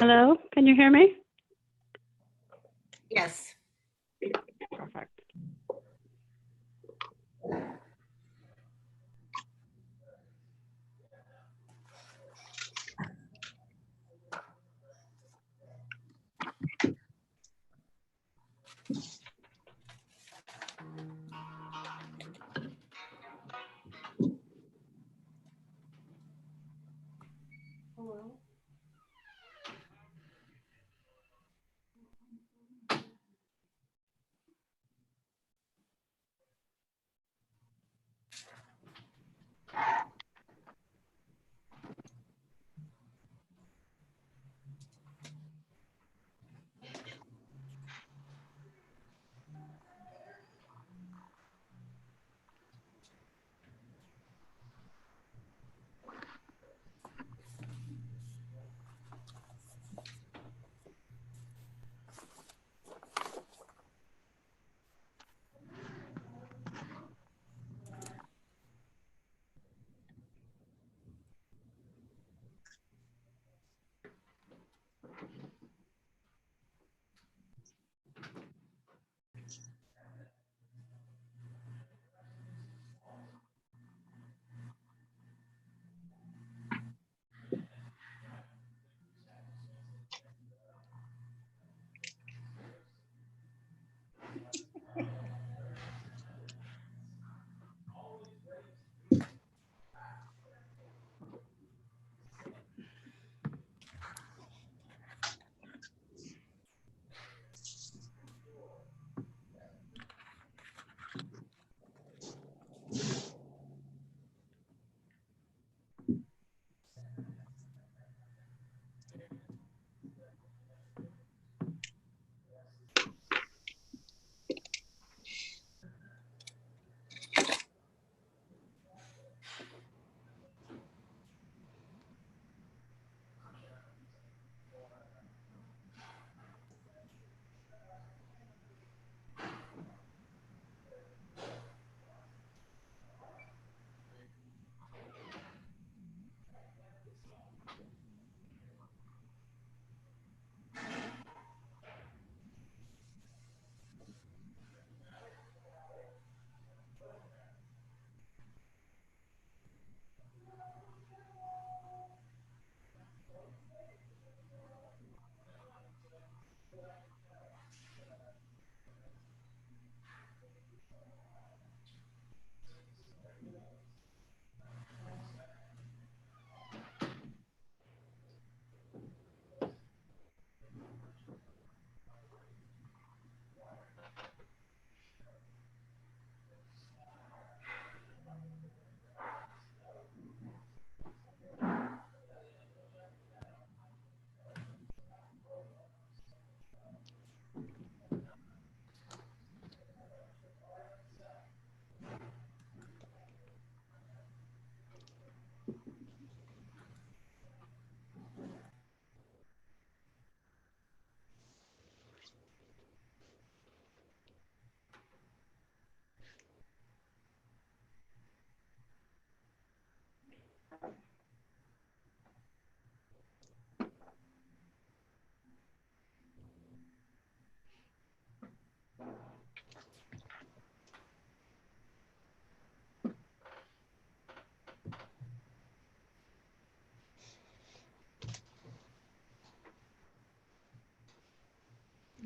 Hello, can you hear me? Yes. Perfect. Hello.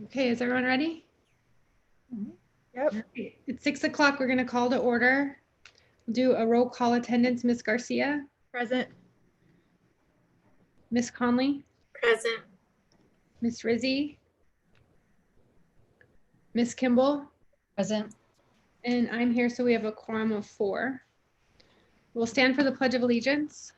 Okay, is everyone ready? Yep. Okay. It's 6 o'clock. We're going to call to order. We'll do a roll call attendance. Miss Garcia, Present. Miss Conley, Present. Miss Rizzi, Miss Kimball, Present. and I'm here, so we have a quorum of 4. We'll stand for the Pledge of Allegiance.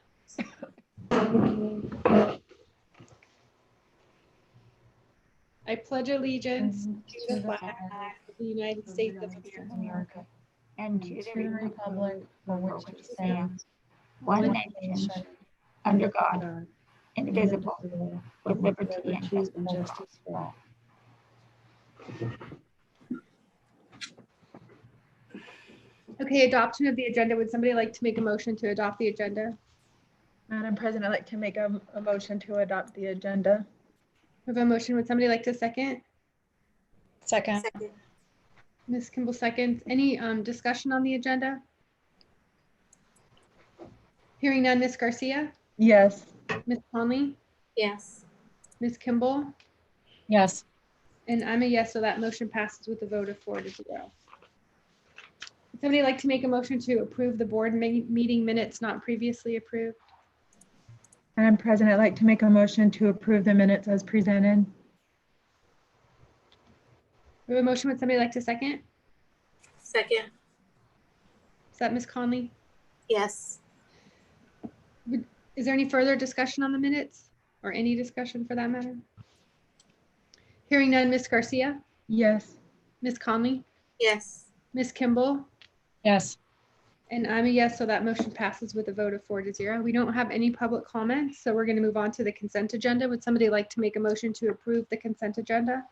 I pledge allegiance to the flag of the United States of America and to the republic for which it stands, one nation, under God, indivisible, with liberty and justice for all. Okay, adoption of the agenda. Would somebody like to make a motion to adopt the agenda? Madam President, I'd like to make a motion to adopt the agenda. We have a motion. Would somebody like to second? Second. Ms. Kimball seconds. Any discussion on the agenda? Hearing none. Ms. Garcia, Yes. Ms. Conley, Yes. Ms. Kimball, Yes. and I'm a yes, so that motion passes with a vote of 4-0. Would somebody like to make a motion to approve the board meeting minutes not previously approved? Madam President, I'd like to make a motion to approve the minutes as presented. We have a motion. Would somebody like to second? Second. Is that Ms. Conley? Yes. Is there any further discussion on the minutes or any discussion for that matter? Hearing none. Ms. Garcia, Yes. Ms. Conley, Yes. Ms. Kimball, Yes. and I'm a yes, so that motion passes with a vote of 4-0. We don't have any public comments, so we're going to move on to the consent agenda. Would somebody like to make a motion to approve the consent agenda?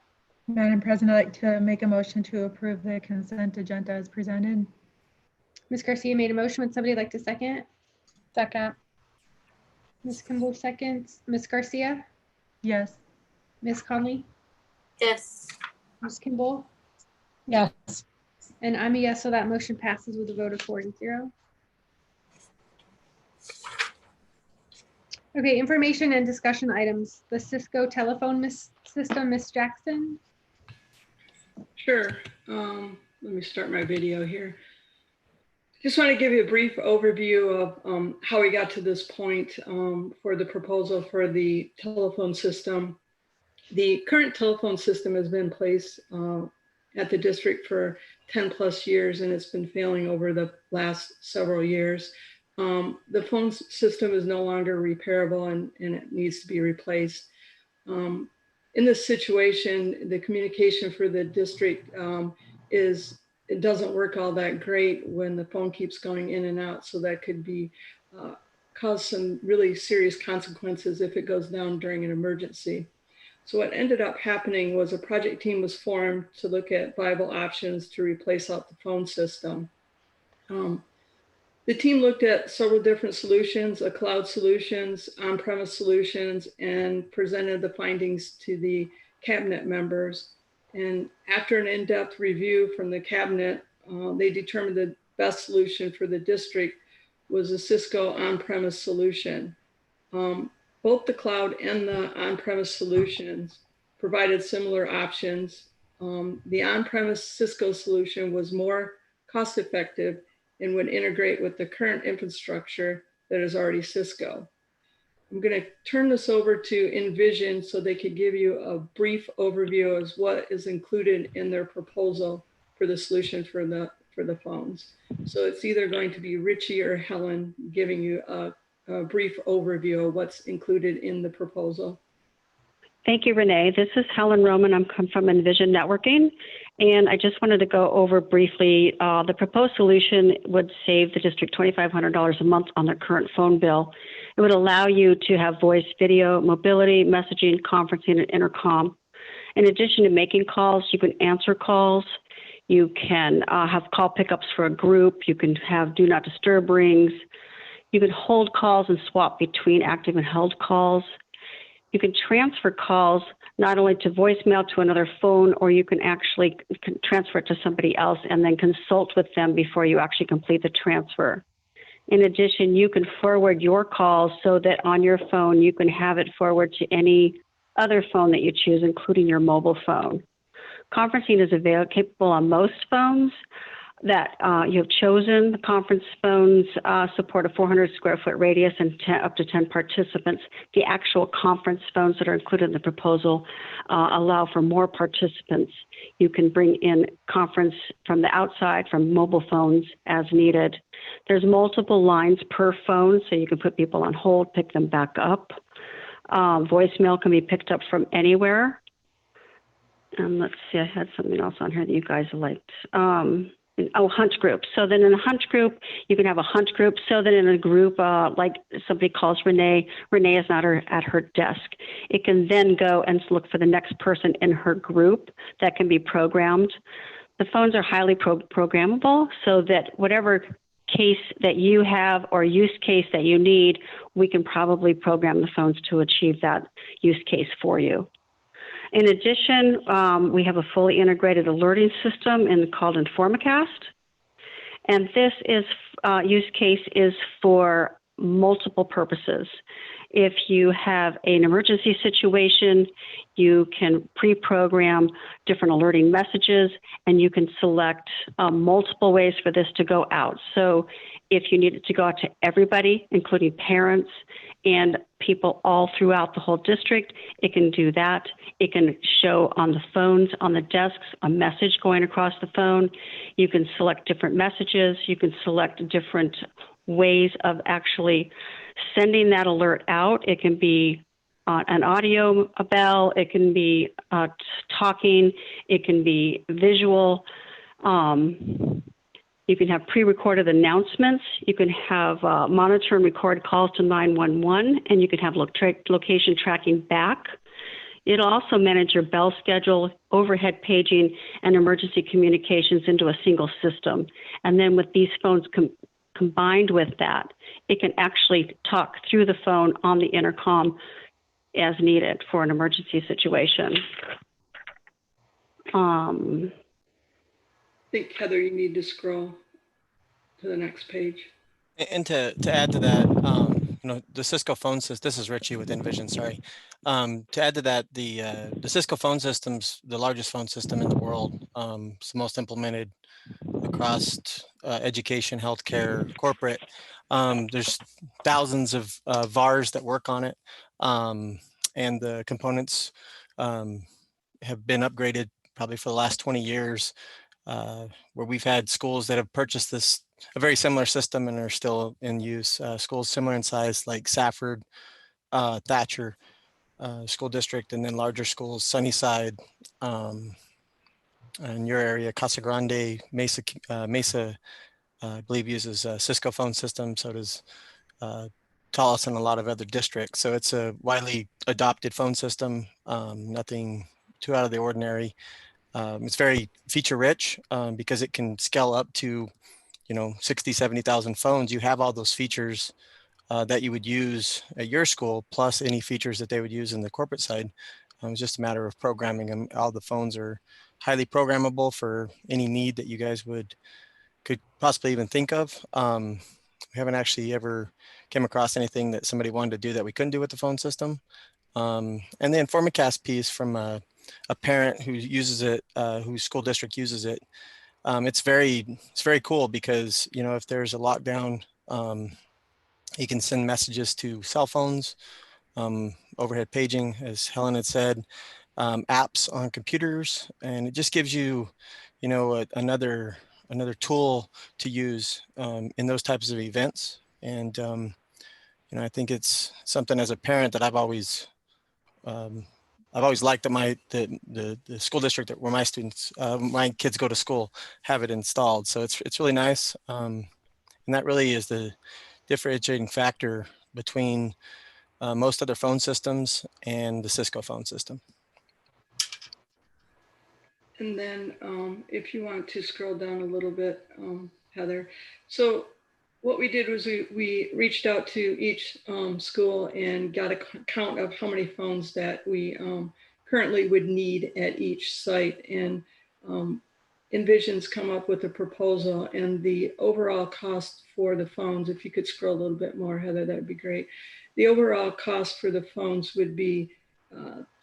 Madam President, I'd like to make a motion to approve the consent agenda as presented. Ms. Garcia made a motion. Would somebody like to second? Second. Ms. Kimball seconds. Ms. Garcia, Yes. Ms. Conley, Yes. Ms. Kimball, Yes. and I'm a yes, so that motion passes with a vote of 4-0. Okay, information and discussion items. The Cisco telephone system, Ms. Jackson. Sure. Let me start my video here. Just want to give you a brief overview of how we got to this point for the proposal for the telephone system. The current telephone system has been in place at the district for 10 plus years, and it's been failing over the last several years. The phone system is no longer repairable and it needs to be replaced. In this situation, the communication for the district it doesn't work all that great when the phone keeps going in and out. So that could be cause some really serious consequences if it goes down during an emergency. So what ended up happening was a project team was formed to look at viable options to replace out the phone system. The team looked at several different solutions, cloud solutions, on-premise solutions, and presented the findings to the cabinet members. And after an in-depth review from the cabinet, they determined the best solution for the district was a Cisco on-premise solution. Both the cloud and the on-premise solutions provided similar options. The on-premise Cisco solution was more cost-effective and would integrate with the current infrastructure that is already Cisco. I'm going to turn this over to Envision so they could give you a brief overview of what is included in their proposal for the solution for the phones. So it's either going to be Richie or Helen giving you a brief overview of what's included in the proposal. Thank you, Renee. This is Helen Roman. I'm come from Envision Networking, and I just wanted to go over briefly. The proposed solution would save the district $2,500 a month on their current phone bill. It would allow you to have voice, video, mobility, messaging, conferencing, and intercom. In addition to making calls, you can answer calls. You can have call pickups for a group. You can have do not disturb rings. You can hold calls and swap between active and held calls. You can transfer calls not only to voicemail to another phone, or you can actually transfer it to somebody else and then consult with them before you actually complete the transfer. In addition, you can forward your calls so that on your phone, you can have it forward to any other phone that you choose, including your mobile phone. Conferencing is capable on most phones that you have chosen. The conference phones support a 400 square foot radius and up to 10 participants. The actual conference phones that are included in the proposal allow for more participants. You can bring in conference from the outside, from mobile phones as needed. There's multiple lines per phone, so you can put people on hold, pick them back up. Voicemail can be picked up from anywhere. And let's see, I had something else on here that you guys liked. Hunt group. So then in a hunt group, you can have a hunt group. So then in a group, like somebody calls Renee, Renee is not at her desk. It can then go and look for the next person in her group that can be programmed. The phones are highly programmable so that whatever case that you have or use case that you need, we can probably program the phones to achieve that use case for you. In addition, we have a fully integrated alerting system called Informacast. And this use case is for multiple purposes. If you have an emergency situation, you can pre-program different alerting messages, and you can select multiple ways for this to go out. So if you need it to go out to everybody, including parents and people all throughout the whole district, it can do that. It can show on the phones, on the desks, a message going across the phone. You can select different messages. You can select different ways of actually sending that alert out. It can be an audio bell. It can be talking. It can be visual. You can have pre-recorded announcements. You can have monitor and record calls to 911, and you can have location tracking back. It'll also manage your bell schedule, overhead paging, and emergency communications into a single system. And then with these phones combined with that, it can actually talk through the phone on the intercom as needed for an emergency situation. I think, Heather, you need to scroll to the next page. And to add to that, you know, the Cisco phone system, this is Richie with Envision, sorry. To add to that, the Cisco phone system's the largest phone system in the world. It's the most implemented across education, healthcare, corporate. There's thousands of VARs that work on it. And the components have been upgraded probably for the last 20 years, where we've had schools that have purchased a very similar system and are still in use. Schools similar in size like Safford, Thatcher School District, and then larger schools, Sunnyside, in your area, Casa Grande, Mesa, I believe uses a Cisco phone system. So does Tallis and a lot of other districts. So it's a widely adopted phone system, nothing too out of the ordinary. It's very feature rich because it can scale up to, you know, 60, 70,000 phones. You have all those features that you would use at your school, plus any features that they would use in the corporate side. It's just a matter of programming them. All the phones are highly programmable for any need that you guys could possibly even think of. We haven't actually ever came across anything that somebody wanted to do that we couldn't do with the phone system. And the Informacast piece from a parent who uses it, whose school district uses it. It's very cool because, you know, if there's a lockdown, you can send messages to cell phones, overhead paging, as Helen had said, apps on computers, and it just gives you, you know, another tool to use in those types of events. And you know, I think it's something as a parent that I've always liked that the school district where my students, my kids go to school, have it installed. So it's really nice, and that really is the differentiating factor between most other phone systems and the Cisco phone system. And then if you want to scroll down a little bit, Heather. So what we did was we reached out to each school and got a count of how many phones that we currently would need at each site. And Envision's come up with a proposal, and the overall cost for the phones, if you could scroll a little bit more, Heather, that'd be great. The overall cost for the phones would be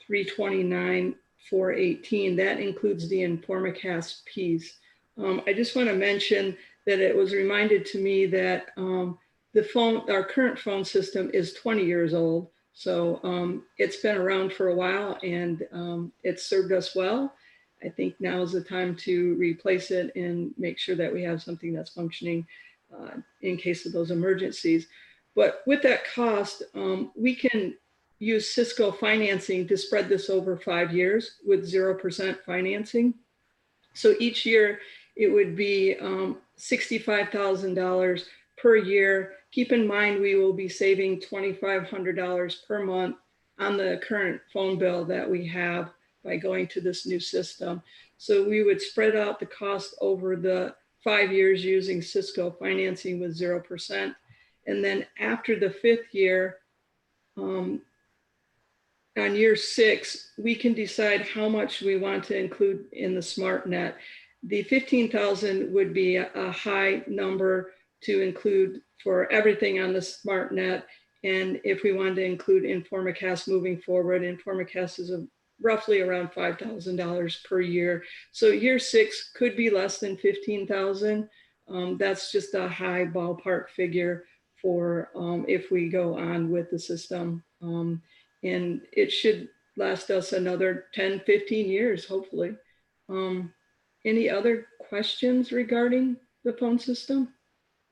$329,418. That includes the Informacast piece. I just want to mention that it was reminded to me that our current phone system is 20 years old. So it's been around for a while, and it's served us well. I think now is the time to replace it and make sure that we have something that's functioning in case of those emergencies. But with that cost, we can use Cisco financing to spread this over 5 years with 0% financing. So each year it would be $65,000 per year. Keep in mind, we will be saving $2,500 per month on the current phone bill that we have by going to this new system. So we would spread out the cost over the 5 years using Cisco financing with 0%. And then after the 5th year, on year 6, we can decide how much we want to include in the SmartNet. The 15,000 would be a high number to include for everything on the SmartNet. And if we wanted to include Informacast moving forward, Informacast is roughly around $5,000 per year. So year 6 could be less than 15,000. That's just a high ballpark figure for if we go on with the system. And it should last us another 10, 15 years, hopefully. Any other questions regarding the phone system?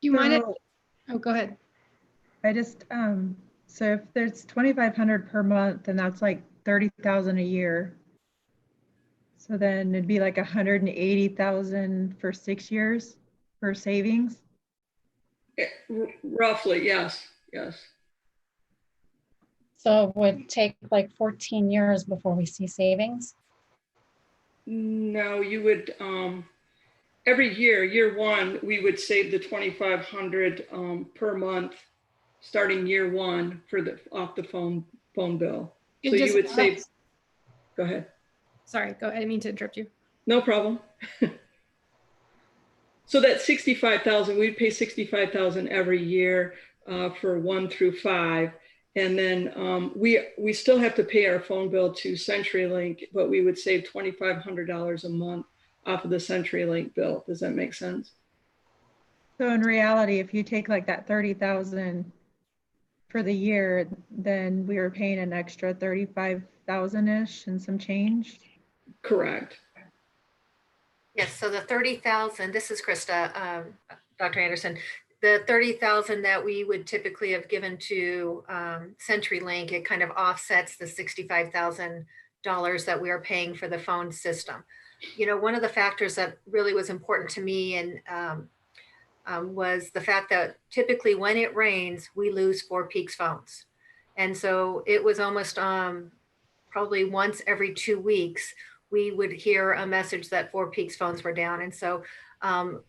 You mind it? So Oh, go ahead. I just, so if there's 2,500 per month, then that's like 30,000 a year. So then it'd be like 180,000 for 6 years for savings. Roughly, yes, yes. So it would take like 14 years before we see savings. No, you would, every year, year 1, we would save the 2,500 per month, starting year 1 for the off the phone bill. So you would save, go ahead. Sorry, go ahead. I didn't mean to interrupt you. No problem. So that 65,000, we'd pay 65,000 every year for 1 through 5. And then we still have to pay our phone bill to CenturyLink, but we would save $2,500 a month off of the CenturyLink bill. Does that make sense? So in reality, if you take like that 30,000 for the year, then we were paying an extra 35,000-ish and some change. Correct. Yes, so the 30,000, this is Krista, Dr. Anderson, the 30,000 that we would typically have given to CenturyLink, it kind of offsets the $65,000 that we are paying for the phone system. You know, one of the factors that really was important to me and was the fact that typically when it rains, we lose 4 Peaks phones. And so it was almost probably once every 2 weeks, we would hear a message that 4 Peaks phones were down. And so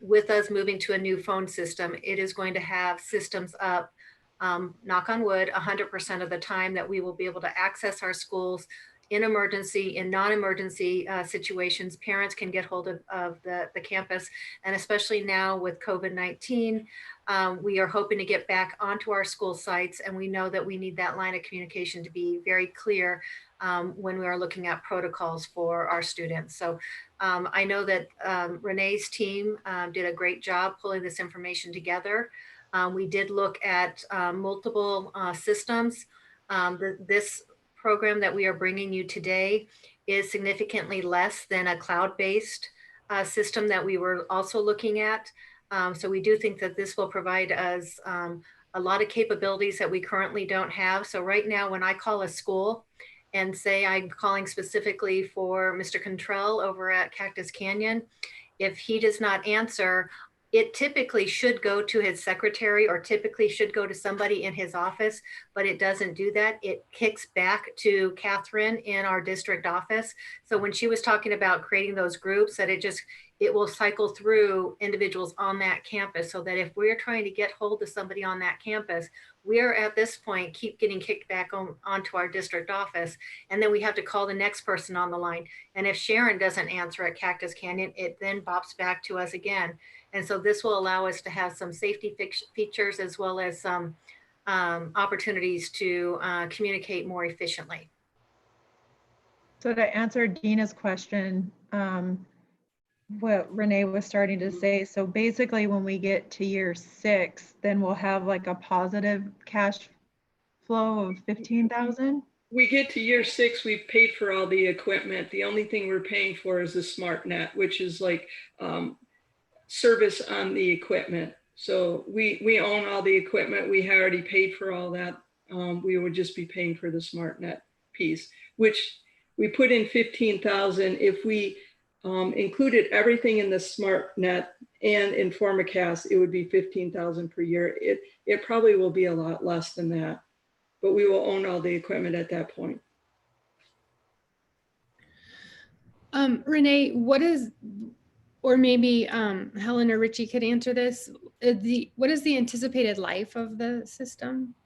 with us moving to a new phone system, it is going to have systems up, knock on wood, 100% of the time that we will be able to access our schools in emergency, in non-emergency situations. Parents can get hold of the campus. And especially now with COVID-19, we are hoping to get back onto our school sites. And we know that we need that line of communication to be very clear when we are looking at protocols for our students. So I know that Renee's team did a great job pulling this information together. We did look at multiple systems. This program that we are bringing you today is significantly less than a cloud-based system that we were also looking at. So we do think that this will provide us a lot of capabilities that we currently don't have. So right now, when I call a school and say I'm calling specifically for Mr. Contrell over at Cactus Canyon, if he does not answer, it typically should go to his secretary or typically should go to somebody in his office, but it doesn't do that. It kicks back to Catherine in our district office. So when she was talking about creating those groups, that it will cycle through individuals on that campus, so that if we're trying to get hold of somebody on that campus, we are at this point keep getting kicked back onto our district office. And then we have to call the next person on the line. And if Sharon doesn't answer at Cactus Canyon, it then bops back to us again. And so this will allow us to have some safety features as well as some opportunities to communicate more efficiently. So to answer Dina's question, what Renee was starting to say, so basically when we get to year 6, then we'll have like a positive cash flow of 15,000. We get to year 6, we've paid for all the equipment. The only thing we're paying for is the SmartNet, which is like service on the equipment. So we own all the equipment. We already paid for all that. We would just be paying for the SmartNet piece, which we put in 15,000. If we included everything in the SmartNet and Informacast, it would be 15,000 per year. It probably will be a lot less than that, but we will own all the equipment at that point. Renee, what is, or maybe Helen or Richie could answer this. What is the anticipated life of the system?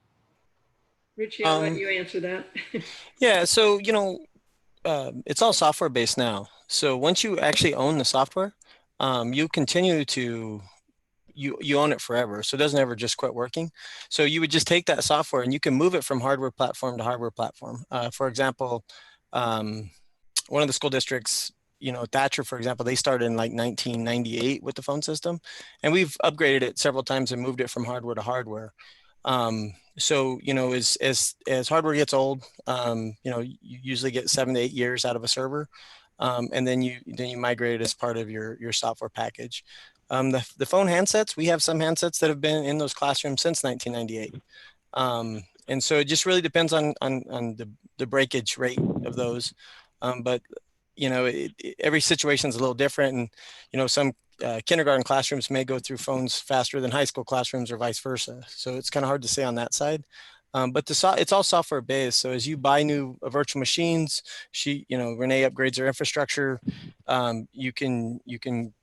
Richie, I'll let you answer that. Yeah, so it's all software based now. So once you actually own the software, you continue to you own it forever. So it doesn't ever just quit working. So you would just take that software and you can move it from hardware platform to hardware platform. For example, one of the school districts, Thatcher, for example, they started in like 1998 with the phone system, and we've upgraded it several times and moved it from hardware to hardware. So, as hardware gets old, you usually get 7 to 8 years out of a server. And then you migrate it as part of your software package. The phone handsets, we have some handsets that have been in those classrooms since 1998. And so it just really depends on the breakage rate of those. But every situation is a little different, and some kindergarten classrooms may go through phones faster than high school classrooms or vice versa. So it's kind of hard to say on that side. But it's all software based. So as you buy new virtual machines, Renee upgrades her infrastructure. You can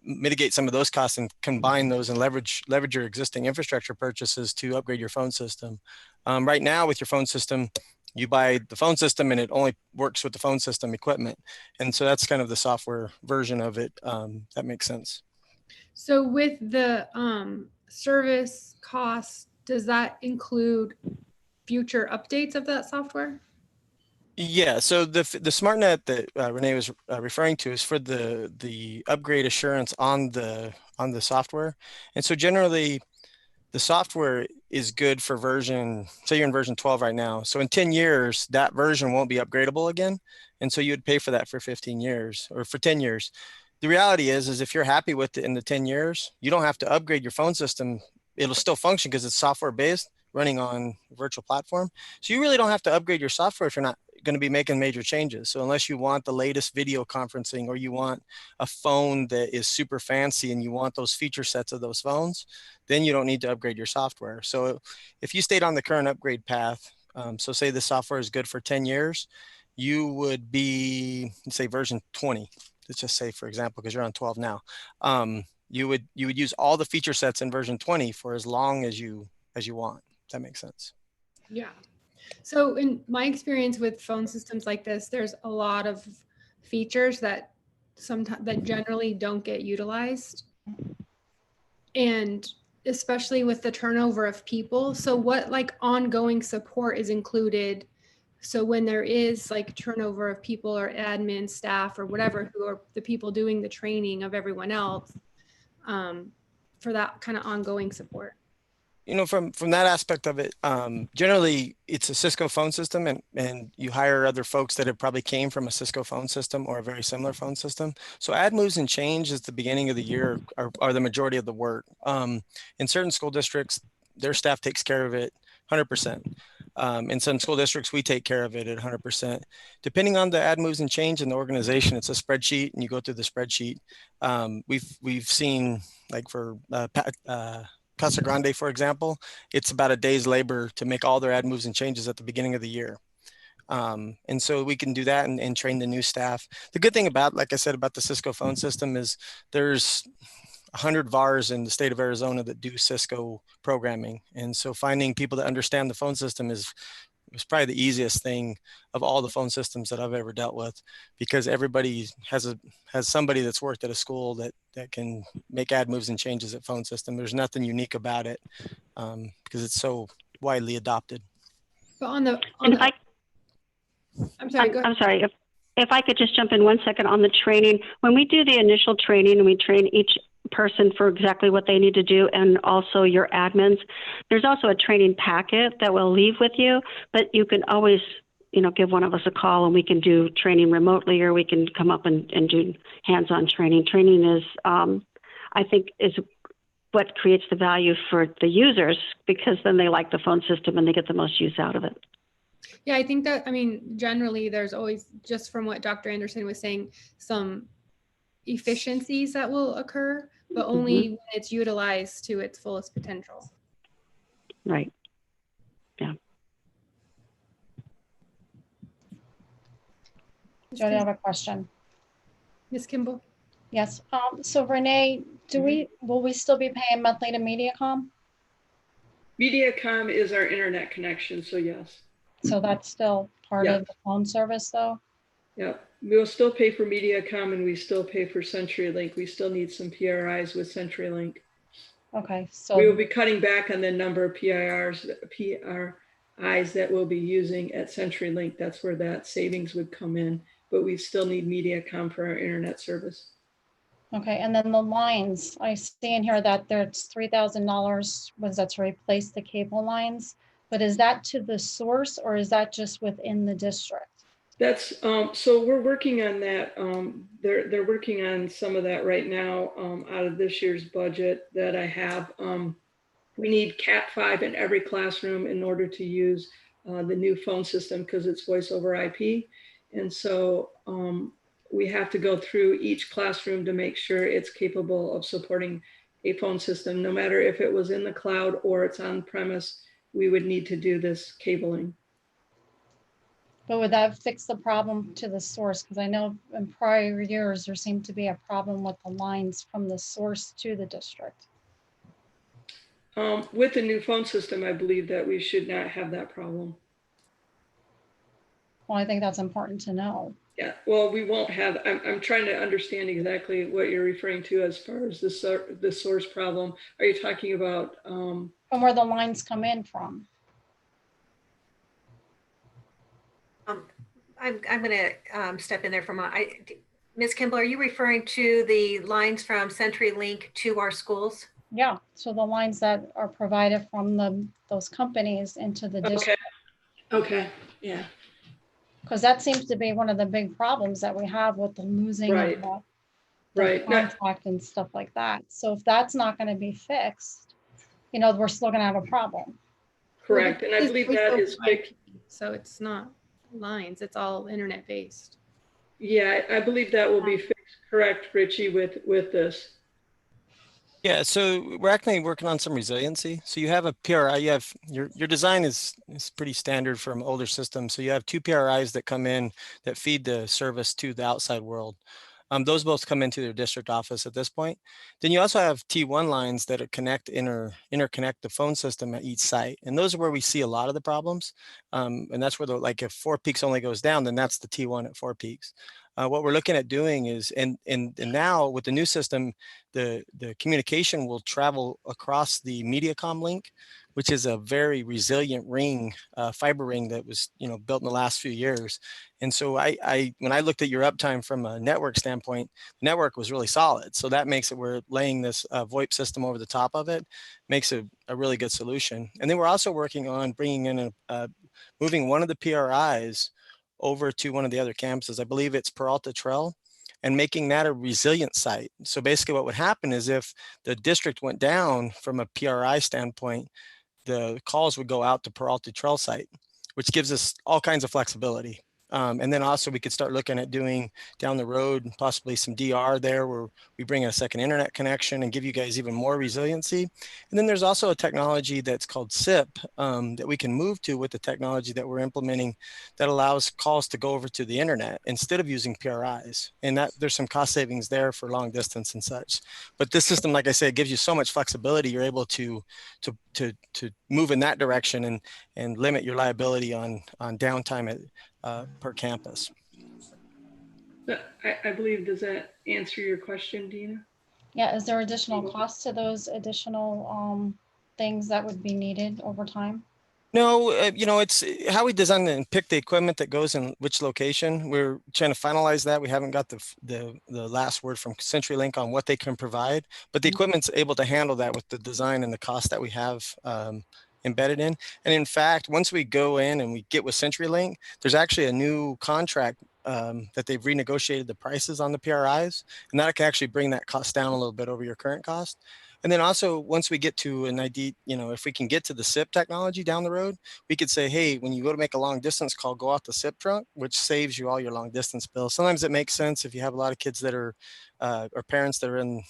mitigate some of those costs and combine those and leverage your existing infrastructure purchases to upgrade your phone system. Right now with your phone system, you buy the phone system and it only works with the phone system equipment. And so that's kind of the software version of it. That makes sense. So with the service costs, does that include future updates of that software? Yeah, so the SmartNet that Renee was referring to is for the upgrade assurance on the software. And so generally the software is good for say you're in version 12 right now. So in 10 years, that version won't be upgradable again. And so you'd pay for that for 15 years or for 10 years. The reality is if you're happy with it in the 10 years, you don't have to upgrade your phone system. It'll still function because it's software based, running on a virtual platform. So you really don't have to upgrade your software if you're not going to be making major changes. So unless you want the latest video conferencing or you want a phone that is super fancy and you want those feature sets of those phones, then you don't need to upgrade your software. So if you stayed on the current upgrade path, so say the software is good for 10 years, you would be, say, version 20. Let's just say, for example, because you're on 12 now, you would use all the feature sets in version 20 for as long as you want. If that makes sense. Yeah. So in my experience with phone systems like this, there's a lot of features that generally don't get utilized. And especially with the turnover of people. So what ongoing support is included? So when there is turnover of people or admin staff or whatever, who are the people doing the training of everyone else, for that kind of ongoing support. From that aspect of it, generally it's a Cisco phone system, and you hire other folks that have probably came from a Cisco phone system or a very similar phone system. So add, moves, and change at the beginning of the year are the majority of the work. In certain school districts, their staff takes care of it 100%. In some school districts, we take care of it at 100%. Depending on the add, moves, and change in the organization, it's a spreadsheet, and you go through the spreadsheet. We've seen for Casa Grande, for example, it's about a day's labor to make all their add, moves, and changes at the beginning of the year. And so we can do that and train the new staff. The good thing about, like I said, about the Cisco phone system is there's 100 VARs in the state of Arizona that do Cisco programming. And so finding people that understand the phone system is probably the easiest thing of all the phone systems that I've ever dealt with, because everybody has somebody that's worked at a school that can make add, moves, and changes at phone system. There's nothing unique about it because it's so widely adopted. But I'm sorry, go ahead. I'm sorry. If I could just jump in 1 second on the training. When we do the initial training and we train each person for exactly what they need to do, and also your admins, there's also a training packet that we'll leave with you, but you can always give one of us a call and we can do training remotely, or we can come up and do hands-on training. Training is, I think, is what creates the value for the users, because then they like the phone system and they get the most use out of it. Yeah, I think that, generally there's always, just from what Dr. Anderson was saying, some efficiencies that will occur, but only when it's utilized to its fullest potential. Right. Yeah. Jody, I have a question. Ms. Kimball? Yes. So Renee, will we still be paying monthly to MediaCom? MediaCom is our internet connection, so yes. So that's still part Yeah. of the phone service though? Yeah, we'll still pay for MediaCom and we still pay for CenturyLink. We still need some PRIs with CenturyLink. Okay, We will so, be cutting back on the number of PRIs that we'll be using at CenturyLink. That's where that savings would come in, but we still need MediaCom for our internet service. okay, and then the lines, I see in here that there's $3,000 was that to replace the cable lines, but is that to the source or is that just within the district? That's so we're working on that. They're working on some of that right now out of this year's budget that I have. We need Cat5 in every classroom in order to use the new phone system because it's voice over IP. And so we have to go through each classroom to make sure it's capable of supporting a phone system. No matter if it was in the cloud or it's on premise, we would need to do this cabling. But would that fix the problem to the source? Because I know in prior years, there seemed to be a problem with the lines from the source to the district. With the new phone system, I believe that we should not have that problem. Well, I think that's important to know. Yeah, well, we won't have, I'm trying to understand exactly what you're referring to as far as the source problem. Are you talking about? From where the lines come in from. I'm going to step in there for Ms. Kimball, are you referring to the lines from CenturyLink to our schools? Yeah, so the lines that are provided from those companies into the district. Okay, yeah. Because that seems to be one of the big problems that we have with the losing Right. of Right. contract and stuff like that. So if that's not going to be fixed, you know, we're still going to have a problem. Correct, and I believe that is fixed. So it's not lines, it's all internet based. Yeah, I believe that will be fixed, correct, Richie, with this. Yeah, so we're actually working on some resiliency. So you have a PRI, you have your design is pretty standard from older systems. So you have two PRIs that come in that feed the service to the outside world. Those both come into their district office at this point. Then you also have T1 lines that interconnect the phone system at each site. And those are where we see a lot of the problems. And that's where like if 4 peaks only goes down, then that's the T1 at 4 peaks. What we're looking at doing is, and now with the new system, the communication will travel across the MediaCom link, which is a very resilient ring, fiber ring that was built in the last few years. And so when I looked at your uptime from a network standpoint, the network was really solid. So that makes it, we're laying this VoIP system over the top of it, makes it a really good solution. And then we're also working on bringing in moving one of the PRIs over to one of the other campuses. I believe it's Peralta Trail, and making that a resilient site. So basically what would happen is if the district went down from a PRI standpoint, the calls would go out to Peralta Trail site, which gives us all kinds of flexibility. And then also we could start looking at doing down the road, possibly some DR there where we bring a second internet connection and give you guys even more resiliency. And then there's also a technology that's called SIP that we can move to with the technology that we're implementing that allows calls to go over to the internet instead of using PRIs. And that there's some cost savings there for long distance and such. But this system, like I said, gives you so much flexibility. You're able to move in that direction and limit your liability on downtime per campus. I believe, does that answer your question, Dina? Yeah, is there additional cost to those additional things that would be needed over time? No, it's how we design and pick the equipment that goes in which location. We're trying to finalize that. We haven't got the last word from CenturyLink on what they can provide, but the equipment's able to handle that with the design and the cost that we have embedded in. And in fact, once we go in and we get with CenturyLink, there's actually a new contract that they've renegotiated the prices on the PRIs, and that can actually bring that cost down a little bit over your current cost. And then also once we get to an ID, if we can get to the SIP technology down the road, we could say, hey, when you go to make a long distance call, go off the SIP trunk, which saves you all your long distance bills. Sometimes it makes sense if you have a lot of kids that are, or parents that are in,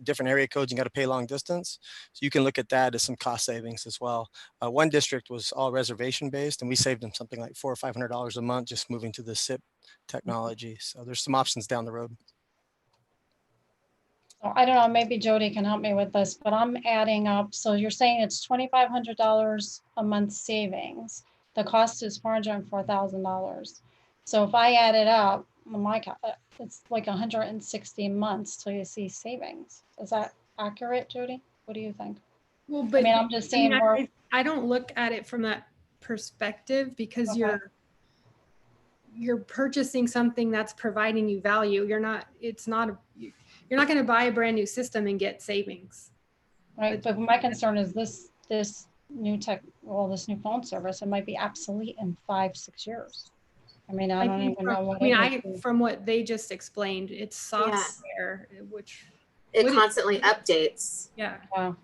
different area codes and got to pay long distance. So you can look at that as some cost savings as well. One district was all reservation based and we saved them something like $400 or $500 a month just moving to the SIP technology. So there's some options down the road. So I don't know, maybe Jody can help me with this, but I'm adding up. So you're saying it's $2,500 a month savings. The cost is $404,000. So if I add it up, it's like 160 months till you see savings. Is that accurate, Jody? What do you think? Well, I but mean, I'm just saying we're, I don't look at it from that perspective because Okay. you're purchasing something that's providing you value. You're not going to buy a brand new system and get savings. right, but my concern is this new phone service, it might be obsolete in 5-6 years. I mean, I don't even know what from what they just explained, it's software, which it constantly updates. Yeah. Wow.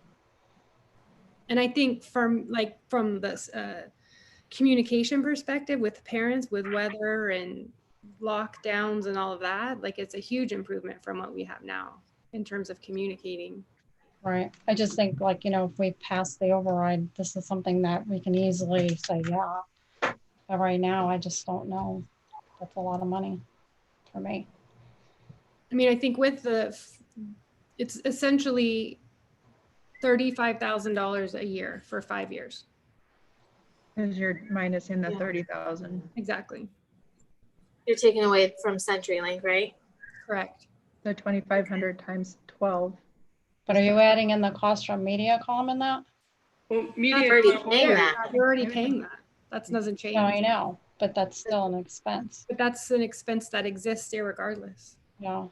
And I think from this communication perspective with parents, with weather and lockdowns and all of that, like it's a huge improvement from what we have now in terms of communicating. Right. I just think like, if we pass the override, this is something that we can easily say, yeah. But right now, I just don't know. That's a lot of money for me. I mean, I think it's essentially $35,000 a year for 5 years. Because you're minusing the 30,000. Exactly. You're taking away from CenturyLink, right? Correct. The 2,500 times 12. But are you adding in the cost from MediaCom in that? Well, You're already paying that. You're already paying that. That doesn't change. No, I know, but that's still an expense. But that's an expense that exists irregardless. Yeah.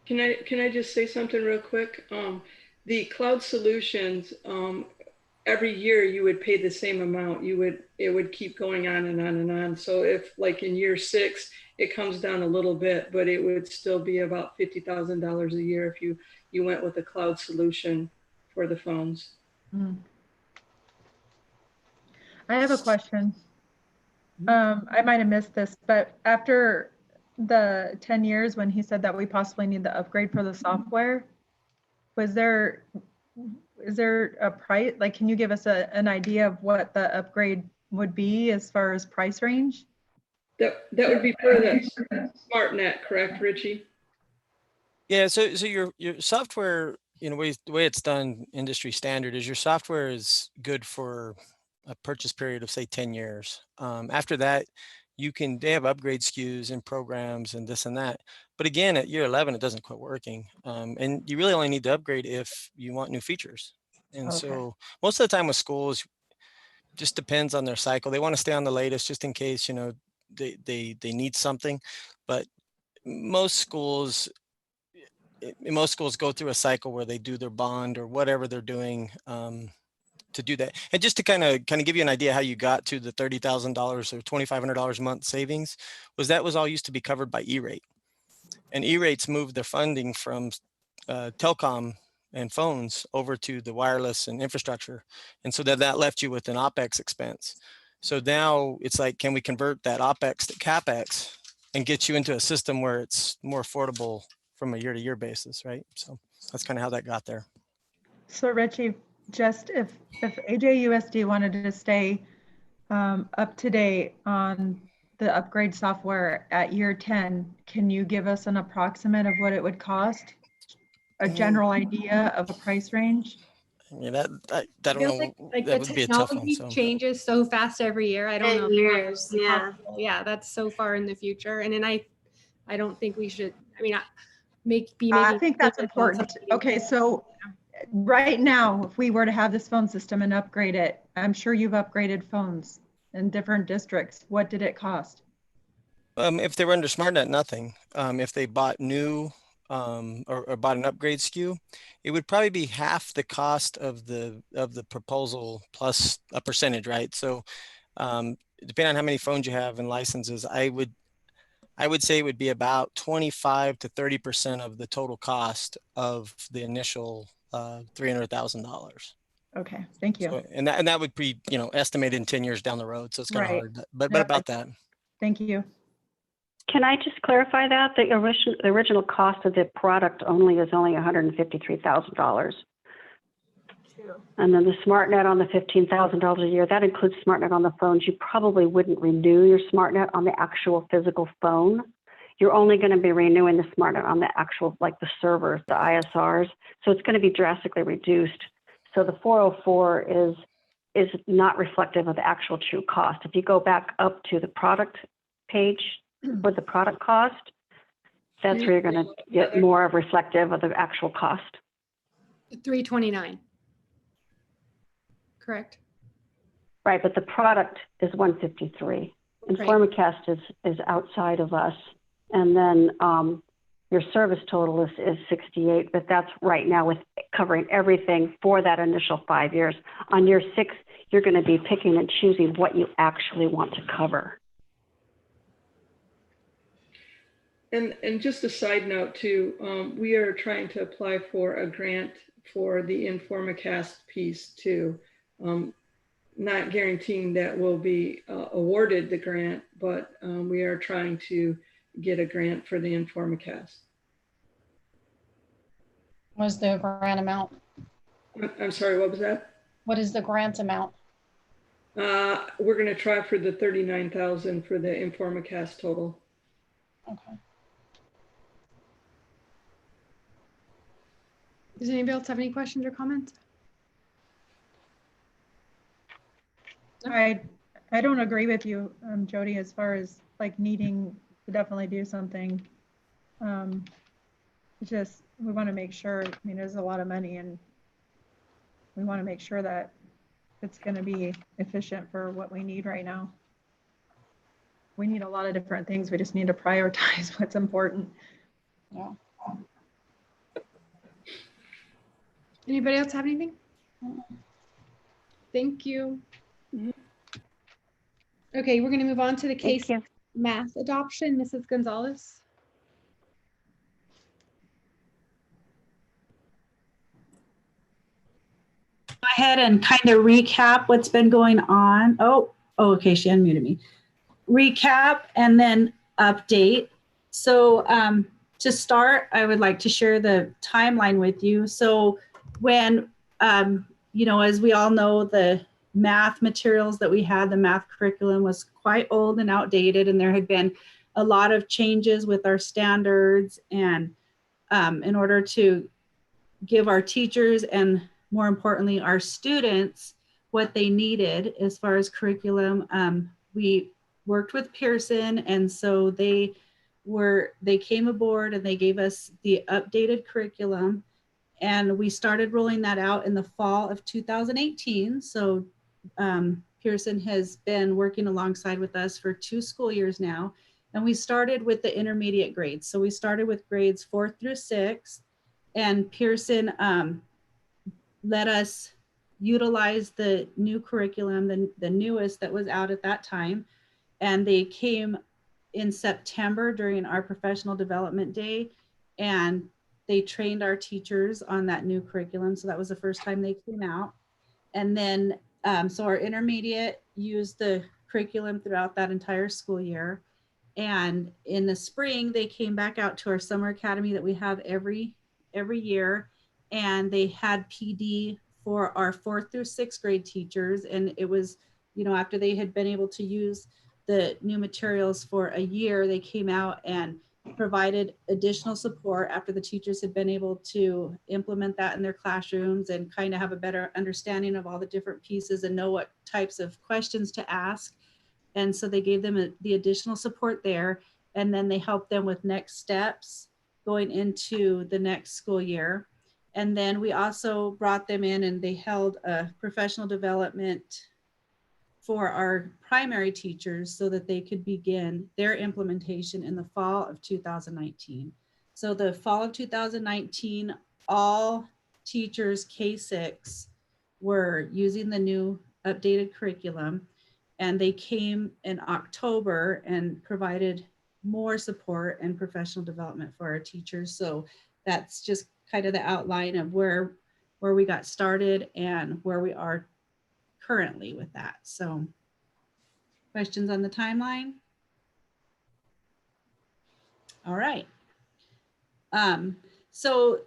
Can I just say something real quick? The cloud solutions, every year you would pay the same amount. It would keep going on and on and on. So if like in year 6, it comes down a little bit, but it would still be about $50,000 a year if you went with a cloud solution for the phones. I have a question. I might have missed this, but after the 10 years when he said that we possibly need the upgrade for the software, is there a price? Like, can you give us an idea of what the upgrade would be as far as price range? That would be part of that SmartNet, correct, Richie? Yeah, so your software, the way it's done, industry standard, is your software is good for a purchase period of say 10 years. After that, they have upgrade SKUs and programs and this and that. But again, at year 11, it doesn't quit working. And you really only need to upgrade if you want new features. And so most of the time with schools, just depends on their cycle. They want to stay on the latest just in case, they need something. But most schools go through a cycle where they do their bond or whatever they're doing to do that. And just to kind of give you an idea how you got to the $30,000 or $2,500 a month savings, that was all used to be covered by E-rate. And E-rates moved their funding from telecom and phones over to the wireless and infrastructure. And so that left you with an OpEx expense. So now it's like, can we convert that OpEx to CapEx and get you into a system where it's more affordable from a year-to-year basis, right? So that's kind of how that got there. So Richie, just if AJUSD wanted to stay up to date on the upgrade software at year 10, can you give us an approximate of what it would cost? A general idea of a price range? Yeah, I don't know. Like that the would be a tough one. technology changes so fast every year. I don't 10 know. years, yeah. Yeah, that's so far in the future. And then I don't think we should, I mean, I think that's important. Okay, so right now, if we were to have this phone system and upgrade it, I'm sure you've upgraded phones in different districts. What did it cost? If they were under SmartNet, nothing. If they bought new or bought an upgrade SKU, it would probably be half the cost of the proposal plus a percentage, right? So depending on how many phones you have and licenses, I would say it would be about 25 to 30% of the total cost of the initial $300,000. Okay, thank you. So, and that would be estimated in 10 years down the road. So it's kind of hard, but about that. Thank you. Can I just clarify that? The original cost of the product is only $153,000. And then the SmartNet on the $15,000 a year, that includes SmartNet on the phones. You probably wouldn't renew your SmartNet on the actual physical phone. you're only going to be renewing the smart on the actual, like the servers, the ISRs. So it's going to be drastically reduced. So the 404 is not reflective of the actual true cost. If you go back up to the product page for the product cost, that's where you're going to get more of reflective of the actual cost. 329. Correct. Right, but the product is 153. Informicast is outside of us. And then your service total is 68, but that's right now with covering everything for that initial 5 years. On year 6, you're going to be picking and choosing what you actually want to cover. And just a side note too, we are trying to apply for a grant for the Informicast piece too. Not guaranteeing that we'll be awarded the grant, but we are trying to get a grant for the Informicast. What is the grant amount? I'm sorry, what was that? What is the grant amount? We're going to try for the 39,000 for the Informicast total. Okay. Does anybody else have any questions or comments? I don't agree with you, Jody, as far as like needing to definitely do something. It's just, we want to make sure, I mean, there's a lot of money and we want to make sure that it's going to be efficient for what we need right now. We need a lot of different things. We just need to prioritize what's important. Yeah. Anybody else have anything? Thank you. Okay, we're going to move on to the case math adoption. Mrs. Gonzalez. Go ahead and kind of recap what's been going on. Oh, okay, she unmuted me. Recap and then update. So to start, I would like to share the timeline with you. So when, you know, as we all know, the math materials that we had, the math curriculum was quite old and outdated, and there had been a lot of changes with our standards. And in order to give our teachers and more importantly, our students what they needed as far as curriculum, we worked with Pearson, and so they came aboard and they gave us the updated curriculum, and we started rolling that out in the fall of 2018. So Pearson has been working alongside with us for 2 school years now, and we started with the intermediate grades. So we started with grades 4 through 6, and Pearson let us utilize the new curriculum, the newest that was out at that time. And they came in September during our professional development day, and they trained our teachers on that new curriculum. So that was the first time they came out. And then, so our intermediate used the curriculum throughout that entire school year. And in the spring, they came back out to our summer academy that we have every year. And they had PD for our 4th through 6th grade teachers. And it was, you know, after they had been able to use the new materials for a year, they came out and provided additional support after the teachers had been able to implement that in their classrooms and kind of have a better understanding of all the different pieces and know what types of questions to ask. And so they gave them the additional support there. And then they helped them with next steps going into the next school year. And then we also brought them in and they held a professional development for our primary teachers so that they could begin their implementation in the fall of 2019. So the fall of 2019, all teachers K-6 were using the new updated curriculum, and they came in October and provided more support and professional development for our teachers. So that's just kind of the outline of where we got started and where we are currently with that. So questions on the timeline? All right. So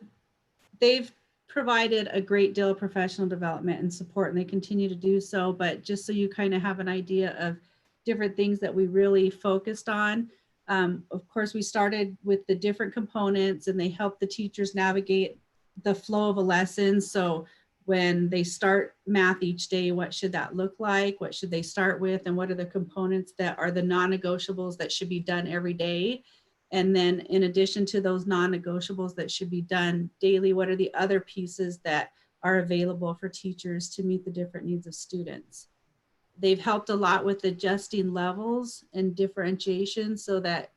they've provided a great deal of professional development and support, and they continue to do so. But just so you kind of have an idea of different things that we really focused on, Of course, we started with the different components and they help the teachers navigate the flow of a lesson. So when they start math each day, what should that look like? What should they start with? And what are the components that are the non-negotiables that should be done every day? And then in addition to those non-negotiables that should be done daily, what are the other pieces that are available for teachers to meet the different needs of students? They've helped a lot with adjusting levels and differentiation so that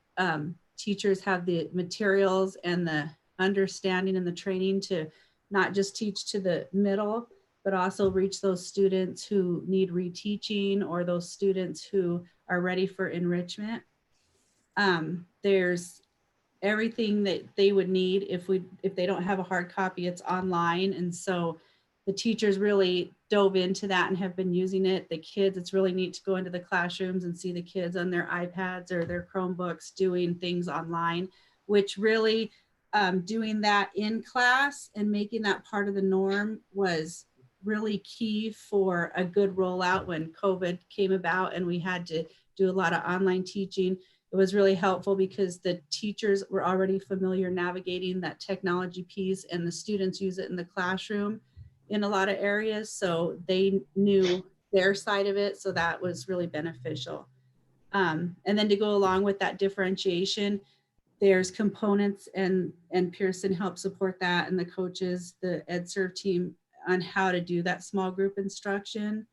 teachers have the materials and the understanding and the training to not just teach to the middle, but also reach those students who need reteaching or those students who are ready for enrichment. There's everything that they would need if they don't have a hard copy, it's online. And so the teachers really dove into that and have been using it. The kids, it's really neat to go into the classrooms and see the kids on their iPads or their Chromebooks doing things online, which really doing that in class and making that part of the norm was really key for a good rollout when COVID came about and we had to do a lot of online teaching. It was really helpful because the teachers were already familiar navigating that technology piece and the students use it in the classroom in a lot of areas. So they knew their side of it. So that was really beneficial. And then to go along with that differentiation, there's components and Pearson helped support that and the coaches, the EdServe team on how to do that small group instruction.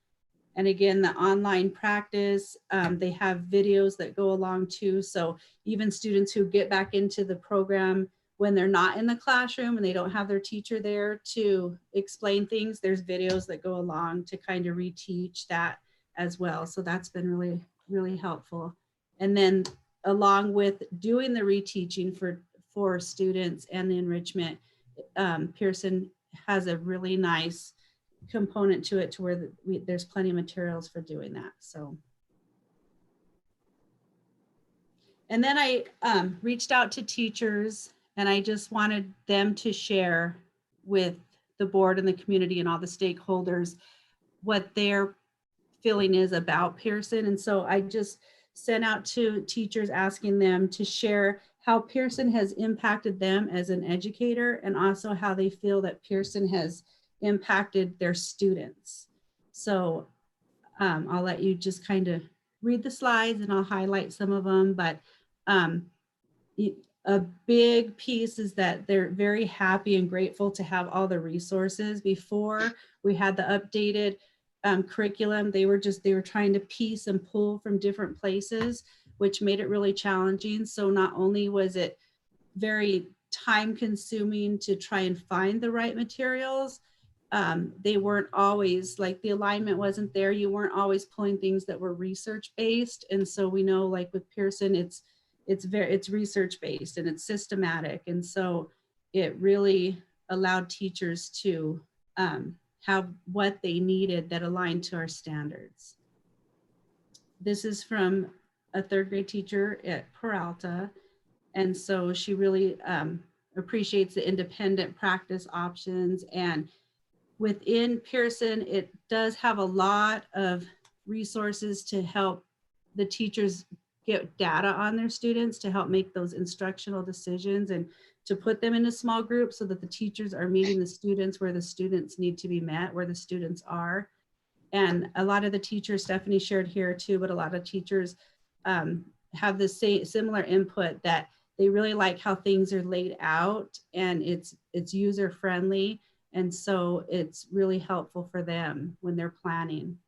And again, the online practice, they have videos that go along too. So even students who get back into the program when they're not in the classroom and they don't have their teacher there to explain things, there's videos that go along to kind of reteach that as well. So that's been really, really helpful. And then along with doing the reteaching for students and the enrichment, Pearson has a really nice component to it to where there's plenty of materials for doing that. So, and then I reached out to teachers and I just wanted them to share with the board and the community and all the stakeholders what their feeling is about Pearson. And so I just sent out to teachers asking them to share how Pearson has impacted them as an educator and also how they feel that Pearson has impacted their students. So I'll let you just kind of read the slides and I'll highlight some of them, but a big piece is that they're very happy and grateful to have all the resources. Before we had the updated curriculum, they were trying to piece and pull from different places, which made it really challenging. So not only was it very time consuming to try and find the right materials, they weren't always, like the alignment wasn't there. You weren't always pulling things that were research based. And so we know, like with Pearson, it's research based and it's systematic. And so it really allowed teachers to have what they needed that aligned to our standards. This is from a third grade teacher at Peralta. And so she really appreciates the independent practice options. And within Pearson, it does have a lot of resources to help the teachers get data on their students to help make those instructional decisions and to put them in a small group so that the teachers are meeting the students where the students need to be met, where the students are. And a lot of the teachers, Stephanie shared here too, but a lot of teachers have the same similar input that they really like how things are laid out and it's user friendly. And so it's really helpful for them when they're planning.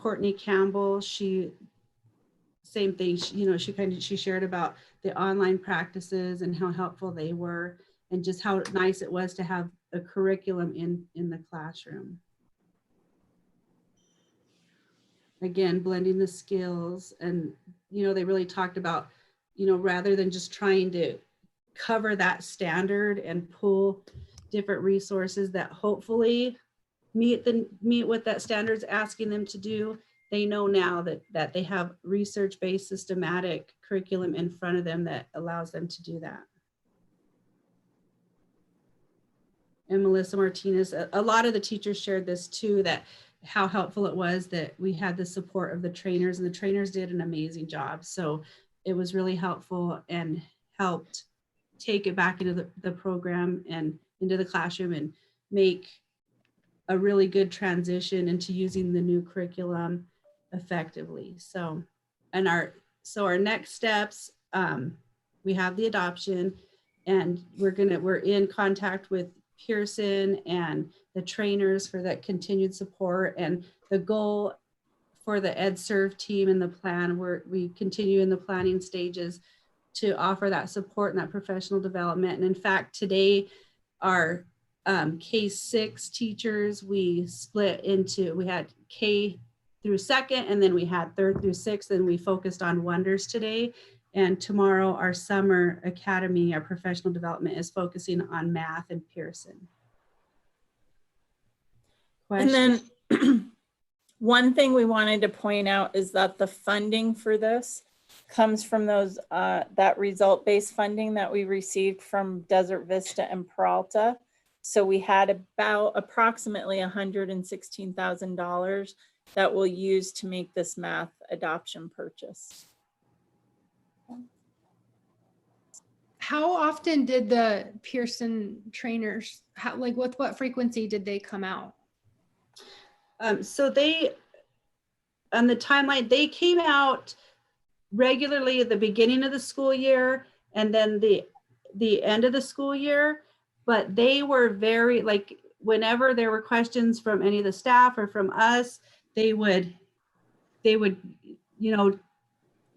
Courtney Campbell, same thing, she shared about the online practices and how helpful they were and just how nice it was to have a curriculum in the classroom. Again, blending the skills and, they really talked about, rather than just trying to cover that standard and pull different resources that hopefully meet what that standard's asking them to do. They know now that they have research-based systematic curriculum in front of them that allows them to do that. And Melissa Martinez, a lot of the teachers shared this too, that how helpful it was that we had the support of the trainers, and the trainers did an amazing job. So it was really helpful and helped take it back into the program and into the classroom and make a really good transition into using the new curriculum effectively. So, and our next steps, we have the adoption, and we're in contact with Pearson and the trainers for that continued support. And the goal for the EdServe team and the plan, we continue in the planning stages to offer that support and that professional development. And in fact, today, our K-6 teachers, we split into, we had K through second, and then we had third through sixth, and we focused on wonders today. And tomorrow, our summer academy, our professional development, is focusing on math and Pearson. And then one thing we wanted to point out is that the funding for this comes from those that result-based funding that we received from Desert Vista and Peralta. So we had about approximately $116,000 that we'll use to make this math adoption purchase. How often did the Pearson trainers, like with what frequency did they come out? So they, on the timeline, they came out regularly at the beginning of the school year and then the end of the school year, but they were very, like, whenever there were questions from any of the staff or from us, they would, you know,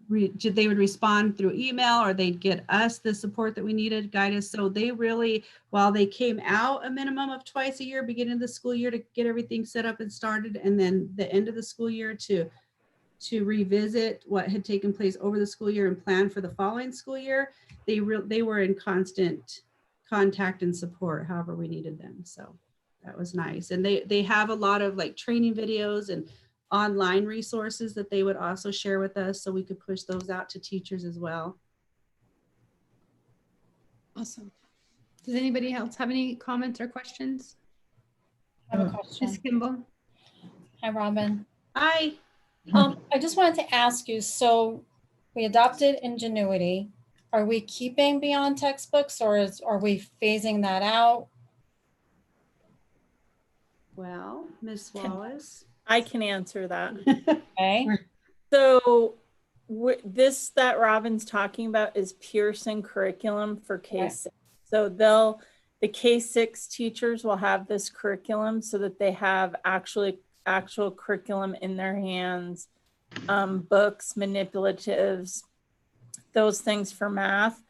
they would respond through email, or they'd get us the support that we needed, guide us. So they really, while they came out a minimum of twice a year, beginning of the school year to get everything set up and started, and then the end of the school year to revisit what had taken place over the school year and plan for the following school year, they were in constant contact and support however we needed them. So that was nice. And they have a lot of like training videos and online resources that they would also share with us, so we could push those out to teachers as well. Awesome. Does anybody else have any comments or questions? I have a question. Ms. Kimball. Hi, Robin. Hi. I just wanted to ask you, so we adopted Ingenuity. Are we keeping Beyond Textbooks, or are we phasing that out? Well, Ms. Wallace. I can answer that. Okay. So this that Robin's talking about is Pearson curriculum for K-6. So the K-6 teachers will have this curriculum so that they have actual curriculum in their hands, books, manipulatives, those things for math.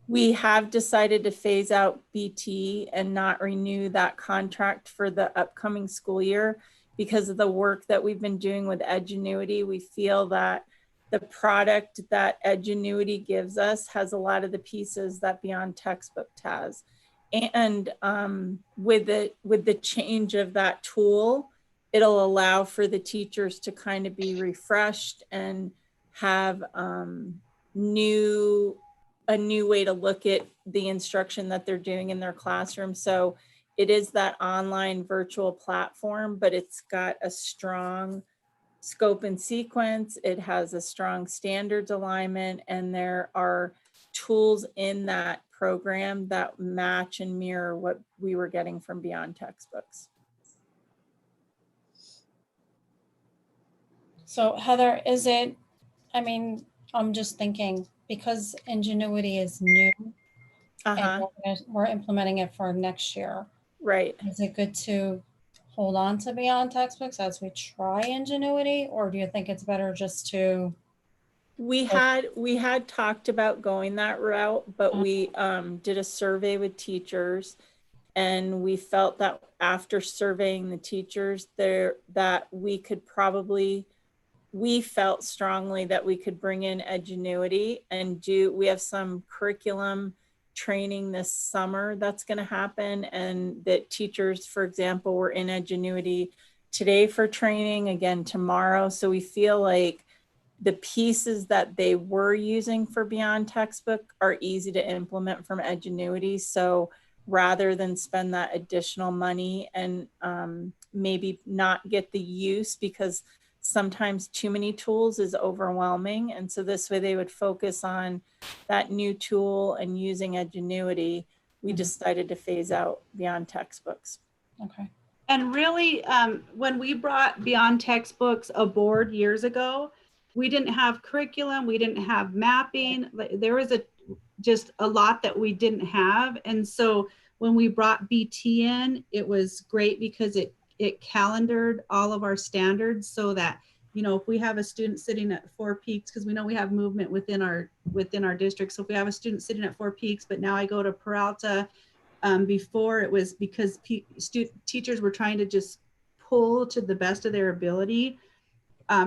We have decided to phase out BT and not renew that contract for the upcoming school year because of the work that we've been doing with Edgenuity. We feel that the product that Edgenuity gives us has a lot of the pieces that Beyond Textbook has. And with the change of that tool, it'll allow for the teachers to kind of be refreshed and have a new way to look at the instruction that they're doing in their classroom. So it is that online virtual platform, but it's got a strong scope and sequence. It has a strong standards alignment, and there are tools in that program that match and mirror what we were getting from Beyond Textbooks. So Heather, I'm just thinking, because Ingenuity is new, and we're implementing it for next year. Right. Is it good to hold on to Beyond Textbooks as we try Ingenuity, or do you think it's better just to? We had talked about going that route, but we did a survey with teachers, and we felt that after surveying the teachers that we felt strongly that we could bring in Edgenuity and we have some curriculum training this summer that's going to happen, and that teachers, for example, were in Edgenuity today for training, again tomorrow. So we feel like the pieces that they were using for Beyond Textbook are easy to implement from Edgenuity. So rather than spend that additional money and maybe not get the use, because sometimes too many tools is overwhelming. And so this way they would focus on that new tool and using Edgenuity. We decided to phase out Beyond Textbooks. Okay. And really, when we brought Beyond Textbooks aboard years ago, we didn't have curriculum, we didn't have mapping. There was just a lot that we didn't have. And so when we brought BT in, it was great because it calendared all of our standards so that, you know, if we have a student sitting at 4 peaks, because we know we have movement within our district. So if we have a student sitting at 4 peaks, but now I go to Peralta, before it was because teachers were trying to just pull to the best of their ability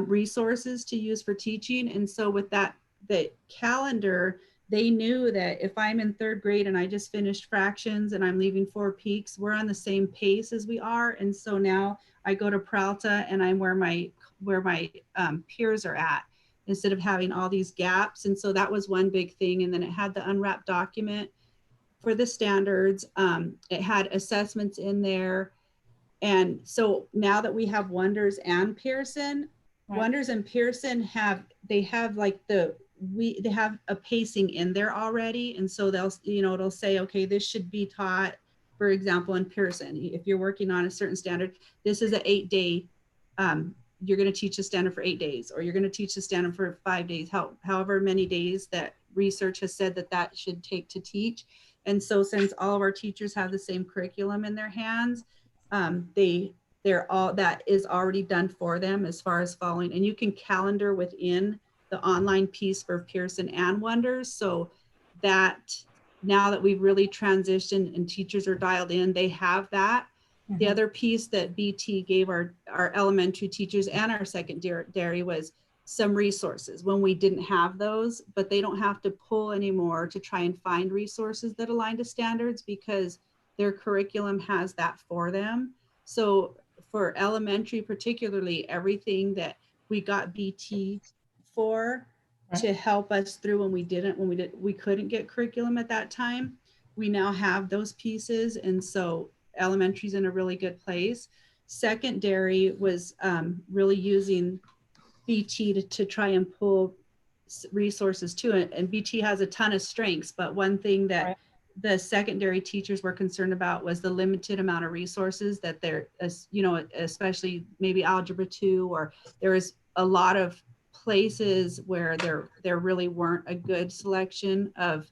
resources to use for teaching. And so with that, the calendar, they knew that if I'm in 3rd grade and I just finished fractions and I'm leaving 4 peaks, we're on the same pace as we are. And so now I go to Peralta and I'm where my peers are at, instead of having all these gaps. And so that was one big thing. And then it had the unwrapped document for the standards. It had assessments in there. And so now that we have Wonders and Pearson, right. Wonders and Pearson have like they have a pacing in there already. And so they'll, you know, it'll say, okay, this should be taught, for example, in Pearson. If you're working on a certain standard, this is an 8-day, you're going to teach a standard for 8 days, or you're going to teach a standard for 5 days, however many days that research has said that should take to teach. And so since all of our teachers have the same curriculum in their hands, they're all, that is already done for them as far as following. And you can calendar within the online piece for Pearson and Wonders. So that now that we've really transitioned and teachers are dialed in, they have that. Mm-hmm. The other piece that BT gave our elementary teachers and our secondary was some resources when we didn't have those, but they don't have to pull anymore to try and find resources that align to standards because their curriculum has that for them. So for elementary particularly, everything that we got BT for to help us through when we couldn't get curriculum at that time, we now have those pieces. And so elementary's in a really good place. Secondary was really using BT to try and pull resources to it. And BT has a ton of strengths, but one thing that the secondary teachers were concerned about was the limited amount of resources that they're, you know, especially maybe Algebra 2, or there is a lot of places where there really weren't a good selection of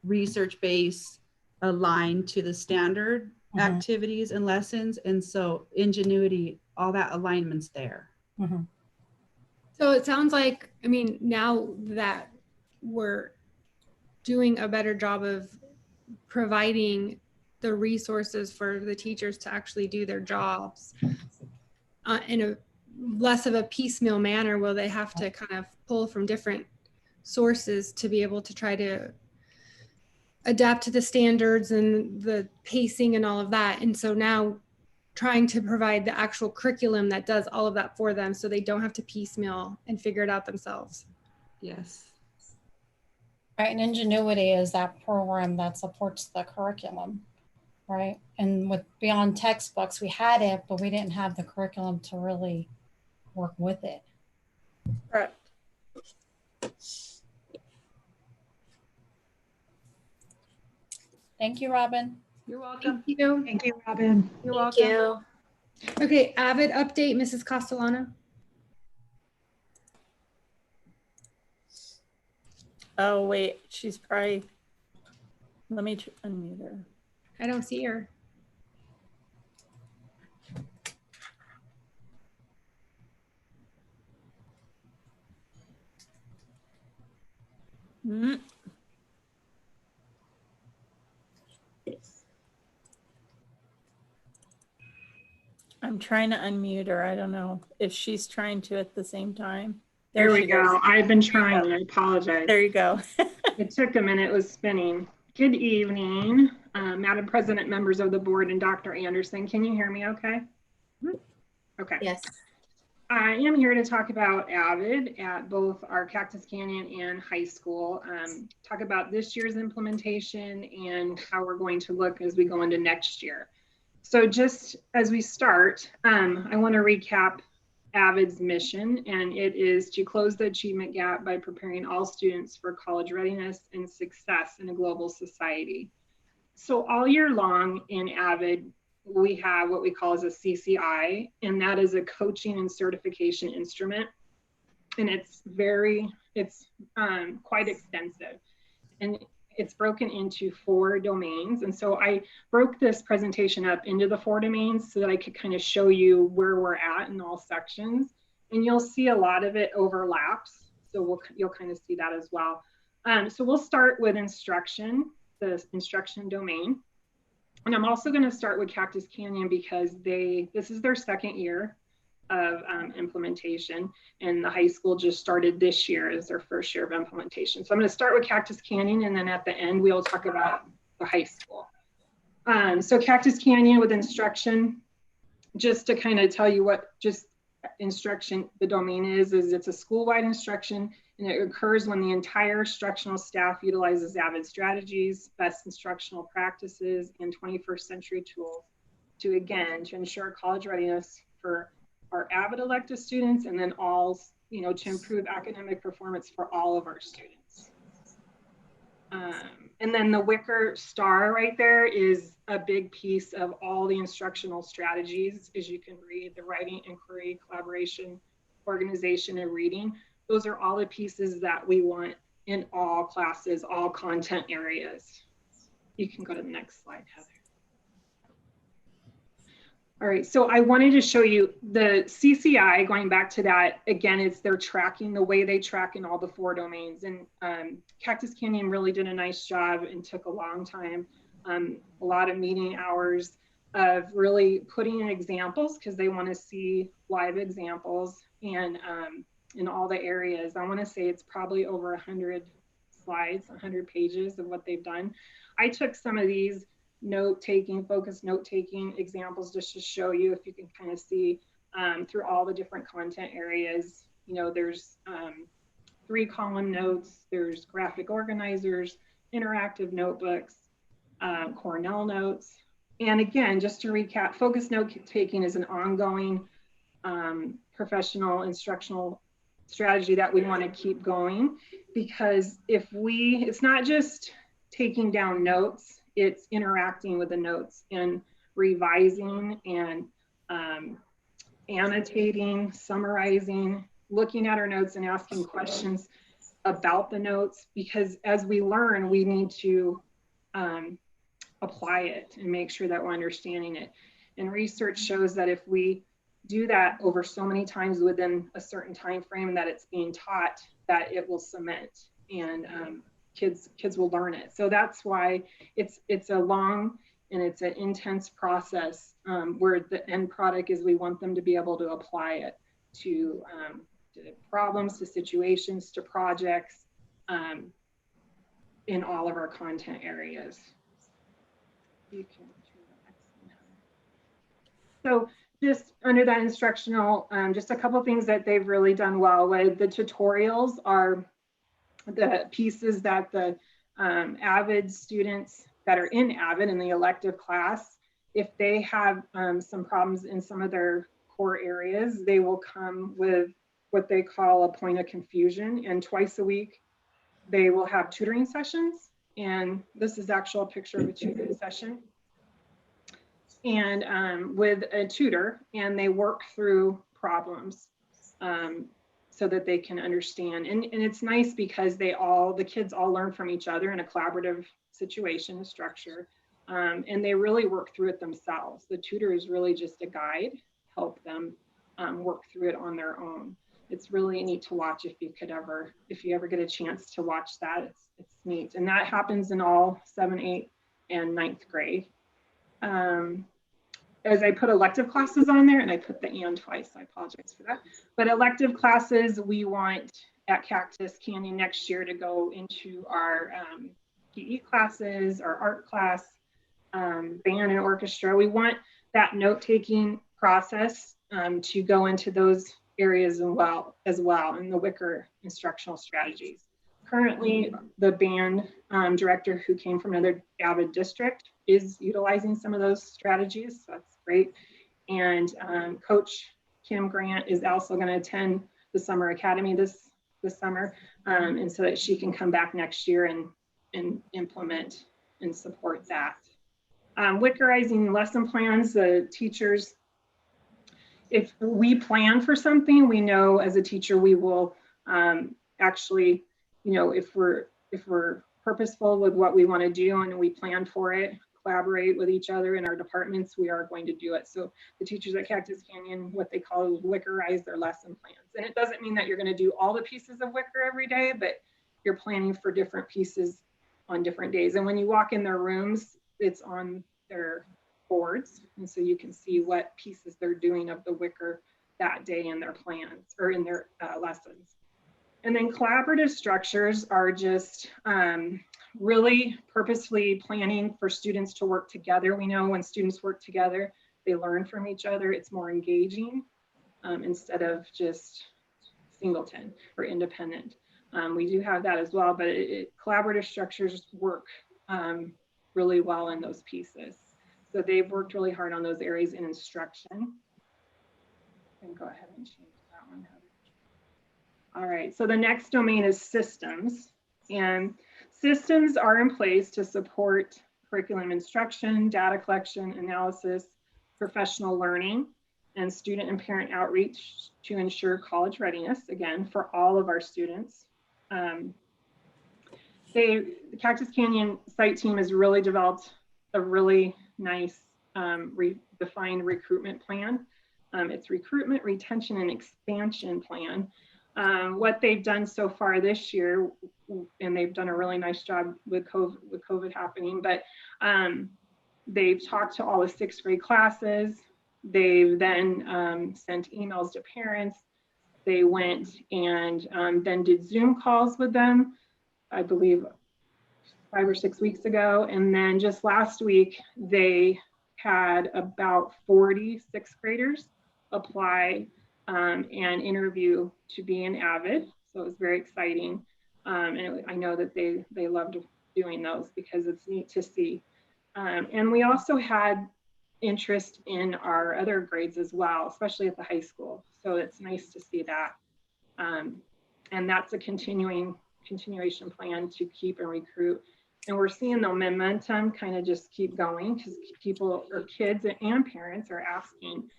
research-based aligned to the standard activities and lessons. And so Ingenuity, all that alignment's there. So it sounds like, I mean, now that we're doing a better job of providing the resources for the teachers to actually do their jobs in a less of a piecemeal manner, will they have to kind of pull from different sources to be able to try to adapt to the standards and the pacing and all of that. And so now trying to provide the actual curriculum that does all of that for them so they don't have to piecemeal and figure it out themselves. Yes. Right, and Ingenuity is that program that supports the curriculum, right? And with Beyond Textbooks, we had it, but we didn't have the curriculum to really work with it. Correct. Thank you, Robin. You're welcome. Thank you. Thank you, Robin. You're welcome. Thank you. Okay, Avid update, Mrs. Castellano. Oh, wait, she's probably, let me unmute her. I don't see her. I'm trying to unmute her. I don't know if she's trying to at the same time. There we go. I've been trying. I apologize. There you go. It took a minute. It was spinning. Good evening, Madam President, members of the board, and Dr. Anderson. Can you hear me okay? Okay. Yes. I am here to talk about Avid at both our Cactus Canyon and high school. Talk about this year's implementation and how we're going to look as we go into next year. So just as we start, I want to recap Avid's mission, and it is to close the achievement gap by preparing all students for college readiness and success in a global society. So all year long in Avid, we have what we call as a CCI, and that is a coaching and certification instrument. And it's quite extensive. And it's broken into 4 domains. And so I broke this presentation up into the 4 domains so that I could kind of show you where we're at in all sections. And you'll see a lot of it overlaps. So you'll kind of see that as well. So we'll start with instruction, the instruction domain. And I'm also going to start with Cactus Canyon because this is their 2nd year of implementation, and the high school just started this year as their 1st year of implementation. So I'm going to start with Cactus Canyon, and then at the end we'll talk about the high school. So Cactus Canyon with instruction, just to kind of tell you what just instruction the domain is it's a school-wide instruction, and it occurs when the entire instructional staff utilizes Avid strategies, best instructional practices, and 21st century tools to ensure college readiness for our Avid elective students, and then all, to improve academic performance for all of our students. And then the wicker star right there is a big piece of all the instructional strategies, as you can read: the writing, inquiry, collaboration, organization, and reading. Those are all the pieces that we want in all classes, all content areas. You can go to the next slide, Heather. All right, so I wanted to show you the CCI, going back to that, again, they're tracking the way they track in all the 4 domains. And Cactus Canyon really did a nice job and took a long time, a lot of meeting hours of really putting in examples, because they want to see live examples, and in all the areas. I want to say it's probably over 100 slides, 100 pages of what they've done. I took some of these focused note-taking examples just to show you, if you can kind of see through all the different content areas. There's 3-column notes, there's graphic organizers, interactive notebooks, Cornell notes. And again, just to recap, focused note-taking is an ongoing professional instructional strategy that we want to keep going, because it's not just taking down notes, it's interacting with the notes and revising and annotating, summarizing, looking at our notes and asking questions about the notes, because as we learn, we need to apply it and make sure that we're understanding it. And research shows that if we do that over so many times within a certain time frame that it's being taught, that it will cement, and kids will learn it. So that's why it's a long and it's an intense process, where the end product is we want them to be able to apply it to problems, to situations, to projects, in all of our content areas. You can turn the next one. So just under that instructional, just a couple things that they've really done well with. The tutorials are the pieces that the Avid students that are in Avid in the elective class, if they have some problems in some of their core areas, they will come with what they call a point of confusion, and twice a week they will have tutoring sessions. And this is actual picture of a tutoring session, and with a tutor, and they work through problems so that they can understand. And it's nice because the kids all learn from each other in a collaborative situation, a structure, and they really work through it themselves. The tutor is really just a guide, help them work through it on their own. It's really neat to watch if you ever get a chance to watch that. It's neat. And that happens in all 7th, 8th, and 9th grade. As I put elective classes on there, and I put the and twice, I apologize for that. But elective classes, we want at Cactus Canyon next year to go into our PE classes, our art class, band and orchestra. We want that note-taking process to go into those areas as well in the Wicker instructional strategies. Currently, the band director who came from another Avid district is utilizing some of those strategies, so that's great. And Coach Kim Grant is also going to attend the Summer Academy this summer, and so that she can come back next year and implement and support that. Wickerizing lesson plans, the teachers, if we plan for something, we know as a teacher we will actually, you know, if we're purposeful with what we want to do and we plan for it, collaborate with each other in our departments, we are going to do it. So the teachers at Cactus Canyon, what they call Wickerize their lesson plans. And it doesn't mean that you're going to do all the pieces of Wicker every day, but you're planning for different pieces on different days. And when you walk in their rooms, it's on their boards. And so you can see what pieces they're doing of the Wicker that day in their plans or in their lessons. And then collaborative structures are just really purposefully planning for students to work together. We know when students work together, they learn from each other. It's more engaging instead of just singleton or independent. We do have that as well, but collaborative structures work really well in those pieces. So they've worked really hard on those areas in instruction. And go ahead and change that one. All right, so the next domain is systems. And systems are in place to support curriculum instruction, data collection, analysis, professional learning, and student and parent outreach to ensure college readiness, again, for all of our students. The Cactus Canyon site team has really developed a really nice defined recruitment plan. It's recruitment, retention, and expansion plan. What they've done so far this year, and they've done a really nice job with COVID happening, but they've talked to all the 6th grade classes. They've then sent emails to parents. They went and then did Zoom calls with them, I believe 5 or 6 weeks ago. And then just last week, they had about 40 6th graders apply and interview to be an Avid. So it was very exciting. And I know that they loved doing those because it's neat to see. And we also had interest in our other grades as well, especially at the high school. So it's nice to see that. And that's a continuation plan to keep and recruit. And we're seeing the momentum kind of just keep going because people or kids and parents are asking,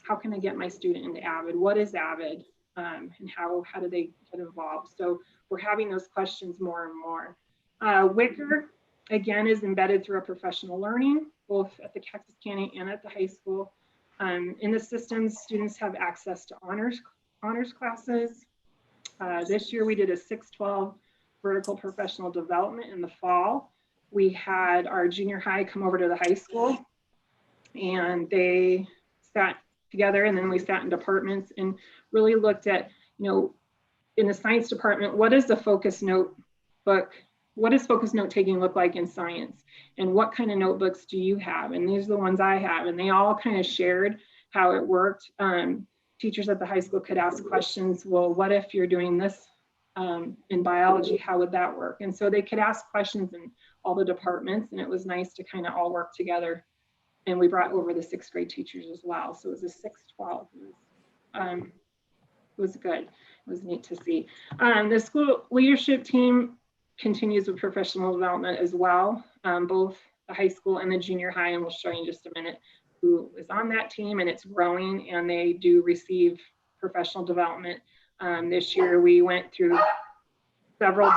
how can I get my student into Avid? What is Avid? And how do they get involved? So we're having those questions more and more. Wicker, again, is embedded through a professional learning, both at the Cactus Canyon and at the high school. In the systems, students have access to honors classes. This year we did a 6-12 vertical professional development in the fall. We had our junior high come over to the high school and they sat together, and then we sat in departments and really looked at, you know, in the science department, what is the focus notebook? What does focus note taking look like in science? And what kind of notebooks do you have? And these are the ones I have. And they all kind of shared how it worked. Teachers at the high school could ask questions. Well, what if you're doing this in biology? How would that work? And so they could ask questions in all the departments, and it was nice to kind of all work together. And we brought over the 6th grade teachers as well. So it was a 6-12. It was good. It was neat to see. The school leadership team continues with professional development as well, both the high school and the junior high, and we'll show you in just a minute who is on that team, and it's growing, and they do receive professional development. This year we went through several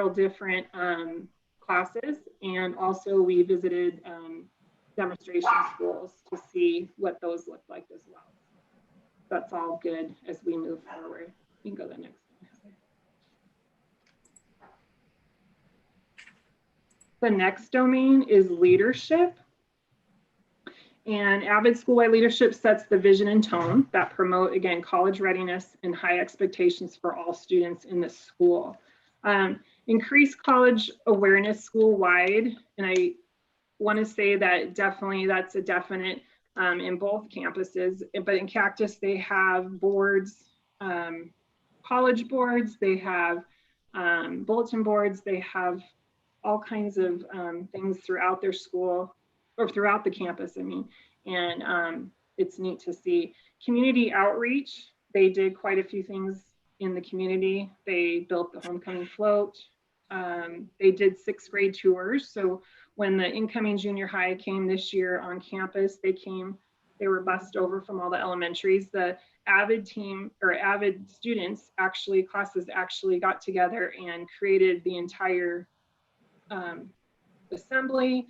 different classes, and also we visited demonstration schools to see what those look like as well. That's all good as we move forward. You can go to the next one. The next domain is leadership. And Avid School-wide leadership sets the vision and tone that promote, again, college readiness and high expectations for all students in the school. Increase college awareness school-wide, and I want to say that definitely that's a definite in both campuses. But in Cactus, they have boards, college boards, they have bulletin boards, they have all kinds of things throughout their school, or throughout the campus, I mean, and it's neat to see. Community outreach, they did quite a few things in the community. They built the homecoming float. They did 6th grade tours. So when the incoming junior high came this year on campus, they were bussed over from all the elementaries. The Avid team, or Avid students, classes actually got together and created the entire assembly.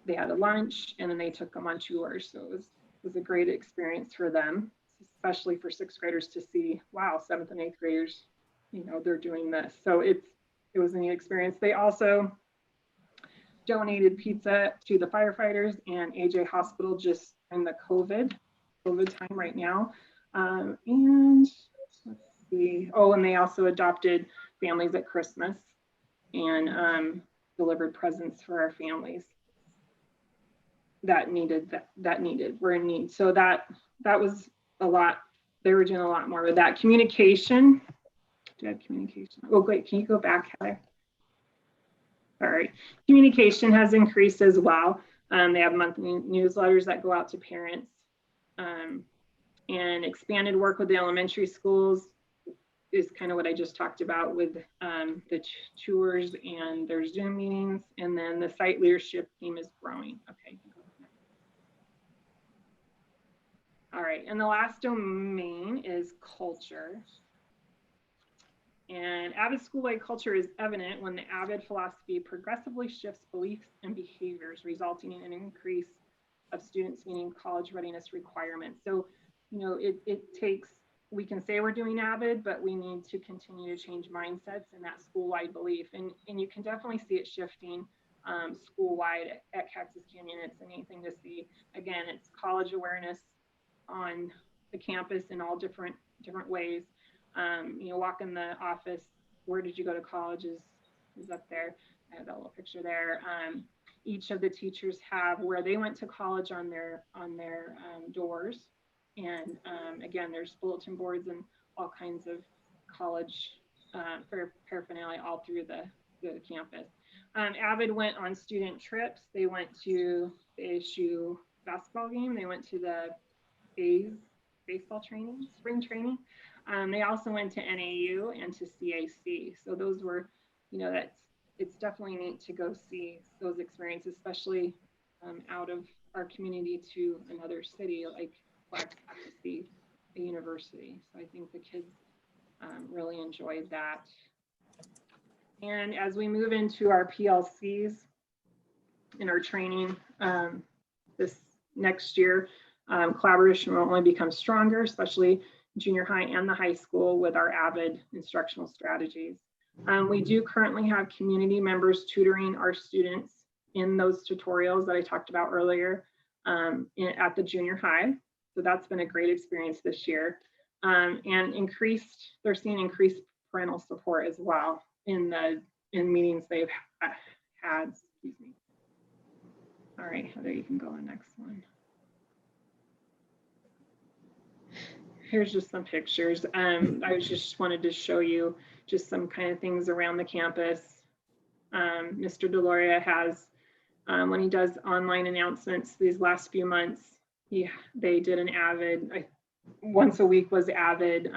They had a lunch, and then they took them on tours. So it was a great experience for them, especially for 6th graders to see, wow, 7th and 8th graders, they're doing this. So it was a neat experience. They also donated pizza to the firefighters and AJ Hospital just in the COVID time right now. And let's see. Oh, and they also adopted families at Christmas and delivered presents for our families that were in need. So that was a lot. They were doing a lot more with that. Communication. Do I have communication? Oh, great. Can you go back, Heather? All right. Communication has increased as well. They have monthly newsletters that go out to parents, and expanded work with the elementary schools is kind of what I just talked about with the tours and their Zoom meetings. And then the site leadership team is growing. Okay. All right. And the last domain is culture. And Avid school-wide culture is evident when the Avid philosophy progressively shifts beliefs and behaviors, resulting in an increase of students meeting college readiness requirements. So, it takes, we can say we're doing Avid, but we need to continue to change mindsets and that school-wide belief. And you can definitely see it shifting school-wide at Cactus Canyon. It's a neat thing to see. Again, it's college awareness on the campus in all different ways. Walk in the office, where did you go to college is up there. I have that little picture there. Each of the teachers have where they went to college on their doors. And again, there's bulletin boards and all kinds of college paraphernalia all through the campus. Avid went on student trips. They went to the ASU basketball game. They went to the baseball training, spring training. They also went to NAU and to CAC. So those were, it's definitely neat to go see those experiences, especially out of our community to another city like Flagstaff to see a university. So I think the kids really enjoyed that. And as we move into our PLCs in our training this next year, collaboration will only become stronger, especially junior high and the high school with our Avid instructional strategies. We do currently have community members tutoring our students in those tutorials that I talked about earlier at the junior high. So that's been a great experience this year. And they're seeing increased parental support as well in meetings they've had. Excuse me. All right, Heather, you can go on next one. Here's just some pictures. I just wanted to show you just some kind of things around the campus. Mr. Deloria has, when he does online announcements these last few months, they did an Avid, once a week was Avid,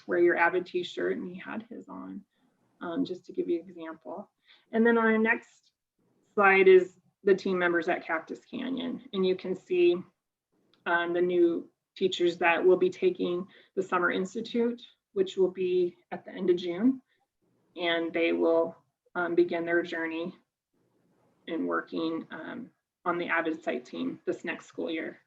wear your Avid t-shirt, and he had his on, just to give you an example. And then on our next slide is the team members at Cactus Canyon. And you can see the new teachers that will be taking the Summer Institute, which will be at the end of June. And they will begin their journey in working on the Avid site team this next school year.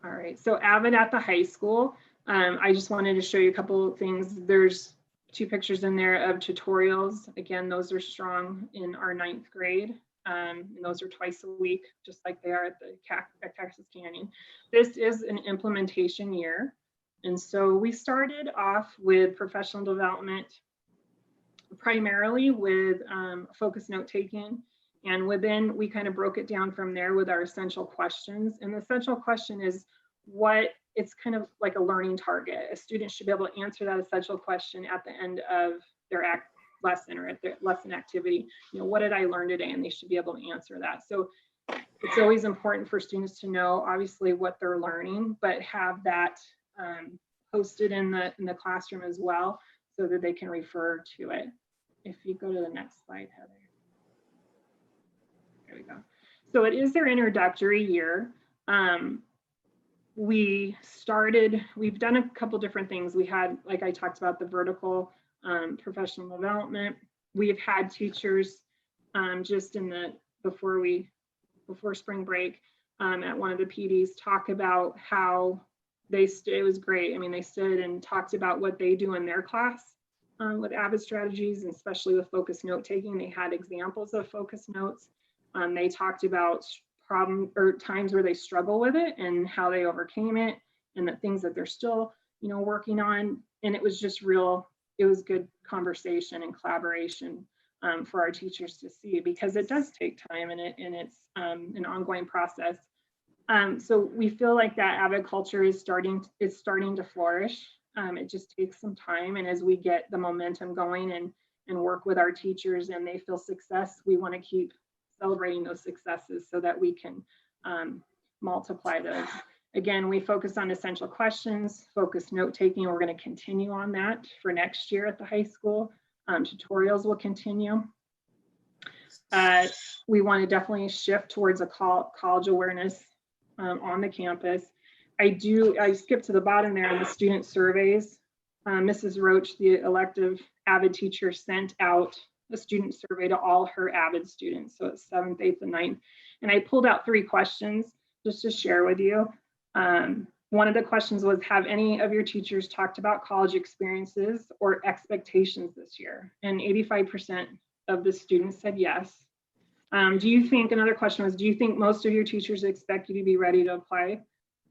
All right, so Avid at the high school. I just wanted to show you a couple of things. There's 2 pictures in there of tutorials. Again, those are strong in our 9th grade. And those are twice a week, just like they are at Cactus Canyon. This is an implementation year. And so we started off with professional development primarily with focus note taking. And within, we kind of broke it down from there with our essential questions. And the essential question is it's kind of like a learning target. A student should be able to answer that essential question at the end of their lesson or at their lesson activity. What did I learn today? And they should be able to answer that. So it's always important for students to know, obviously, what they're learning, but have that posted in the classroom as well, so that they can refer to it. If you go to the next slide, Heather. There we go. So it is their introductory year. We've done a couple different things. We had, like I talked about, the vertical professional development. We've had teachers just before spring break at one of the PDs talk about how it was great. I mean, they stood and talked about what they do in their class with Avid strategies, and especially with focus note taking. They had examples of focus notes. They talked about times where they struggle with it and how they overcame it, and the things that they're still, working on. And it was just it was good conversation and collaboration for our teachers to see, because it does take time, and it's an ongoing process. So we feel like that Avid culture is starting to flourish. It just takes some time, and as we get the momentum going and work with our teachers and they feel success, we want to keep celebrating those successes so that we can multiply those. Again, we focus on essential questions, focus note taking. We're going to continue on that for next year at the high school. Tutorials will continue. We want to definitely shift towards a college awareness on the campus. I skipped to the bottom there on the student surveys. Mrs. Roach, the elective Avid teacher, sent out a student survey to all her Avid students. So it's 7th, 8th, and 9th. And I pulled out 3 questions just to share with you. One of the questions was, have any of your teachers talked about college experiences or expectations this year? And 85% of the students said yes. Another question was, do you think most of your teachers expect you to be ready to apply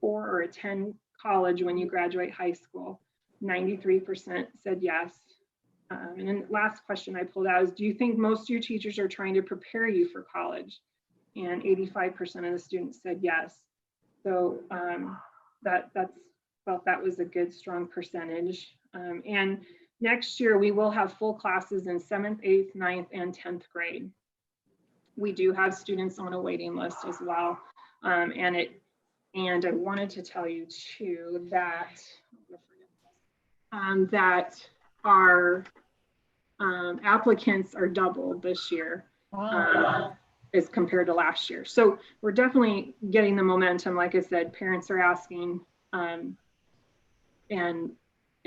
for or attend college when you graduate high school? 93% said yes. And then the last question I pulled out is, do you think most of your teachers are trying to prepare you for college? And 85% of the students said yes. So that was a good, strong percentage. And next year we will have full classes in 7th, 8th, 9th, and 10th grade. We do have students on a waiting list as well. And I wanted to tell you too that our applicants are doubled this year. Wow. As compared to last year. So we're definitely getting the momentum. Like I said, parents are asking and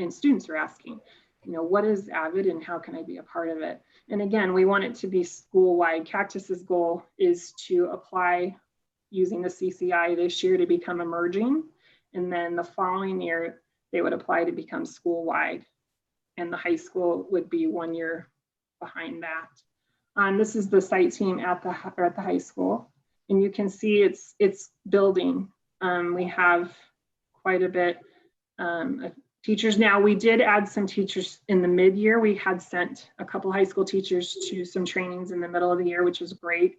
students are asking, what is Avid and how can I be a part of it? And again, we want it to be school-wide. Cactus's goal is to apply using the CCI this year to become emerging. And then the following year, they would apply to become school-wide. And the high school would be 1 year behind that. This is the site team at the high school, and you can see it's building. We have quite a bit of teachers now. We did add some teachers in the mid-year. We had sent a couple high school teachers to some trainings in the middle of the year, which was great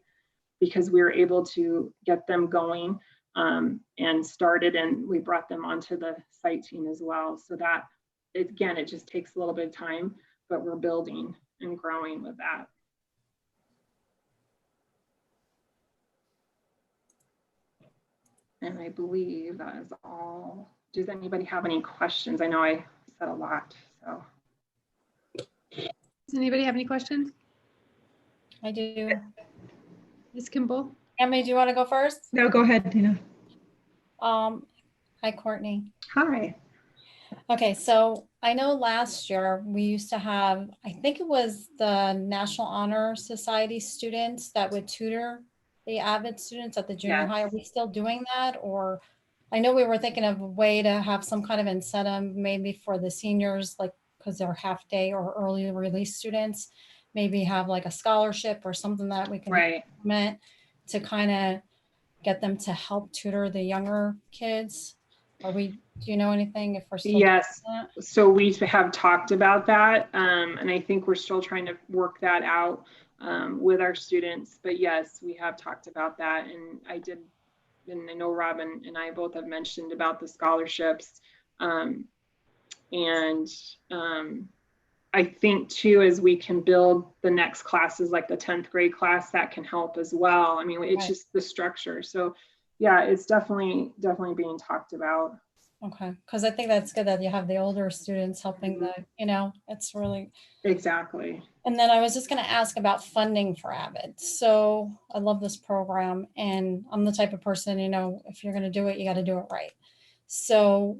because we were able to get them going and started, and we brought them onto the site team as well. So that, again, it just takes a little bit of time, but we're building and growing with that. And I believe that is all. Does anybody have any questions? I know I said a lot, so. Does anybody have any questions? I do. Ms. Kimball? Emily, do you want to go first? No, go ahead, Tina. Hi, Courtney. Hi. Okay, so I know last year we used to have, I think it was the National Honor Society students that would tutor the Avid students at the junior high. Are we still doing that? Or I know we were thinking of a way to have some kind of incentive maybe for the seniors, like because they're half day or early release students, maybe have like a scholarship or something that we can implement to kind of get them to help tutor the younger kids. Do you know anything if we're still doing Yes. that? So we have talked about that. And I think we're still trying to work that out with our students. But yes, we have talked about that. And I know Robin and I both have mentioned about the scholarships. I think too, as we can build the next classes, like the 10th grade class, that can help as well. I mean, it's Right. just the structure. So yeah, it's definitely being talked about. Okay, because I think that's good that you have the older students helping it's really. Exactly. And then I was just going to ask about funding for Avid. So I love this program, and I'm the type of person, if you're going to do it, you got to do it right. So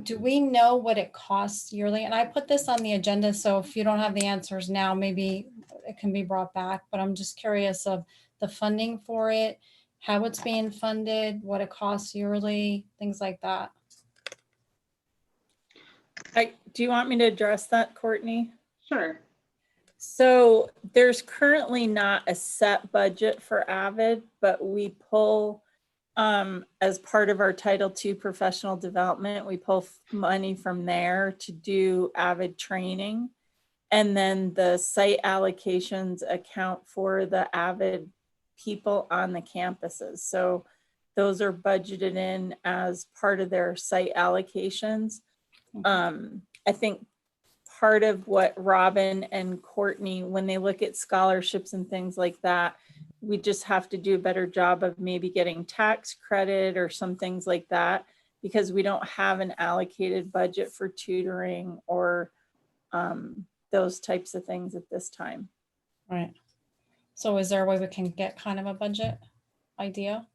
do we know what it costs yearly? And I put this on the agenda, so if you don't have the answers now, maybe it can be brought back, but I'm just curious of the funding for it, how it's being funded, what it costs yearly, things like that. Do you want me to address that, Courtney? Sure. So there's currently not a set budget for Avid, but we pull, as part of our Title II professional development, we pull money from there to do Avid training. And then the site allocations account for the Avid people on the campuses. So those are budgeted in as part of their site allocations. I think part of what Robin and Courtney, when they look at scholarships and things like that, we just have to do a better job of maybe getting tax credit or some things like that, because we don't have an allocated budget for tutoring or those types of things at this time. Right. So is there a way we can get kind of a budget idea?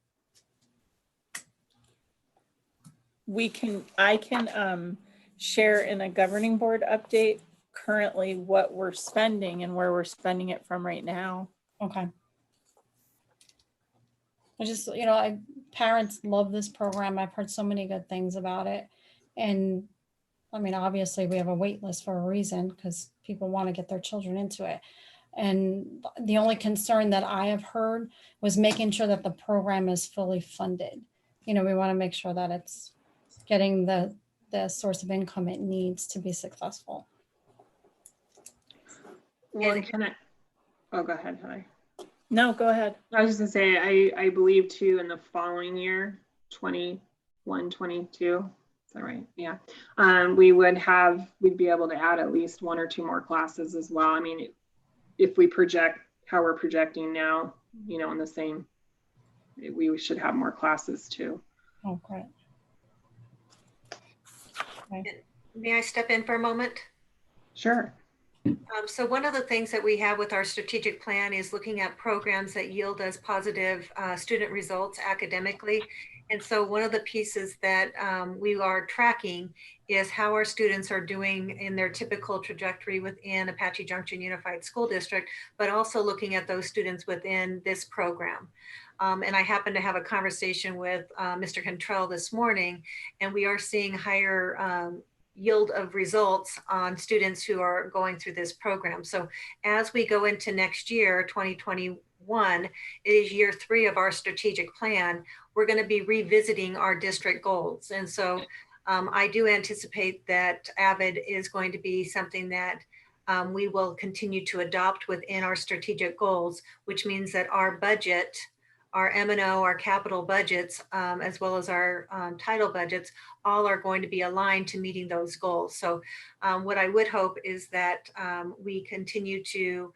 I can share in a governing board update currently what we're spending and where we're spending it from right now. Okay. I just, parents love this program. I've heard so many good things about it. And I mean, obviously we have a wait list for a reason, because people want to get their children into it. And the only concern that I have heard was making sure that the program is fully funded. We want to make sure that it's getting the source of income it needs to be successful. Well, oh, go ahead, Heather. No, go ahead. I was just gonna say, I believe too, in the following year, 21, 22, is that right? Yeah. We'd be able to add at least 1 or 2 more classes as well. I mean, if we project how we're projecting now, in the same, we should have more classes too. Oh, great. Okay. May I step in for a moment? Sure. So one of the things that we have with our strategic plan is looking at programs that yield us positive student results academically. And so one of the pieces that we are tracking is how our students are doing in their typical trajectory within Apache Junction Unified School District, but also looking at those students within this program. And I happened to have a conversation with Mr. Cantrell this morning, and we are seeing higher yield of results on students who are going through this program. So as we go into next year, 2021, it is year 3 of our strategic plan. We're going to be revisiting our district goals. And so I do anticipate that Avid is going to be something that we will continue to adopt within our strategic goals, which means that our budget, our M&O, our capital budgets, as well as our title budgets, all are going to be aligned to meeting those goals. So what I would hope is that we continue to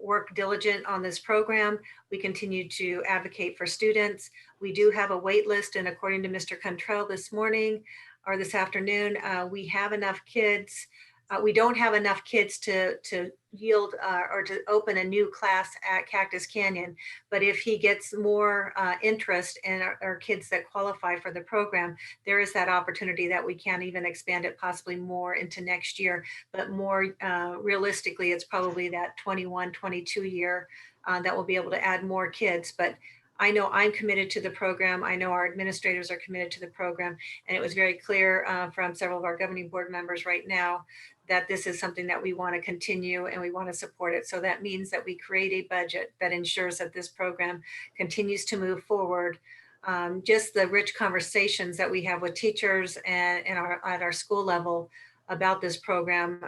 work diligent on this program. We continue to advocate for students. We do have a wait list, and according to Mr. Cantrell this morning or this afternoon, we have enough kids. We don't have enough kids to yield or to open a new class at Cactus Canyon. But if he gets more interest in our kids that qualify for the program, there is that opportunity that we can even expand it possibly more into next year. But more realistically, it's probably that 21, 22 year that we'll be able to add more kids. But I know I'm committed to the program. I know our administrators are committed to the program. And it was very clear from several of our governing board members right now that this is something that we want to continue and we want to support it. So that means that we create a budget that ensures that this program continues to move forward just the rich conversations that we have with teachers and at our school level about this program.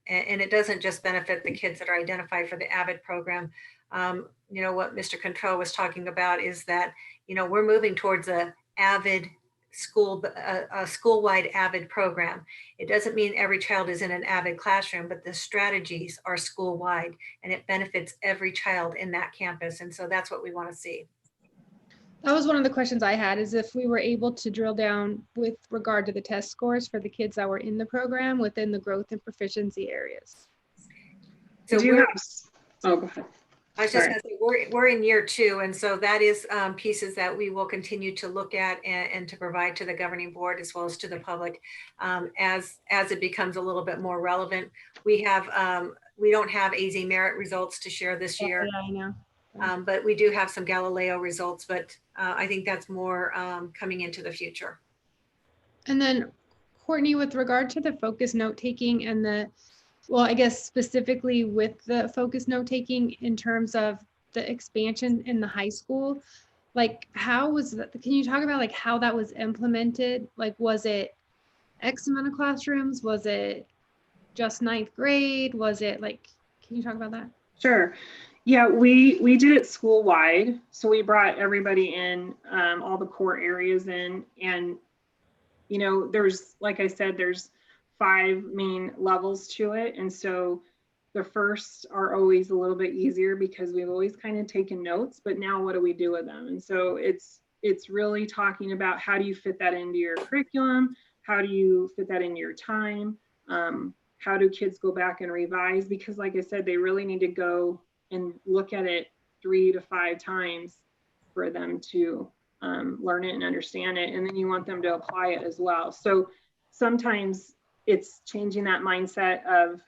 And it doesn't just benefit the kids that are identified for the Avid program. You know, what Mr. Control was talking about is that, you know, we're moving towards a Avid school, a school-wide Avid program. It doesn't mean every child is in an Avid classroom, but the strategies are school-wide and it benefits every child in that campus. And so that's what we want to see. That was one of the questions I had, is if we were able to drill down with regard to the test scores for the kids that were in the program within the growth and proficiency areas. So do you have, oh, go ahead. I was just going to say, we're in year 2. And so that is pieces that we will continue to look at and to provide to the governing board as well as to the public as it becomes a little bit more relevant. We don't have AZ merit results to share this year. Yeah, I know. But we do have some Galileo results, but I think that's more coming into the future. And then Courtney, with regard to the focus note taking and well, I guess specifically with the focus note taking in terms of the expansion in the high school, like how was that? Can you talk about like how that was implemented? Like, was it X amount of classrooms? Was it just 9th grade? Was it like, can you talk about that? Sure. Yeah, we did it school wide. So we brought everybody in, all the core areas in, and, you know, there's, like I said, there's 5 main levels to it. And so the first are always a little bit easier because we've always kind of taken notes, but now what do we do with them? And so it's really talking about how do you fit that into your curriculum? How do you fit that into your time? How do kids go back and revise? Because like I said, they really need to go and look at it 3 to 5 times for them to learn it and understand it. And then you want them to apply it as well. So sometimes it's changing that mindset of,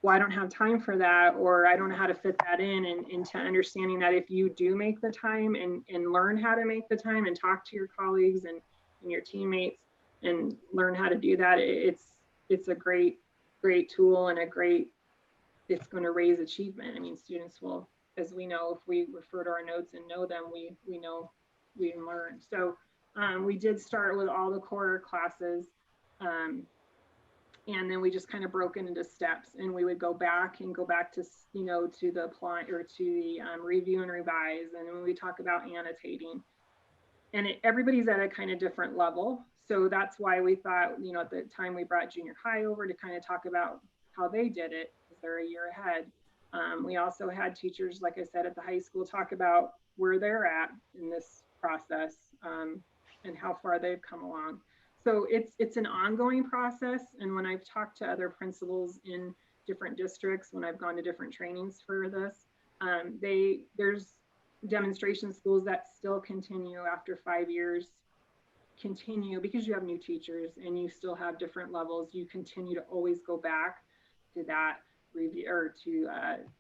well, I don't have time for that, or I don't know how to fit that in, and into understanding that if you do make the time and learn how to make the time and talk to your colleagues and your teammates and learn how to do that, it's a great tool and it's going to raise achievement. I mean, students will, as we know, if we refer to our notes and know them, we know we learn. So we did start with all the core classes. And then we just kind of broke it into steps, and we would go back to, you know, to the apply or to the review and revise. And when we talk about annotating, and everybody's at a kind of different level. So that's why we thought, you know, at the time we brought junior high over to kind of talk about how they did it, because they're a year ahead. We also had teachers, like I said, at the high school talk about where they're at in this process and how far they've come along. So it's an ongoing process. And when I've talked to other principals in different districts, when I've gone to different trainings for this, there's demonstration schools that still continue after 5 years, because you have new teachers and you still have different levels. You continue to always go back to that review or to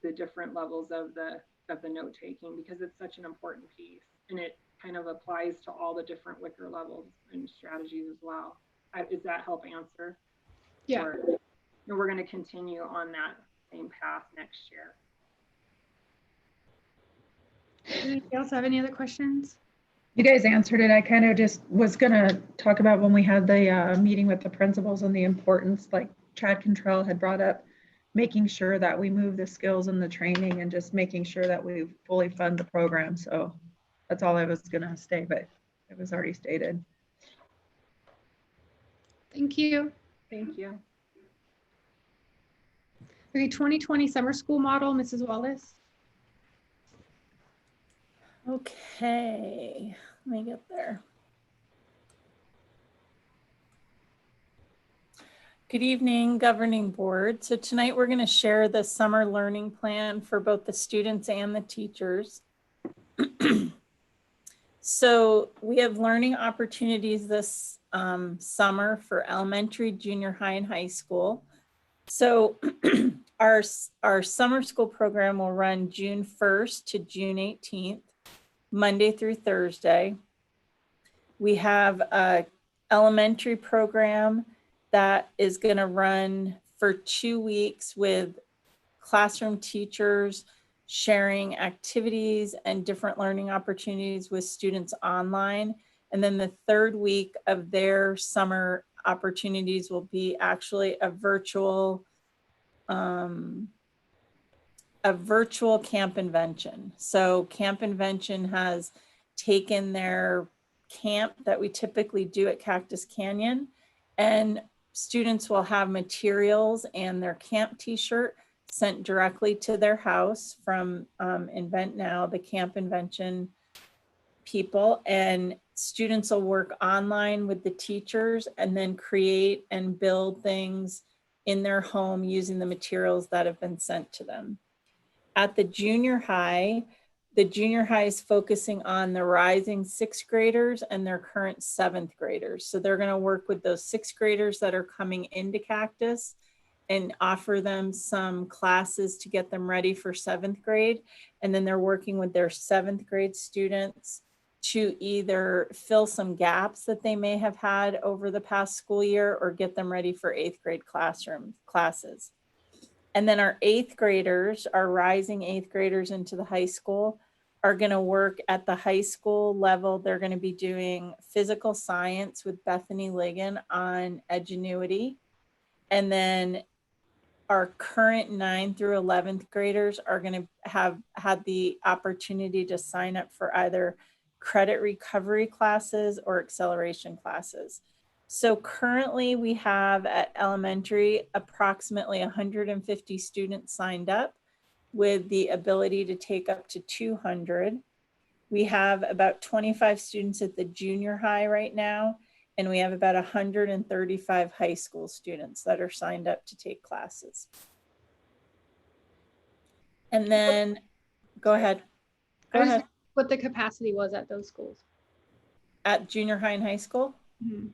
the different levels of the note taking, because it's such an important piece, and it kind of applies to all the different Wicker levels and strategies as well. Does that help answer? Yeah. Or we're going to continue on that same path next year. Anybody else have any other questions? You guys answered it. I kind of just was going to talk about when we had the meeting with the principals and the importance, like Chad Cantrell had brought up, making sure that we move the skills and the training and just making sure that we fully fund the program. So that's all I was going to say, but it was already stated. Thank you. Thank you. Okay, 2020 summer school model, Mrs. Wallace. Okay, let me get there. Good evening, Governing Board. So tonight we're going to share the summer learning plan for both the students and the teachers. So we have learning opportunities this summer for elementary, junior high, and high school. So our summer school program will run June 1st to June 18th, Monday through Thursday. We have a elementary program that is going to run for 2 weeks with classroom teachers sharing activities and different learning opportunities with students online. And then the third week of their summer opportunities will be actually a virtual Camp Invention. So Camp Invention has taken their camp that we typically do at Cactus Canyon, and students will have materials and their camp t-shirt sent directly to their house from Invent Now, the Camp Invention people, and students will work online with the teachers and then create and build things in their home using the materials that have been sent to them. At the junior high is focusing on the rising sixth graders and their current seventh graders. So they're going to work with those sixth graders that are coming into Cactus and offer them some classes to get them ready for seventh grade. And then they're working with their seventh grade students to either fill some gaps that they may have had over the past school year or get them ready for eighth grade classes. And then our eighth graders, our rising eighth graders into the high school, are going to work at the high school level. They're going to be doing physical science with Bethany Ligon on Edgenuity. And then our current 9th through 11th graders are going to have had the opportunity to sign up for either credit recovery classes or acceleration classes. So currently we have at elementary approximately 150 students signed up with the ability to take up to 200. We have about 25 students at the junior high right now, and we have about 135 high school students that are signed up to take classes. And then, go ahead. Go ahead. What the capacity was at those schools? At junior high and high school? Mm-hmm.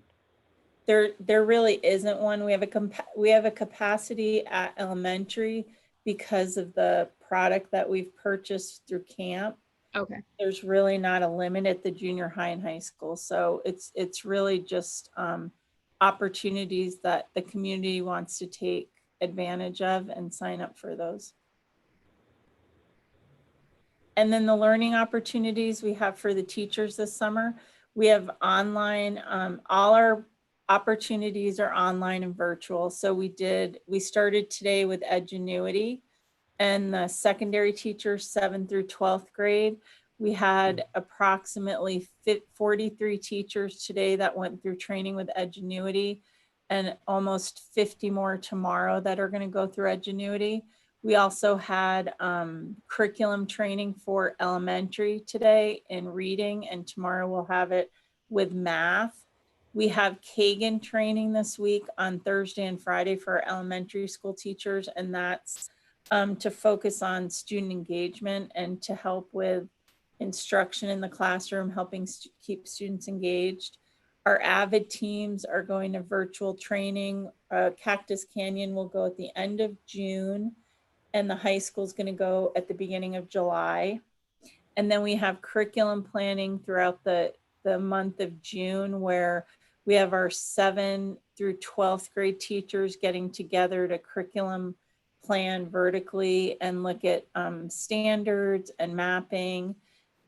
There really isn't one. We have a capacity at elementary because of the product that we've purchased through camp. Okay. There's really not a limit at the junior high and high school. So it's really just opportunities that the community wants to take advantage of and sign up for those. And then the learning opportunities we have for the teachers this summer, we have online, all our opportunities are online and virtual. So we started today with Edgenuity, and the secondary teachers 7th through 12th grade. We had approximately 43 teachers today that went through training with Edgenuity, and almost 50 more tomorrow that are going to go through Edgenuity. We also had curriculum training for elementary today in reading, and tomorrow we'll have it with math. We have Kagan training this week on Thursday and Friday for our elementary school teachers, and that's to focus on student engagement and to help with instruction in the classroom, helping keep students engaged. Our Avid teams are going to virtual training. Cactus Canyon will go at the end of June, and the high school is going to go at the beginning of July. And then we have curriculum planning throughout the month of June, where we have our 7th through 12th grade teachers getting together to curriculum plan vertically and look at standards and mapping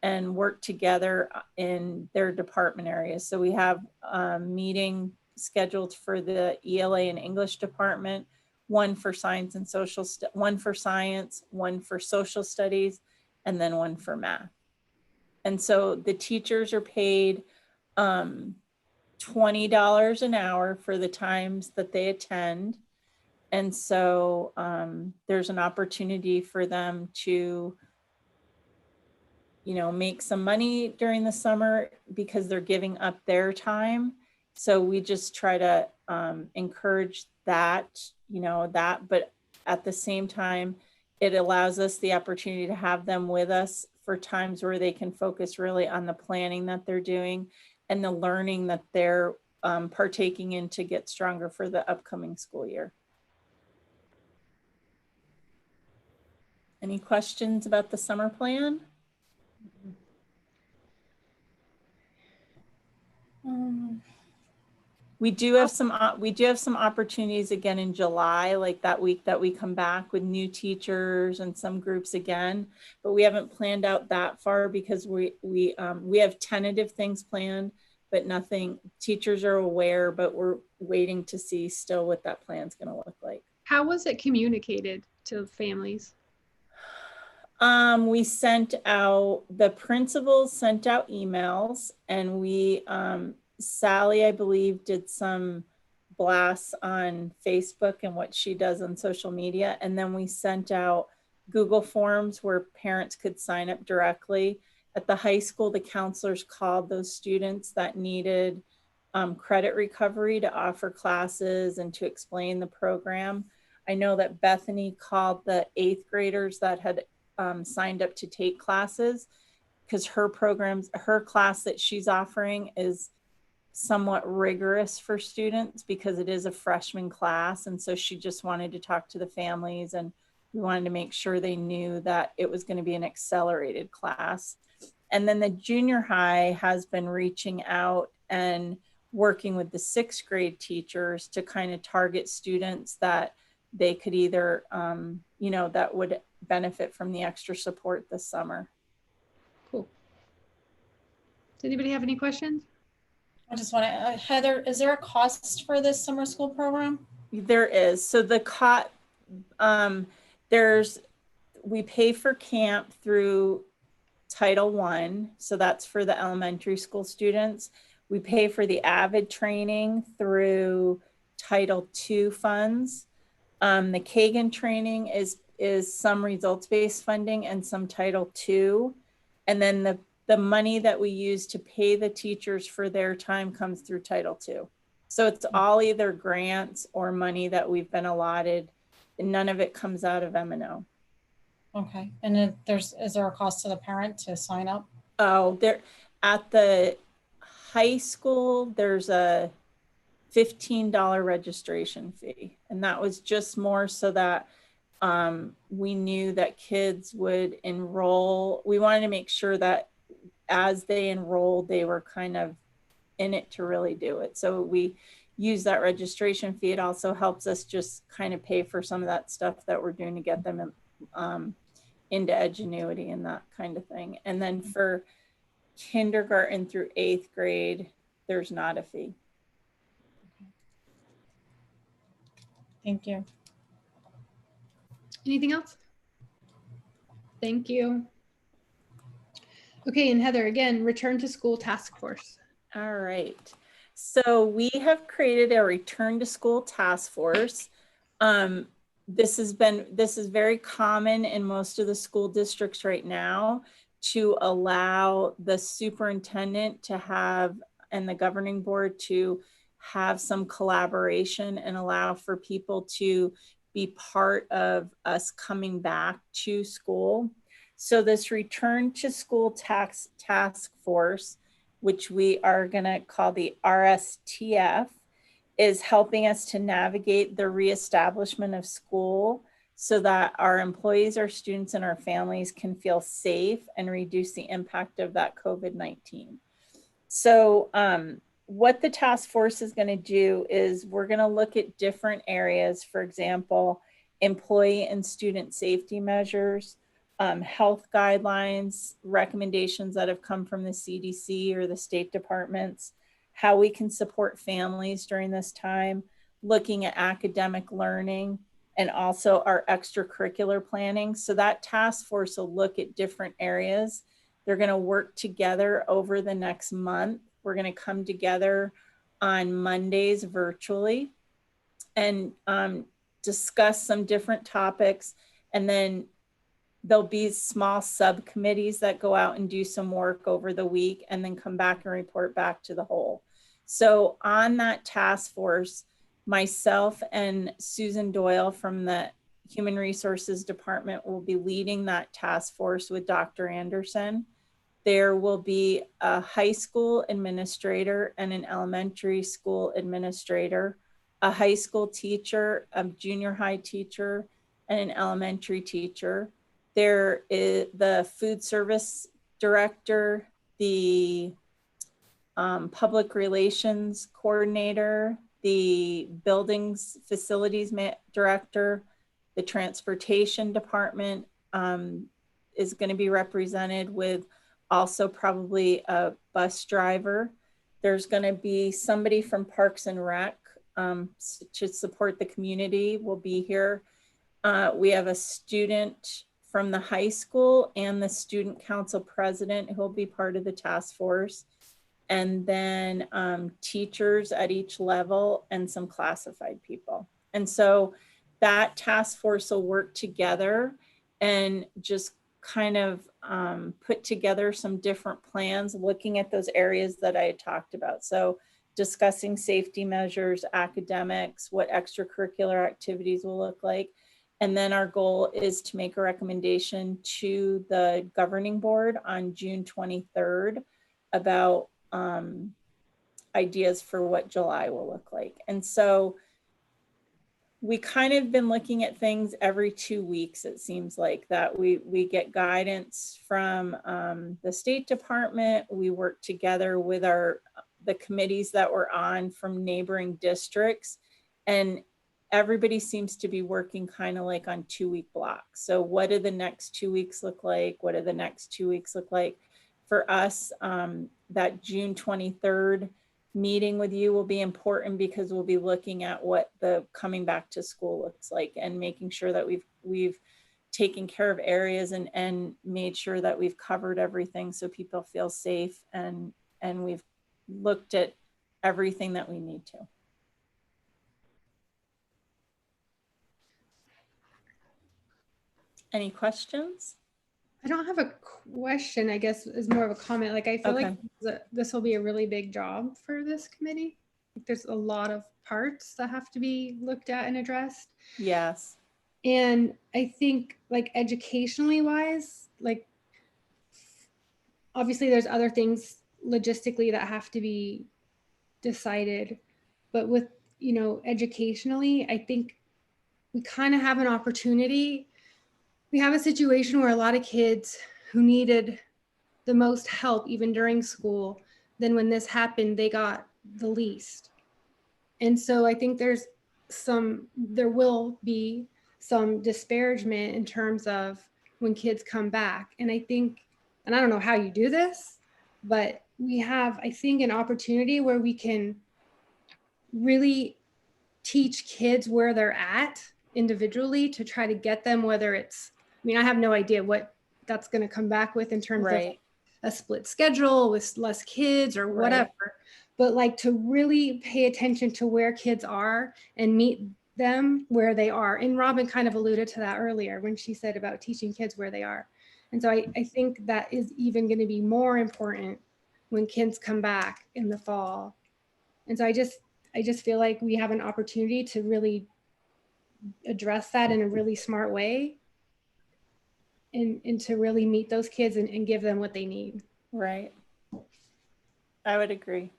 and work together in their department areas. So we have a meeting scheduled for the ELA and English department, one for science and social, one for science, one for social studies, and then one for math. And so the teachers are paid $20 an hour for the times that they attend. And so there's an opportunity for them to, make some money during the summer because they're giving up their time. So we just try to encourage that, but at the same time, it allows us the opportunity to have them with us for times where they can focus really on the planning that they're doing and the learning that they're partaking in to get stronger for the upcoming school year. Any questions about the summer plan? We do have some opportunities again in July, like that week that we come back with new teachers and some groups again, but we haven't planned out that far because we have tentative things planned, but nothing. Teachers are aware, but we're waiting to see still what that plan's going to look like. How was it communicated to families? We sent out, the principals sent out emails, and we, Sally, I believe, did some blasts on Facebook and what she does on social media. And then we sent out Google Forms where parents could sign up directly. At the high school, the counselors called those students that needed credit recovery to offer classes and to explain the program. I know that Bethany called the 8th graders that had signed up to take classes, because her class that she's offering is somewhat rigorous for students because it is a freshman class. And so she just wanted to talk to the families, and we wanted to make sure they knew that it was going to be an accelerated class. And then the junior high has been reaching out and working with the 6th grade teachers to kind of target students that they could either, that would benefit from the extra support this summer. Cool. Does anybody have any questions? I just want to, Heather, is there a cost for this summer school program? There is. So the we pay for camp through Title I. So that's for the elementary school students. We pay for the Avid training through Title II funds. The Kagan training is some results-based funding and some Title II. And then the money that we use to pay the teachers for their time comes through Title II. So it's all either grants or money that we've been allotted, and none of it comes out of M&O. Okay. And is there a cost to the parent to sign up? Oh, there at the high school, there's a $15 registration fee. And that was just more so that we knew that kids would enroll. We wanted to make sure that as they enrolled, they were kind of in it to really do it. So we use that registration fee. It also helps us just kind of pay for some of that stuff that we're doing to get them into Edgenuity and that kind of thing. And then for kindergarten through 8th grade, there's not a fee. Thank you. Anything else? Thank you. Okay, and Heather, again, Return to School Task Force. All right. So we have created a Return to School Task Force. This is very common in most of the school districts right now, to allow the superintendent to have, and the governing board to have some collaboration and allow for people to be part of us coming back to school. So this Return to School Task Force, which we are going to call the RSTF, is helping us to navigate the reestablishment of school so that our employees, our students, and our families can feel safe and reduce the impact of that COVID-19. So what the task force is going to do is we're going to look at different areas, for example, employee and student safety measures, health guidelines, recommendations that have come from the CDC or the state departments, how we can support families during this time, looking at academic learning, and also our extracurricular planning. So that task force will look at different areas. They're going to work together over the next month. We're going to come together on Mondays virtually and discuss some different topics. And then there'll be small subcommittees that go out and do some work over the week and then come back and report back to the whole. So on that task force, myself and Susan Doyle from the Human Resources Department will be leading that task force with Dr. Anderson. There will be a high school administrator and an elementary school administrator, a high school teacher, a junior high teacher, and an elementary teacher. There is the food service director, the public relations coordinator, the buildings facilities director, the transportation department is going to be represented with also probably a bus driver. There's going to be somebody from Parks and Rec to support the community will be here. We have a student from the high school and the student council president who will be part of the task force. And then teachers at each level and some classified people. And so that task force will work together and just kind of put together some different plans, looking at those areas that I had talked about. So discussing safety measures, academics, what extracurricular activities will look like. And then our goal is to make a recommendation to the governing board on June 23rd about ideas for what July will look like. And so we kind of been looking at things every 2 weeks. It seems like that we get guidance from the State Department. We work together with the committees that we're on from neighboring districts, and everybody seems to be working kind of like on 2-week blocks. So what do the next 2 weeks look like? What do the next 2 weeks look like? For us, that June 23rd meeting with you will be important because we'll be looking at what the coming back to school looks like and making sure that we've taken care of areas and made sure that we've covered everything so people feel safe, and we've looked at everything that we need to. Any questions? I don't have a question, I guess is more of a comment. Like, I feel like this will be a really big job for this committee. There's a lot of parts that have to be looked at and addressed. Yes. And I think, like, educationally wise, like, obviously there's other things logistically that have to be decided, but with, you know, educationally, I think we kind of have an opportunity. We have a situation where a lot of kids who needed the most help, even during school, then when this happened, they got the least. And so I think there will be some disparagement in terms of when kids come back. And I think, and I don't know how you do this, but we have, I think, an opportunity where we can really teach kids where they're at individually to try to get them, whether it's, I mean, I have no idea what that's going to come back with in terms of a split schedule with less kids or whatever, but like to really pay attention to where kids are and meet them where they are. And Robin kind of alluded to that earlier when she said about teaching kids where they are. And so I think that is even going to be more important when kids come back in the fall. And so I just feel like we have an opportunity to really address that in a really smart way. And to really meet those kids and give them what they need. Right. I would agree.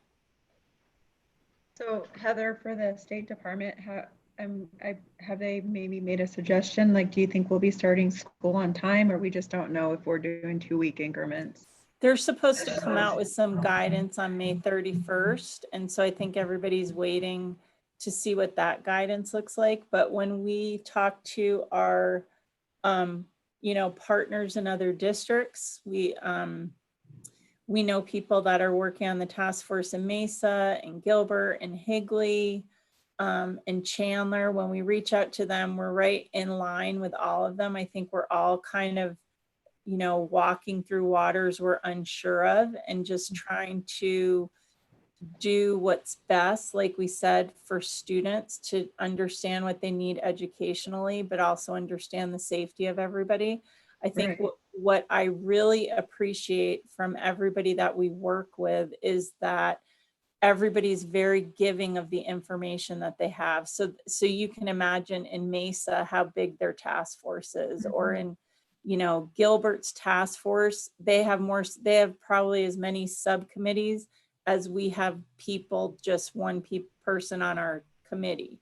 So Heather, for the State Department, have they maybe made a suggestion? Like, do you think we'll be starting school on time, or we just don't know if we're doing 2-week increments? They're supposed to come out with some guidance on May 31st. And so I think everybody's waiting to see what that guidance looks like. But when we talk to our partners in other districts, we know people that are working on the task force in Mesa and Gilbert and Higley and Chandler. When we reach out to them, we're right in line with all of them. I think we're all kind of, walking through waters we're unsure of and just trying to do what's best, like we said, for students to understand what they need educationally, but also understand the safety of everybody. I think what I really appreciate from everybody that we work with is that everybody's very giving of the information that they have. So you can imagine in Mesa how big their task force is, or in Gilbert's task force, they have probably as many subcommittees as we have people, just one person on our committee.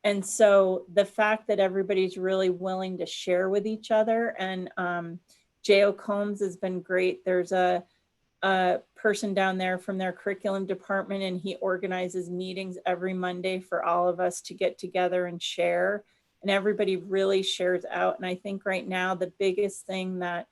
And so the fact that everybody's really willing to share with each other, and J.O. Combs has been great. There's a a person down there from their curriculum department, and he organizes meetings every Monday for all of us to get together and share. And everybody really shares out. And I think right now the biggest thing that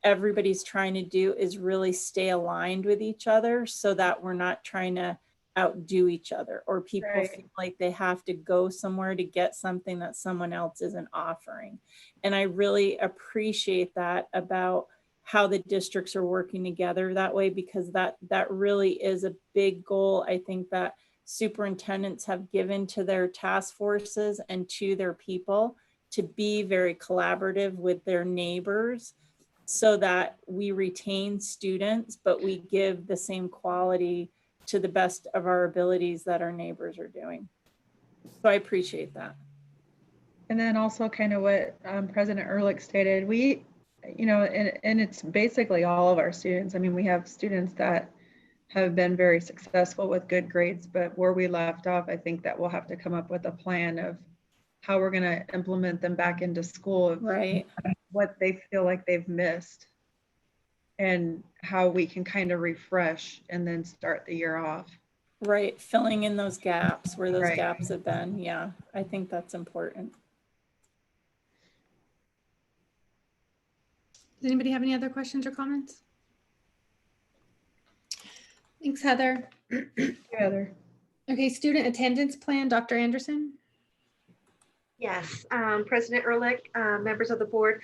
everybody's trying to do is really stay aligned with each other so that we're not trying to outdo each other, or people feel like they have to go somewhere to get something that someone else isn't offering. And I really appreciate that about how the districts are working together that way, because that really is a big goal, I think, that superintendents have given to their task forces and to their people, to be very collaborative with their neighbors so that we retain students, but we give the same quality to the best of our abilities that our neighbors are doing. So I appreciate that. And then also kind of what President Ehrlich stated, we, you know, and it's basically all of our students. I mean, we have students that have been very successful with good grades, but where we left off, I think that we'll have to come up with a plan of how we're going to implement them back into school, of what they feel like they've missed, and how we can kind of refresh and then start the year off. Right, filling in those gaps where those gaps have been. Yeah, I think that's important. Does anybody have any other questions or comments? Thanks, Heather. Heather. Okay, student attendance plan, Dr. Anderson. Yes, President Ehrlich, members of the board.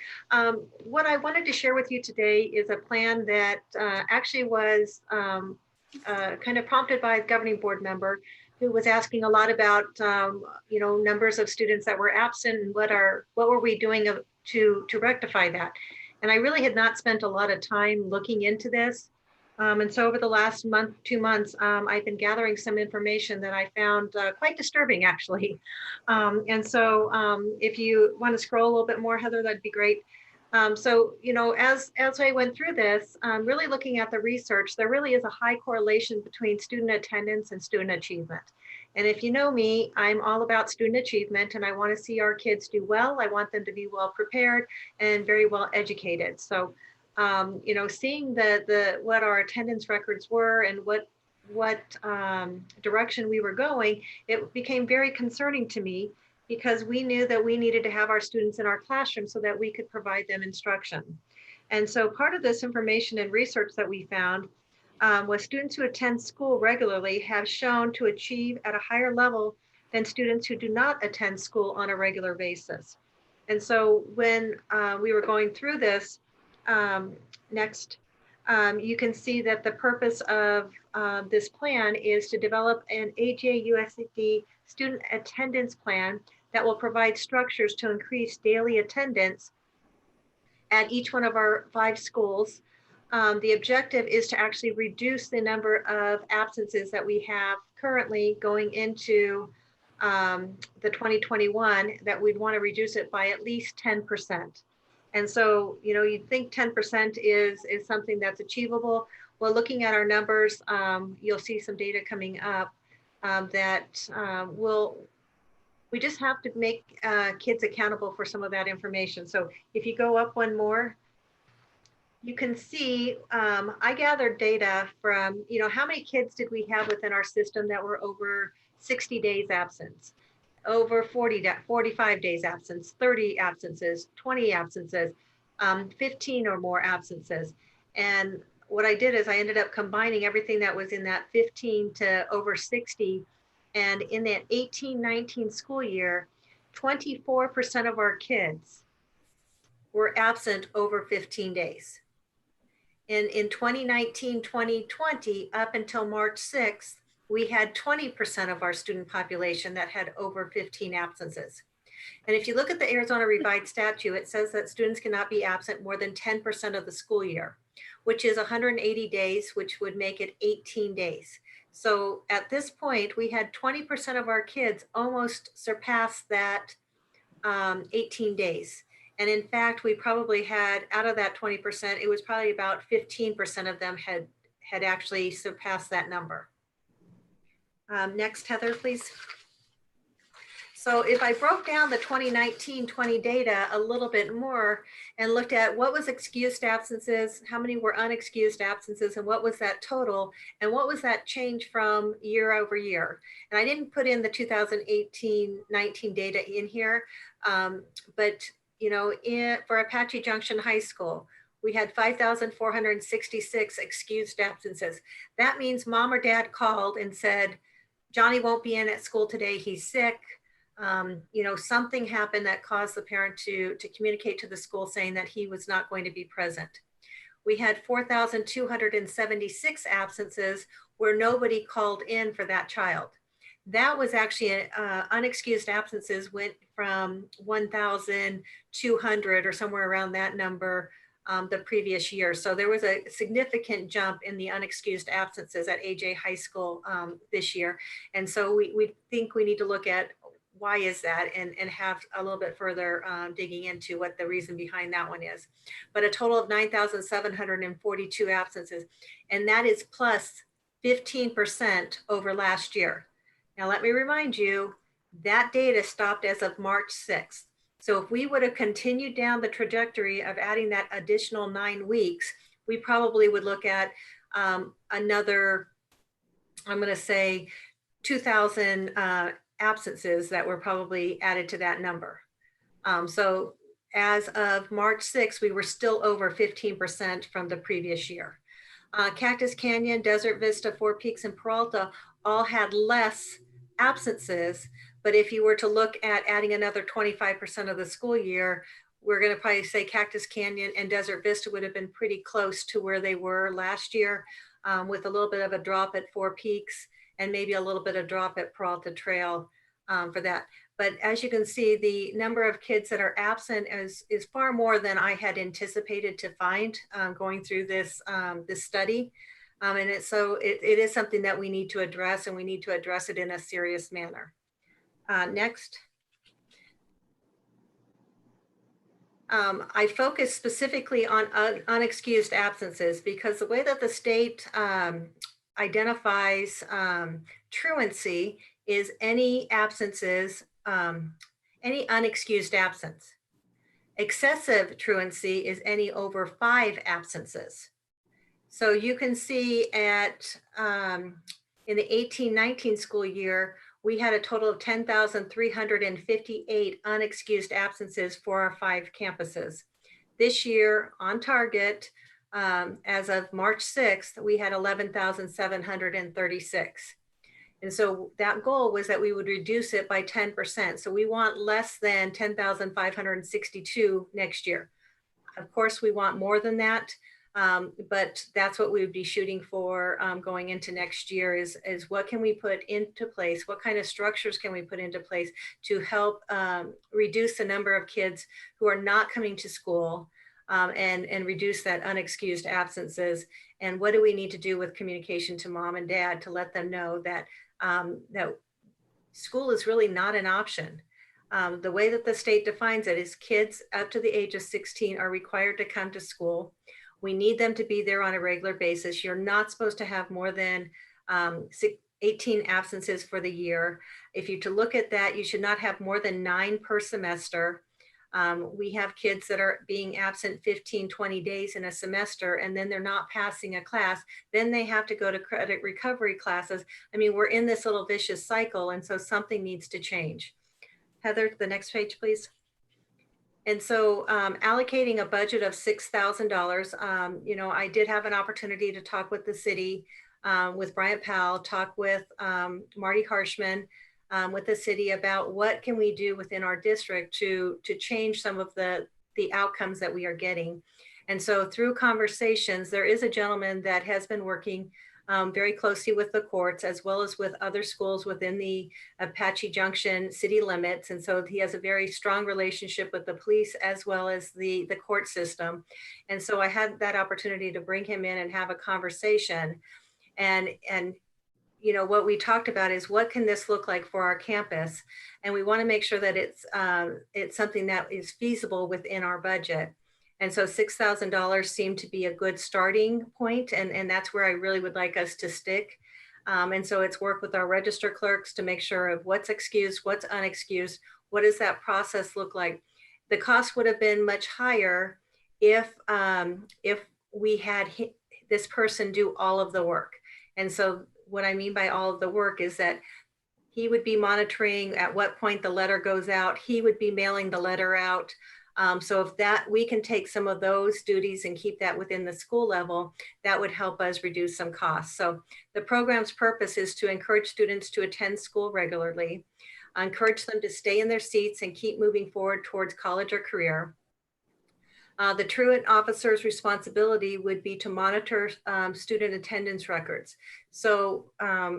What I wanted to share with you today is a plan that actually was kind of prompted by a governing board member who was asking a lot about, you know, numbers of students that were absent and what were we doing to rectify that. And I really had not spent a lot of time looking into this. And so over the last month, 2 months, I've been gathering some information that I found quite disturbing, actually. And so if you want to scroll a little bit more, Heather, that'd be great. So, you know, as I went through this, really looking at the research, there really is a high correlation between student attendance and student achievement. And if you know me, I'm all about student achievement, and I want to see our kids do well. I want them to be well prepared and very well educated. So, you know, seeing what our attendance records were and what direction we were going, it became very concerning to me, because we knew that we needed to have our students in our classroom so that we could provide them instruction. And so part of this information and research that we found was students who attend school regularly have shown to achieve at a higher level than students who do not attend school on a regular basis. And so when we were going through this, next, you can see that the purpose of this plan is to develop an AJUSD student attendance plan that will provide structures to increase daily attendance at each one of our 5 schools. The objective is to actually reduce the number of absences that we have currently going into the 2021, that we'd want to reduce it by at least 10%. And so, you know, you'd think 10% is something that's achievable. Well, looking at our numbers, you'll see some data coming up that we just have to make kids accountable for some of that information. So if you go up one more, you can see, I gathered data from, you know, how many kids did we have within our system that were over 60 days absence, over 45 days absence, 30 absences, 20 absences, 15 or more absences. And what I did is I ended up combining everything that was in that 15 to over 60. And in that 18-19 school year, 24% of our kids were absent over 15 days. In 2019-2020, up until March 6th, we had 20% of our student population that had over 15 absences. And if you look at the Arizona Revised Statute, it says that students cannot be absent more than 10% of the school year, which is 180 days, which would make it 18 days. So at this point, we had 20% of our kids almost surpass that 18 days. And in fact, we probably had, out of that 20%, it was probably about 15% of them had actually surpassed that number. Next, Heather, please. So if I broke down the 2019-20 data a little bit more and looked at what was excused absences, how many were unexcused absences, and what was that total, and what was that change from year over year. And I didn't put in the 2018-19 data in here, but you know, for Apache Junction High School, we had 5,466 excused absences. That means mom or dad called and said, Johnny won't be in at school today, he's sick. You know, something happened that caused the parent to communicate to the school saying that he was not going to be present. We had 4,276 absences where nobody called in for that child. That was actually unexcused absences went from 1,200 or somewhere around that number the previous year. So there was a significant jump in the unexcused absences at AJ High School this year. And so we think we need to look at why is that and have a little bit further digging into what the reason behind that one is. But a total of 9,742 absences, and that is plus 15% over last year. Now, let me remind you, that data stopped as of March 6th. So if we would have continued down the trajectory of adding that additional 9 weeks, we probably would look at another, I'm going to say 2,000 absences that were probably added to that number. So as of March 6th, we were still over 15% from the previous year. Cactus Canyon, Desert Vista, Four Peaks, and Peralta all had less absences, but if you were to look at adding another 25% of the school year, we're going to probably say Cactus Canyon and Desert Vista would have been pretty close to where they were last year, with a little bit of a drop at Four Peaks and maybe a little bit of drop at Peralta Trail for that. But as you can see, the number of kids that are absent is far more than I had anticipated to find going through this study. And it is something that we need to address, and we need to address it in a serious manner. Next. I focus specifically on unexcused absences because the way that the state identifies truancy is any absences, any unexcused absence. Excessive truancy is any over 5 absences. So you can see at in the 18-19 school year, we had a total of 10,358 unexcused absences for our 5 campuses. This year on target, as of March 6th, we had 11,736. And so that goal was that we would reduce it by 10%. So we want less than 10,562 next year. Of course, we want more than that. But that's what we would be shooting for going into next year is what can we put into place? What kind of structures can we put into place to help reduce the number of kids who are not coming to school and reduce that unexcused absences? And what do we need to do with communication to mom and dad to let them know that, that school is really not an option? The way that the state defines it is kids up to the age of 16 are required to come to school. We need them to be there on a regular basis. You're not supposed to have more than 18 absences for the year. If you to look at that, you should not have more than 9 per semester. We have kids that are being absent 15, 20 days in a semester, and then they're not passing a class. Then they have to go to credit recovery classes. I mean, we're in this little vicious cycle, and so something needs to change. Heather, the next page, please. And so allocating a budget of $6,000, you know, I did have an opportunity to talk with the city, with Bryant Powell, talk with Marty Harshman, with the city about what can we do within our district to change some of the outcomes that we are getting. And so through conversations, there is a gentleman that has been working very closely with the courts as well as with other schools within the Apache Junction city limits. And so he has a very strong relationship with the police as well as the court system. And so I had that opportunity to bring him in and have a conversation. And you know, what we talked about is what can this look like for our campus? And we want to make sure that it's something that is feasible within our budget. And so $6,000 seemed to be a good starting point, and that's where I really would like us to stick. And so it's work with our register clerks to make sure of what's excused, what's unexcused, what does that process look like? The cost would have been much higher if we had this person do all of the work. And so what I mean by all of the work is that he would be monitoring at what point the letter goes out. He would be mailing the letter out. So if that we can take some of those duties and keep that within the school level, that would help us reduce some costs. So the program's purpose is to encourage students to attend school regularly, encourage them to stay in their seats and keep moving forward towards college or career. The truant officer's responsibility would be to monitor student attendance records. So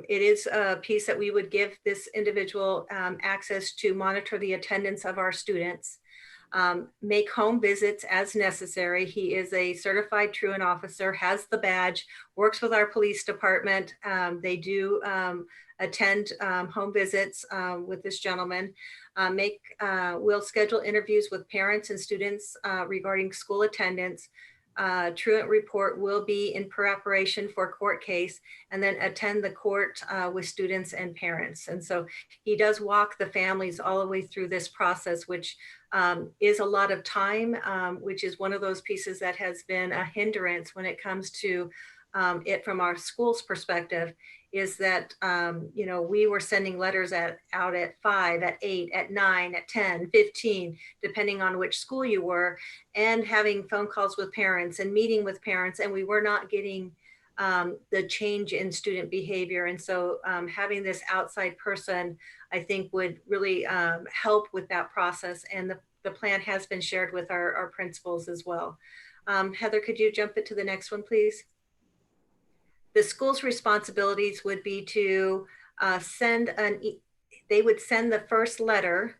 it is a piece that we would give this individual access to monitor the attendance of our students. Make home visits as necessary. He is a certified truant officer, has the badge, works with our police department. They do attend home visits with this gentleman. We'll schedule interviews with parents and students regarding school attendance. Truant report will be in preparation for court case, and then attend the court with students and parents. And so he does walk the families all the way through this process, which is a lot of time, which is one of those pieces that has been a hindrance when it comes to it from our school's perspective, is that, we were sending letters out at 5, at 8, at 9, at 10, 15, depending on which school you were, and having phone calls with parents and meeting with parents, and we were not getting the change in student behavior. And so having this outside person, I think, would really help with that process. And the plan has been shared with our principals as well. Heather, could you jump it to the next one, please? The school's responsibilities would be to they would send the first letter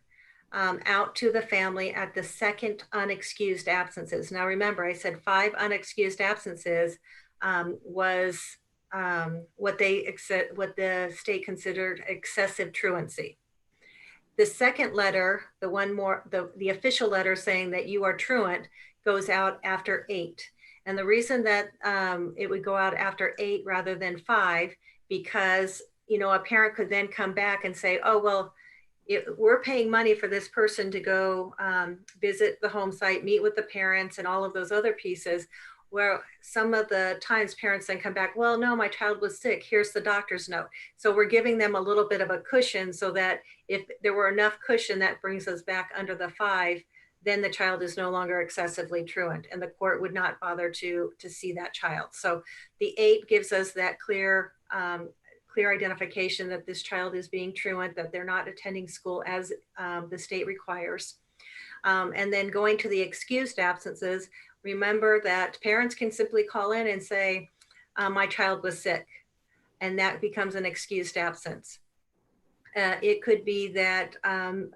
out to the family at the second unexcused absences. Now remember, I said 5 unexcused absences was what the state considered excessive truancy. The second letter, the official letter saying that you are truant, goes out after 8. And the reason that it would go out after 8 rather than 5, because, a parent could then come back and say, oh, well, we're paying money for this person to go visit the home site, meet with the parents and all of those other pieces, where some of the times parents then come back, well, no, my child was sick. Here's the doctor's note. So we're giving them a little bit of a cushion, so that if there were enough cushion, that brings us back under the 5, then the child is no longer excessively truant, and the court would not bother to see that child. So the 8 gives us that clear identification that this child is being truant, that they're not attending school as the state requires. And then going to the excused absences, remember that parents can simply call in and say, my child was sick, and that becomes an excused absence. It could be that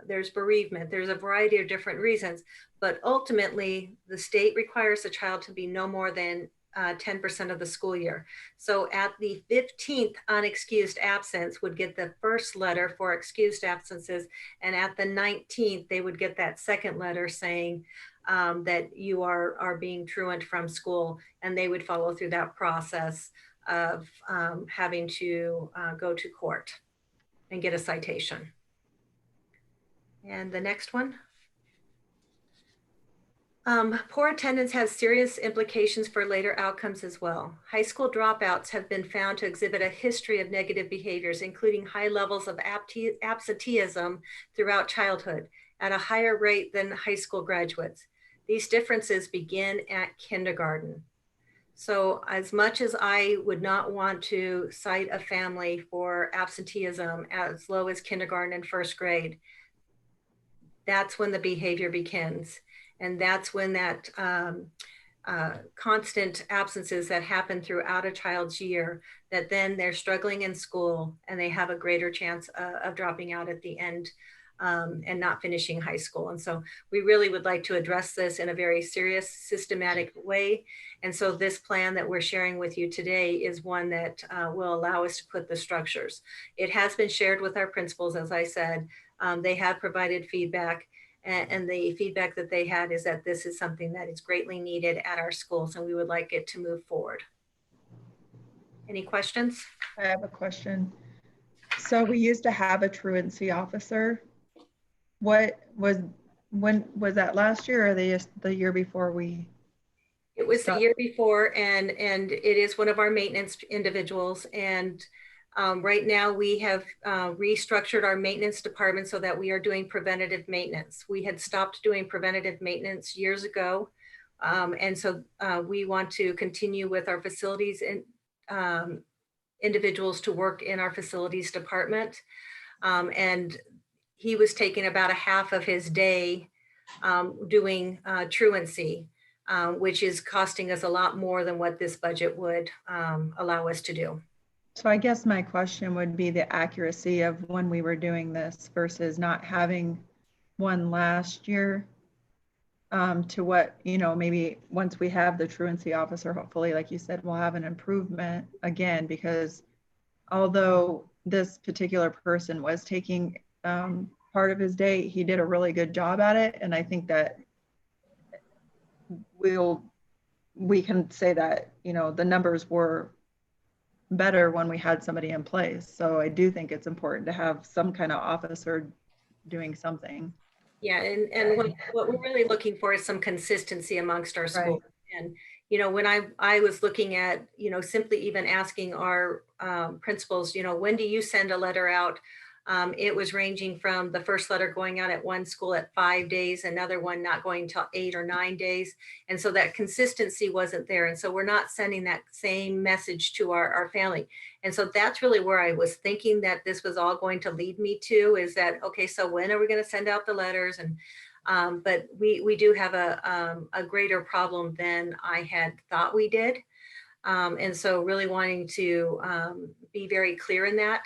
there's bereavement. There's a variety of different reasons, but ultimately the state requires the child to be no more than 10% of the school year. So at the 15th unexcused absence would get the first letter for excused absences, and at the 19th they would get that second letter saying that you are being truant from school, and they would follow through that process of having to go to court and get a citation. And the next one. Poor attendance has serious implications for later outcomes as well. High school dropouts have been found to exhibit a history of negative behaviors, including high levels of absenteeism throughout childhood at a higher rate than high school graduates. These differences begin at kindergarten. So as much as I would not want to cite a family for absenteeism as low as kindergarten and first grade, that's when the behavior begins. And that's when that constant absences that happen throughout a child's year, that then they're struggling in school and they have a greater chance of dropping out at the end and not finishing high school. And so we really would like to address this in a very serious, systematic way. And so this plan that we're sharing with you today is one that will allow us to put the structures. It has been shared with our principals, as I said. They have provided feedback, and the feedback that they had is that this is something that is greatly needed at our schools, and we would like it to move forward. Any questions? I have a question. So we used to have a truancy officer. When was that last year or the year before we? It was the year before, and it is one of our maintenance individuals. And right now we have restructured our maintenance department so that we are doing preventative maintenance. We had stopped doing preventative maintenance years ago. And so we want to continue with our facilities and individuals to work in our facilities department. And he was taking about a half of his day doing truancy, which is costing us a lot more than what this budget would allow us to do. So I guess my question would be the accuracy of when we were doing this versus not having one last year, to what, maybe once we have the truancy officer, hopefully, like you said, we'll have an improvement again, because although this particular person was taking part of his day, he did a really good job at it. And I think that we can say that, the numbers were better when we had somebody in place. So I do think it's important to have some kind of officer doing something. Yeah, and what we're really looking for is some consistency amongst our schools. Right. And, when I was looking at, simply even asking our principals, when do you send a letter out? It was ranging from the first letter going out at one school at 5 days, another one not going till 8 or 9 days. And so that consistency wasn't there. And so we're not sending that same message to our family. And so that's really where I was thinking that this was all going to lead me to, is that, okay, so when are we going to send out the letters? And but we do have a greater problem than I had thought we did. And so really wanting to be very clear in that.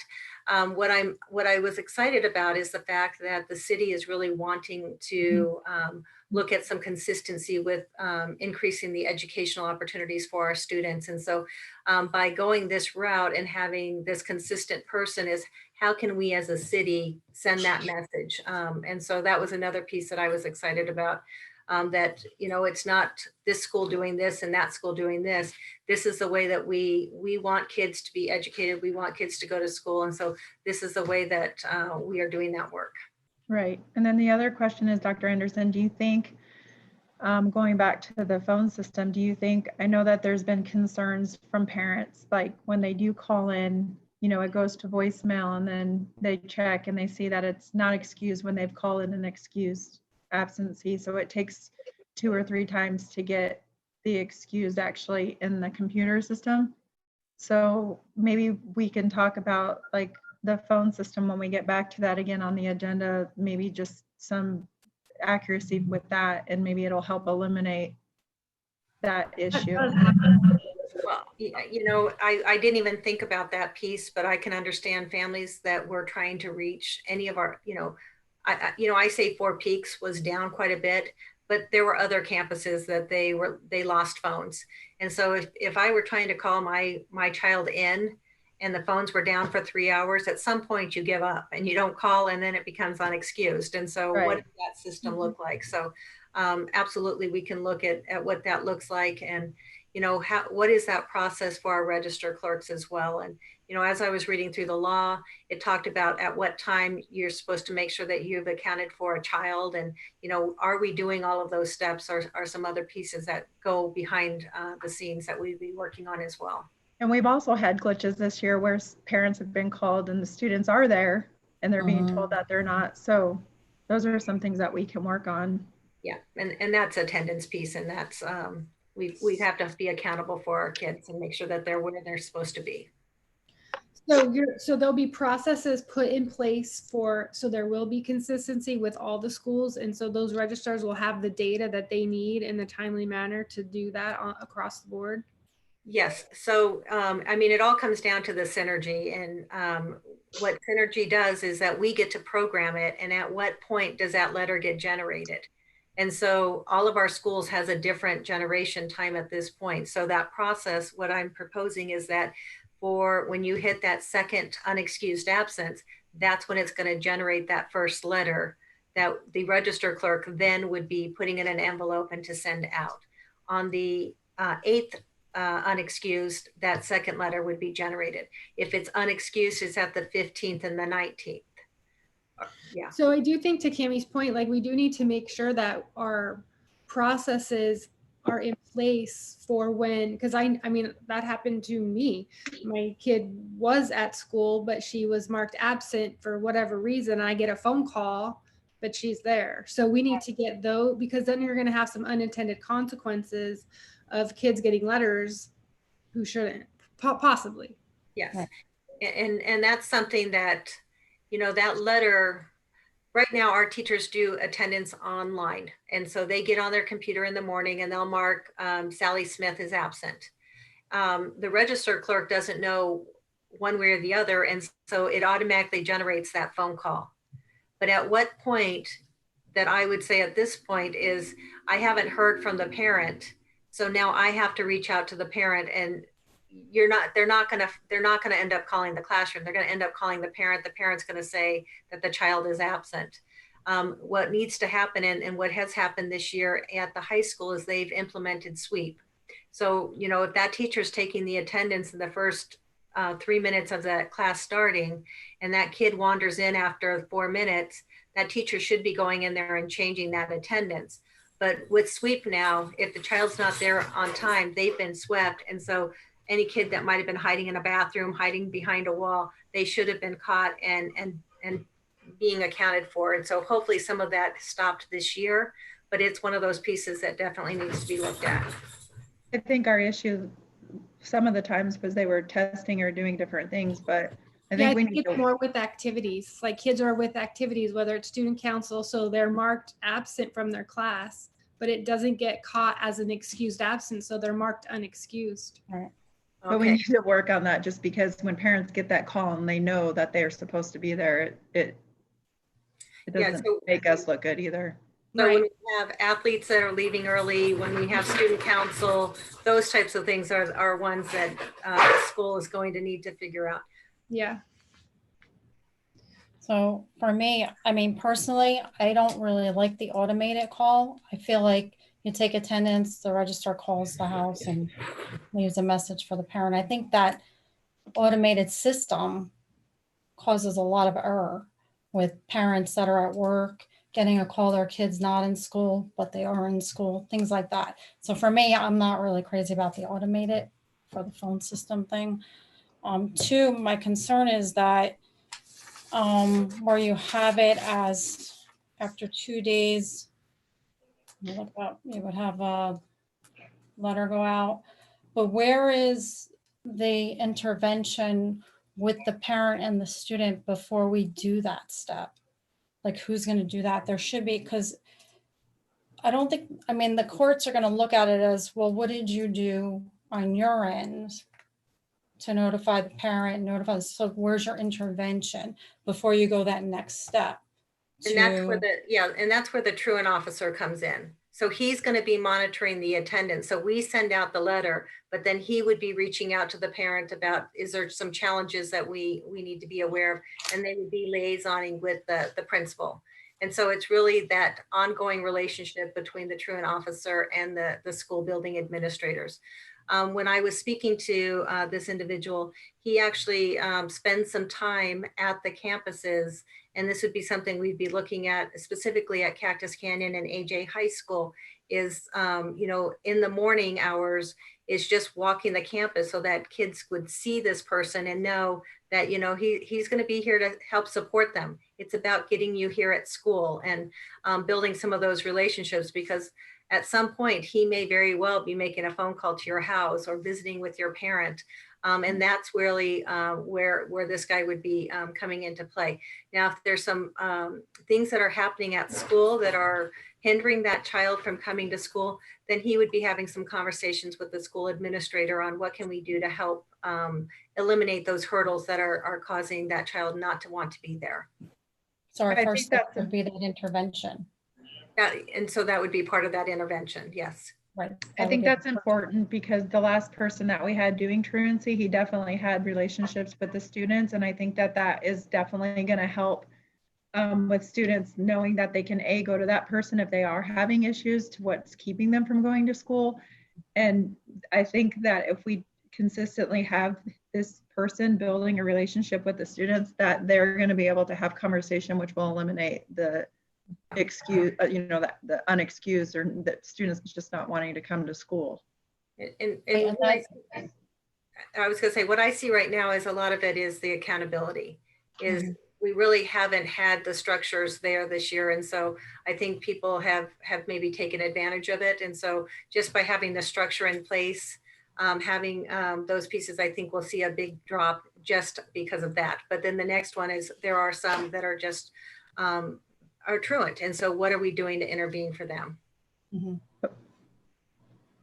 What I was excited about is the fact that the city is really wanting to look at some consistency with increasing the educational opportunities for our students. And so by going this route and having this consistent person, is how can we as a city send that message? And so that was another piece that I was excited about. That, it's not this school doing this and that school doing this. This is the way that we want kids to be educated. We want kids to go to school. And so this is the way that we are doing that work. Right. And then the other question is, Dr. Anderson, do you think, going back to the phone system, do you think, I know that there's been concerns from parents, like when they do call in, it goes to voicemail and then they check and they see that it's not excused when they've called in an excused absentee. So it takes 2 or 3 times to get the excused actually in the computer system. So maybe we can talk about like the phone system when we get back to that again on the agenda, maybe just some accuracy with that, and maybe it'll help eliminate that issue. Well, I didn't even think about that piece, but I can understand families that were trying to reach any of our, I say Four Peaks was down quite a bit, but there were other campuses that they lost phones. And so if I were trying to call my child in and the phones were down for 3 hours, at some point you give up and you don't call, and then it becomes unexcused. And so What does that system look like? So absolutely, we can look at what that looks like, and what is that process for our register clerks as well. And as I was reading through the law, it talked about at what time you're supposed to make sure that you've accounted for a child, and are we doing all of those steps, or are some other pieces that go behind the scenes that we'd be working on as well. And we've also had glitches this year where parents have been called and the students are there and they're being told that they're not. So those are some things that we can work on. Yeah, and that's attendance piece, and that's we have to be accountable for our kids and make sure that they're where they're supposed to be. So there'll be processes put in place so there will be consistency with all the schools, and so those registrars will have the data that they need in a timely manner to do that across the board. Yes. So, it all comes down to the synergy, and what synergy does is that we get to program it. And at what point does that letter get generated? And so all of our schools has a different generation time at this point. So that process, what I'm proposing is that for when you hit that second unexcused absence, that's when it's going to generate that first letter that the register clerk then would be putting in an envelope and to send out. On the 8th unexcused, that second letter would be generated. If it's unexcused, it's at the 15th and the 19th. Yeah. So I do think, to Cammie's point, like, we do need to make sure that our processes are in place for when, because I mean, that happened to me. My kid was at school, but she was marked absent for whatever reason. I get a phone call, but she's there. So we need to get those, because then you're going to have some unintended consequences of kids getting letters who shouldn't, possibly. Yes. Right. And that's something that, you know, that letter, right now our teachers do attendance online. And so they get on their computer in the morning and they'll mark Sally Smith is absent. The register clerk doesn't know one way or the other. And so it automatically generates that phone call. But at what point, that I would say at this point, is I haven't heard from the parent. So now I have to reach out to the parent, and they're not going to end up calling the classroom. They're going to end up calling the parent. The parent's going to say that the child is absent. What needs to happen, and what has happened this year at the high school, is they've implemented sweep. So, you know, if that teacher's taking the attendance in the first 3 minutes of that class starting, and that kid wanders in after 4 minutes, that teacher should be going in there and changing that attendance. But with sweep now, if the child's not there on time, they've been swept. And so any kid that might have been hiding in a bathroom, hiding behind a wall, they should have been caught and being accounted for. And so hopefully some of that stopped this year, but it's one of those pieces that definitely needs to be looked at. I think our issue some of the times was they were testing or doing different things, but I think we need it's more with activities. Like, kids are with activities, whether it's student council, so they're marked absent from their class, but it doesn't get caught as an excused absence, so they're marked unexcused. Right. But we need to work on that, just because when parents get that call and they know that they're supposed to be there, it doesn't make us look good either. So when we have athletes that are leaving early, when we have student council, those types of things are ones that the school is going to need to figure out. Yeah. So for me, I mean, personally, I don't really like the automated call. I feel like you take attendance, the registrar calls the house and leaves a message for the parent. I think that automated system causes a lot of error with parents that are at work, getting a call their kid's not in school, but they are in school, things like that. So for me, I'm not really crazy about the automated for the phone system thing. Two, my concern is that where you have it as after 2 days, you would have a letter go out, but where is the intervention with the parent and the student before we do that step? Like, who's going to do that? There should be, because I don't think, I mean, the courts are going to look at it as, well, what did you do on your end to notify the parent, so where's your intervention before you go that next step? And that's where the truant officer comes in. So he's going to be monitoring the attendance. So we send out the letter, but then he would be reaching out to the parent about, is there some challenges that we need to be aware of? And they would be liaisoning with the principal. And so it's really that ongoing relationship between the truant officer and the school building administrators. When I was speaking to this individual, he actually spends some time at the campuses, and this would be something we'd be looking at specifically at Cactus Canyon and AJ High School, is, you know, in the morning hours, is just walking the campus so that kids would see this person and know that, you know, he's going to be here to help support them. It's about getting you here at school and building some of those relationships, because at some point he may very well be making a phone call to your house or visiting with your parent. And that's really where this guy would be coming into play. Now, if there's some things that are happening at school that are hindering that child from coming to school, then he would be having some conversations with the school administrator on what can we do to help eliminate those hurdles that are causing that child not to want to be there. So our first step would be that intervention. And so that would be part of that intervention. Yes. Right. I think that's important, because the last person that we had doing truancy, he definitely had relationships with the students. And I think that is definitely going to help with students knowing that they can go to that person if they are having issues to what's keeping them from going to school. And I think that if we consistently have this person building a relationship with the students, that they're going to be able to have conversation, which will eliminate the excuse, that the unexcused, or that students just not wanting to come to school. And I was going to say, what I see right now is a lot of it is the accountability. We really haven't had the structures there this year. And so I think people have maybe taken advantage of it. And so just by having the structure in place, having those pieces, I think we'll see a big drop just because of that. But then the next one is there are some that are just are truant. And so what are we doing to intervene for them?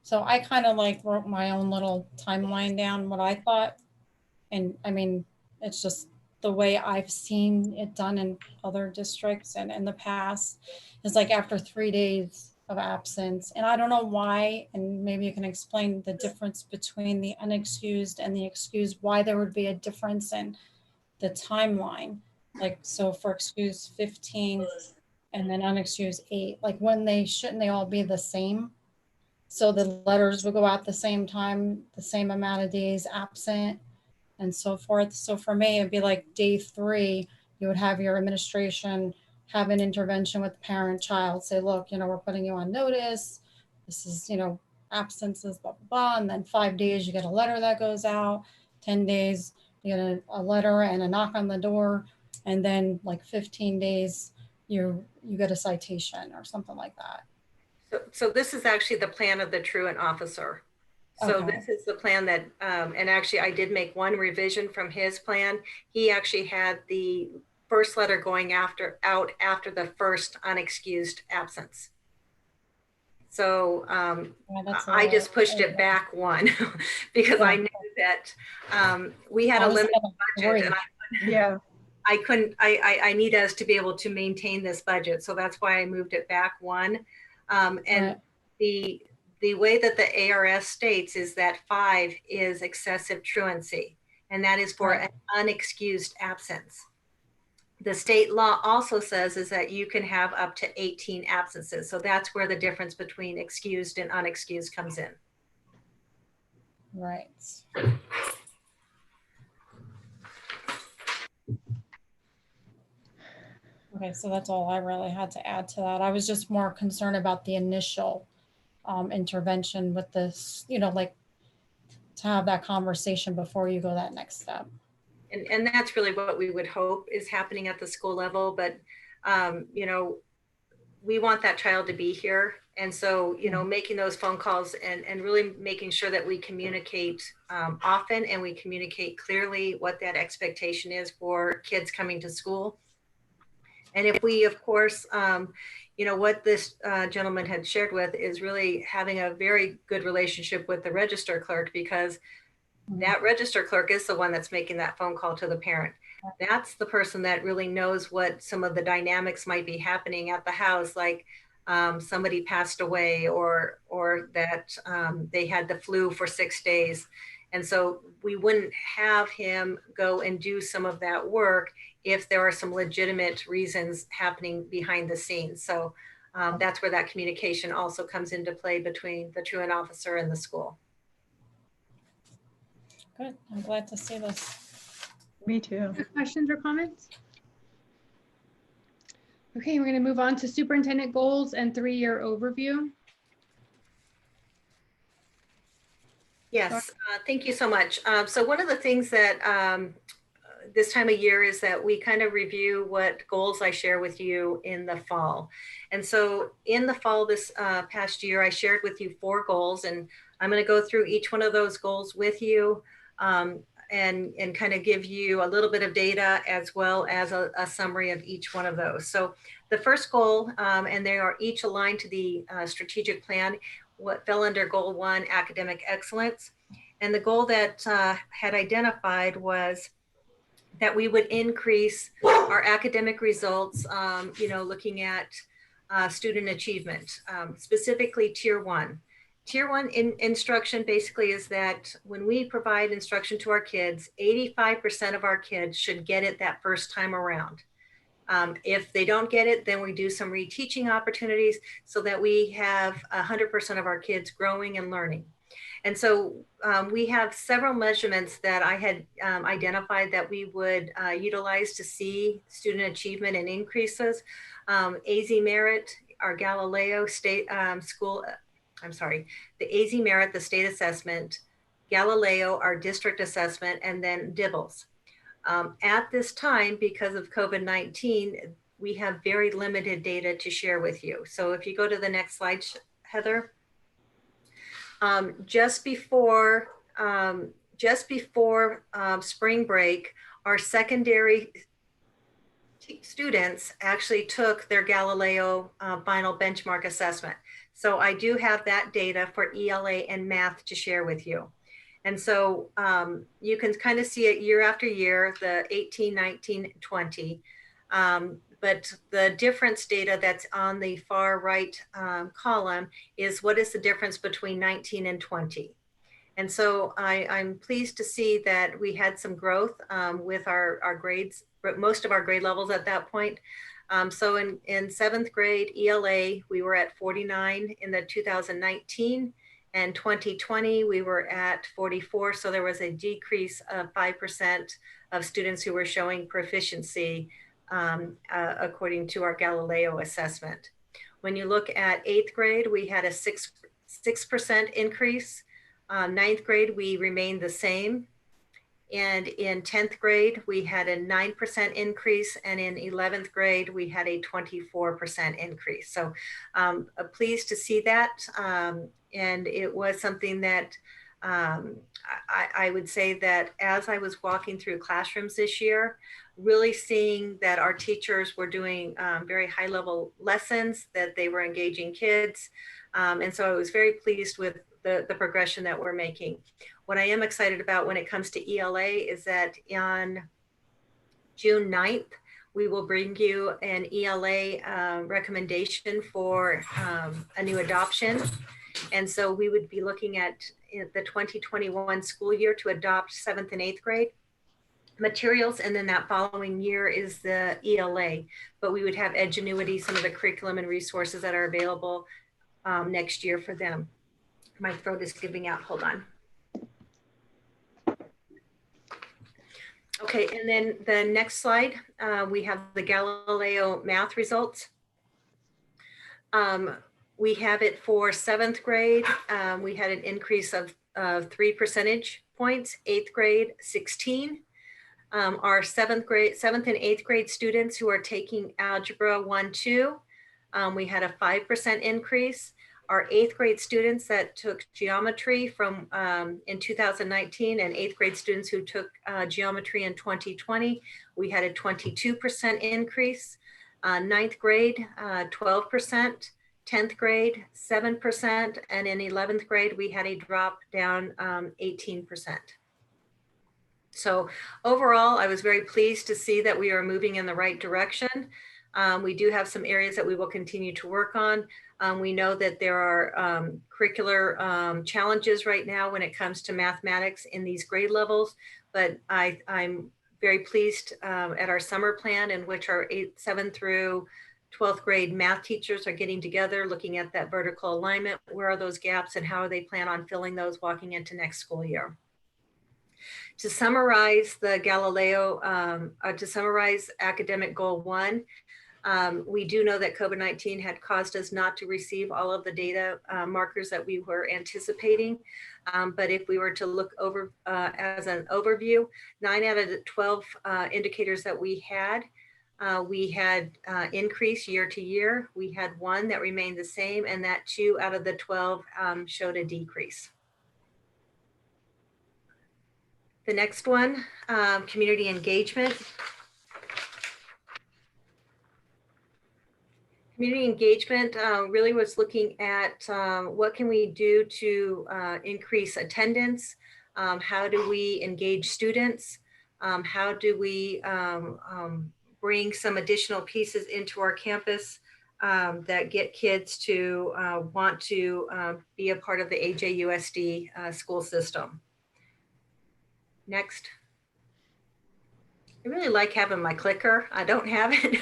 So I kind of like wrote my own little timeline down, what I thought. And I mean, it's just the way I've seen it done in other districts and in the past is like after 3 days of absence. And I don't know why, and maybe you can explain the difference between the unexcused and the excused, why there would be a difference in the timeline. Like, so for excused 15 and then unexcused 8, like shouldn't they all be the same? So the letters would go out the same time, the same amount of days absent and so forth. So for me, it'd be like day 3, you would have your administration have an intervention with the parent child, say, look, we're putting you on notice. This is, absences, blah, blah, blah. And then 5 days, you get a letter that goes out. 10 days, you get a letter and a knock on the door. And then like 15 days, you get a citation or something like that. So this is actually the plan of the truant officer. So Okay. This is the plan that, and actually I did make one revision from his plan. He actually had the first letter going out after the first unexcused absence. So I just pushed it back one because I knew that we had a limited budget and I need us to be able to maintain this budget. So that's why I moved it back one. And the way that the ARS states is that 5 is excessive truancy, and that is for an unexcused absence. The state law also says is that you can have up to 18 absences. So that's where the difference between excused and unexcused comes in. Right. Okay, so that's all I really had to add to that. I was just more concerned about the initial intervention with this, like to have that conversation before you go that next step. And that's really what we would hope is happening at the school level. But, we want that child to be here. And so, making those phone calls and really making sure that we communicate often and we communicate clearly what that expectation is for kids coming to school. And if we, of course, what this gentleman had shared with is really having a very good relationship with the register clerk, because that register clerk is the one that's making that phone call to the parent. That's the person that really knows what some of the dynamics might be happening at the house, like somebody passed away or that they had the flu for 6 days. And so we wouldn't have him go and do some of that work if there are some legitimate reasons happening behind the scenes. So that's where that communication also comes into play between the truant officer and the school. Good. I'm glad to see this. Me too. Questions or comments? Okay, we're going to move on to superintendent goals and 3-year overview. Yes, thank you so much. So one of the things that this time of year is that we kind of review what goals I share with you in the fall. And so in the fall this past year, I shared with you 4 goals, and I'm going to go through each one of those goals with you and kind of give you a little bit of data as well as a summary of each one of those. So the first goal, and they are each aligned to the strategic plan, what fell under goal 1, academic excellence. And the goal that had identified was that we would increase our academic results, looking at student achievement, specifically tier 1. Tier 1 instruction basically is that when we provide instruction to our kids, 85% of our kids should get it that first time around. If they don't get it, then we do some reteaching opportunities so that we have 100% of our kids growing and learning. And so we have several measurements that I had identified that we would utilize to see student achievement and increases. AZ Merit, our Galileo state school, I'm sorry, the AZ Merit, the state assessment, Galileo, our district assessment, and then DIBELS. At this time, because of COVID-19, we have very limited data to share with you. So if you go to the next slide, Heather. Just before spring break, our secondary students actually took their Galileo final benchmark assessment. So I do have that data for ELA and math to share with you. And so you can kind of see it year after year, the 18, 19, 20. But the difference data that's on the far right column is what is the difference between 19 and 20. And so I'm pleased to see that we had some growth with our grades, most of our grade levels at that point. So in seventh grade ELA, we were at 49 in the 2019, and 2020, we were at 44. So there was a decrease of 5% of students who were showing proficiency according to our Galileo assessment. When you look at eighth grade, we had a 6% increase. Ninth grade, we remained the same. And in 10th grade, we had a 9% increase. And in 11th grade, we had a 24% increase. So pleased to see that. And it was something that I would say that as I was walking through classrooms this year, really seeing that our teachers were doing very high level lessons, that they were engaging kids. And so I was very pleased with the progression that we're making. What I am excited about when it comes to ELA is that on June 9th, we will bring you an ELA recommendation for a new adoption. And so we would be looking at the 2021 school year to adopt 7th and 8th grade materials. And then that following year is the ELA, but we would have Edgenuity, some of the curriculum and resources that are available next year for them. My throat is giving out, hold on. Okay, and then the next slide, we have the Galileo math results. We have it for 7th grade. We had an increase of 3 percentage points, 8th grade, 16. Our 7th and 8th grade students who are taking Algebra 1, 2, we had a 5% increase. Our 8th grade students that took geometry from in 2019 and 8th grade students who took geometry in 2020, we had a 22% increase. 9th grade, 12%, 10th grade, 7%, and in 11th grade, we had a drop down 18%. So overall, I was very pleased to see that we are moving in the right direction. We do have some areas that we will continue to work on. We know that there are curricular challenges right now when it comes to mathematics in these grade levels, but I'm very pleased at our summer plan in which our 7th through 12th grade math teachers are getting together, looking at that vertical alignment. Where are those gaps and how do they plan on filling those walking into next school year? To summarize the Galileo, to summarize academic goal 1, we do know that COVID-19 had caused us not to receive all of the data markers that we were anticipating. But if we were to look over as an overview, 9 out of the 12 indicators that we had increased year to year. We had 1 that remained the same, and that 2 out of the 12 showed a decrease. The next one, community engagement. Community engagement really was looking at what can we do to increase attendance? How do we engage students? How do we bring some additional pieces into our campus that get kids to want to be a part of the AJUSD school system? Next. I really like having my clicker. I don't have it.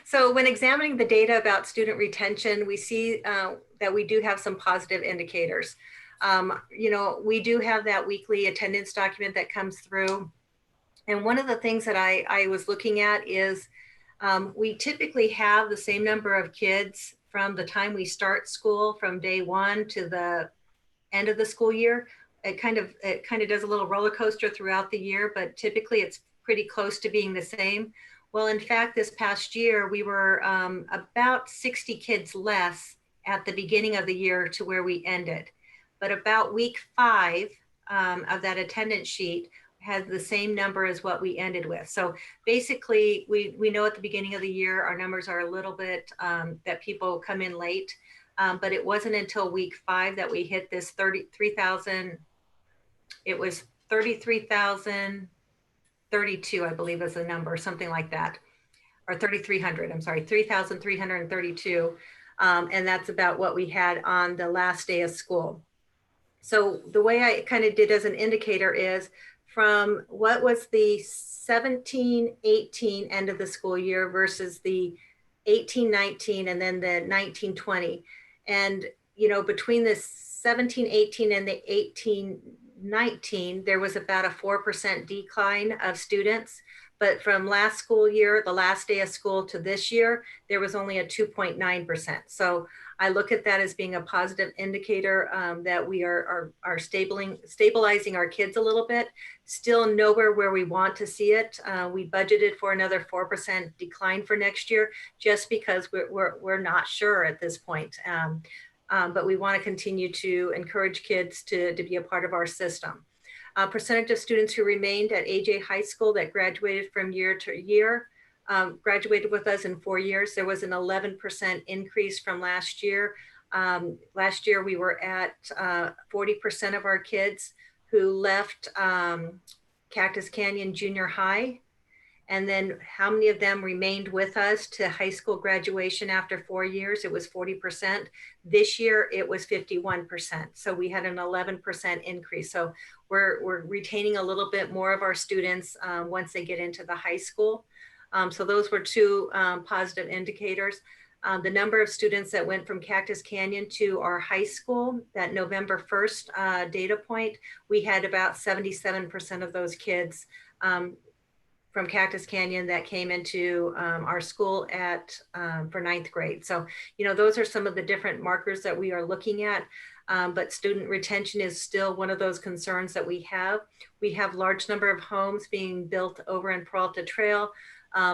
So when examining the data about student retention, we see that we do have some positive indicators. You know, we do have that weekly attendance document that comes through. And one of the things that I was looking at is we typically have the same number of kids from the time we start school, from day one to the end of the school year. It kind of does a little roller coaster throughout the year, but typically it's pretty close to being the same. Well, in fact, this past year, we were about 60 kids less at the beginning of the year to where we ended. But about week 5 of that attendance sheet had the same number as what we ended with. So basically, we know at the beginning of the year, our numbers are a little bit that people come in late. But it wasn't until week 5 that we hit this 33,000. It was 33,032, I believe is the number, something like that, or 3,300. I'm sorry, 3,332, and that's about what we had on the last day of school. So the way I kind of did as an indicator is from what was the 17-18 end of the school year versus the 18-19 and then the 19-20. And, you know, between the 17-18 and the 18-19, there was about a 4% decline of students. But from last school year, the last day of school, to this year, there was only a 2.9%. So I look at that as being a positive indicator that we are stabilizing our kids a little bit. Still nowhere where we want to see it. We budgeted for another 4% decline for next year, just because we're not sure at this point. But we want to continue to encourage kids to be a part of our system. Percentage of students who remained at AJ High School that graduated from year to year, graduated with us in 4 years. There was an 11% increase from last year. Last year we were at 40% of our kids who left Cactus Canyon Junior High. And then how many of them remained with us to high school graduation after 4 years? It was 40%. This year it was 51%. So we had an 11% increase. So we're retaining a little bit more of our students once they get into the high school. So those were two positive indicators. The number of students that went from Cactus Canyon to our high school, that November 1st data point, we had about 77% of those kids from Cactus Canyon that came into our school for 9th grade. So, you know, those are some of the different markers that we are looking at. But student retention is still one of those concerns that we have. We have large number of homes being built over in Peralta Trail.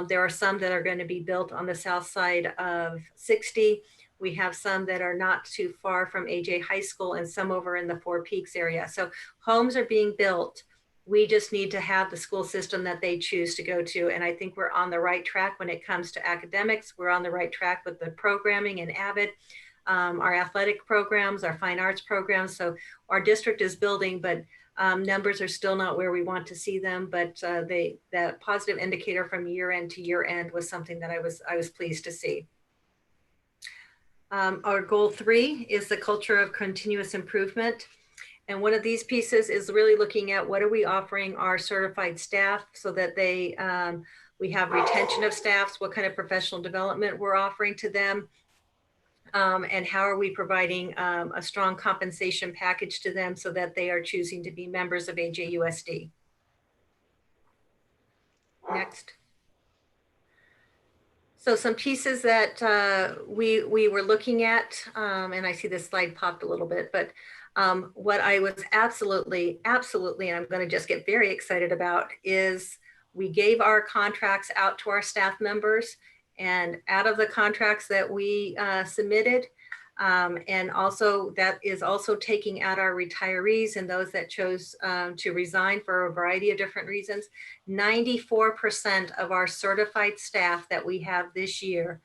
There are some that are going to be built on the south side of 60. We have some that are not too far from AJ High School and some over in the Four Peaks area. So homes are being built. We just need to have the school system that they choose to go to. And I think we're on the right track when it comes to academics. We're on the right track with the programming and Avid, our athletic programs, our fine arts programs. So our district is building, but numbers are still not where we want to see them. But the positive indicator from year end to year end was something that I was pleased to see. Our goal 3 is the culture of continuous improvement. And one of these pieces is really looking at what are we offering our certified staff so that we have retention of staffs, what kind of professional development we're offering to them, and how are we providing a strong compensation package to them so that they are choosing to be members of AJUSD. Next. So some pieces that we were looking at, and I see this slide popped a little bit, but what I was absolutely, and I'm going to just get very excited about is we gave our contracts out to our staff members, and out of the contracts that we submitted, and also that is also taking out our retirees and those that chose to resign for a variety of different reasons. 94% of our certified staff that we have this year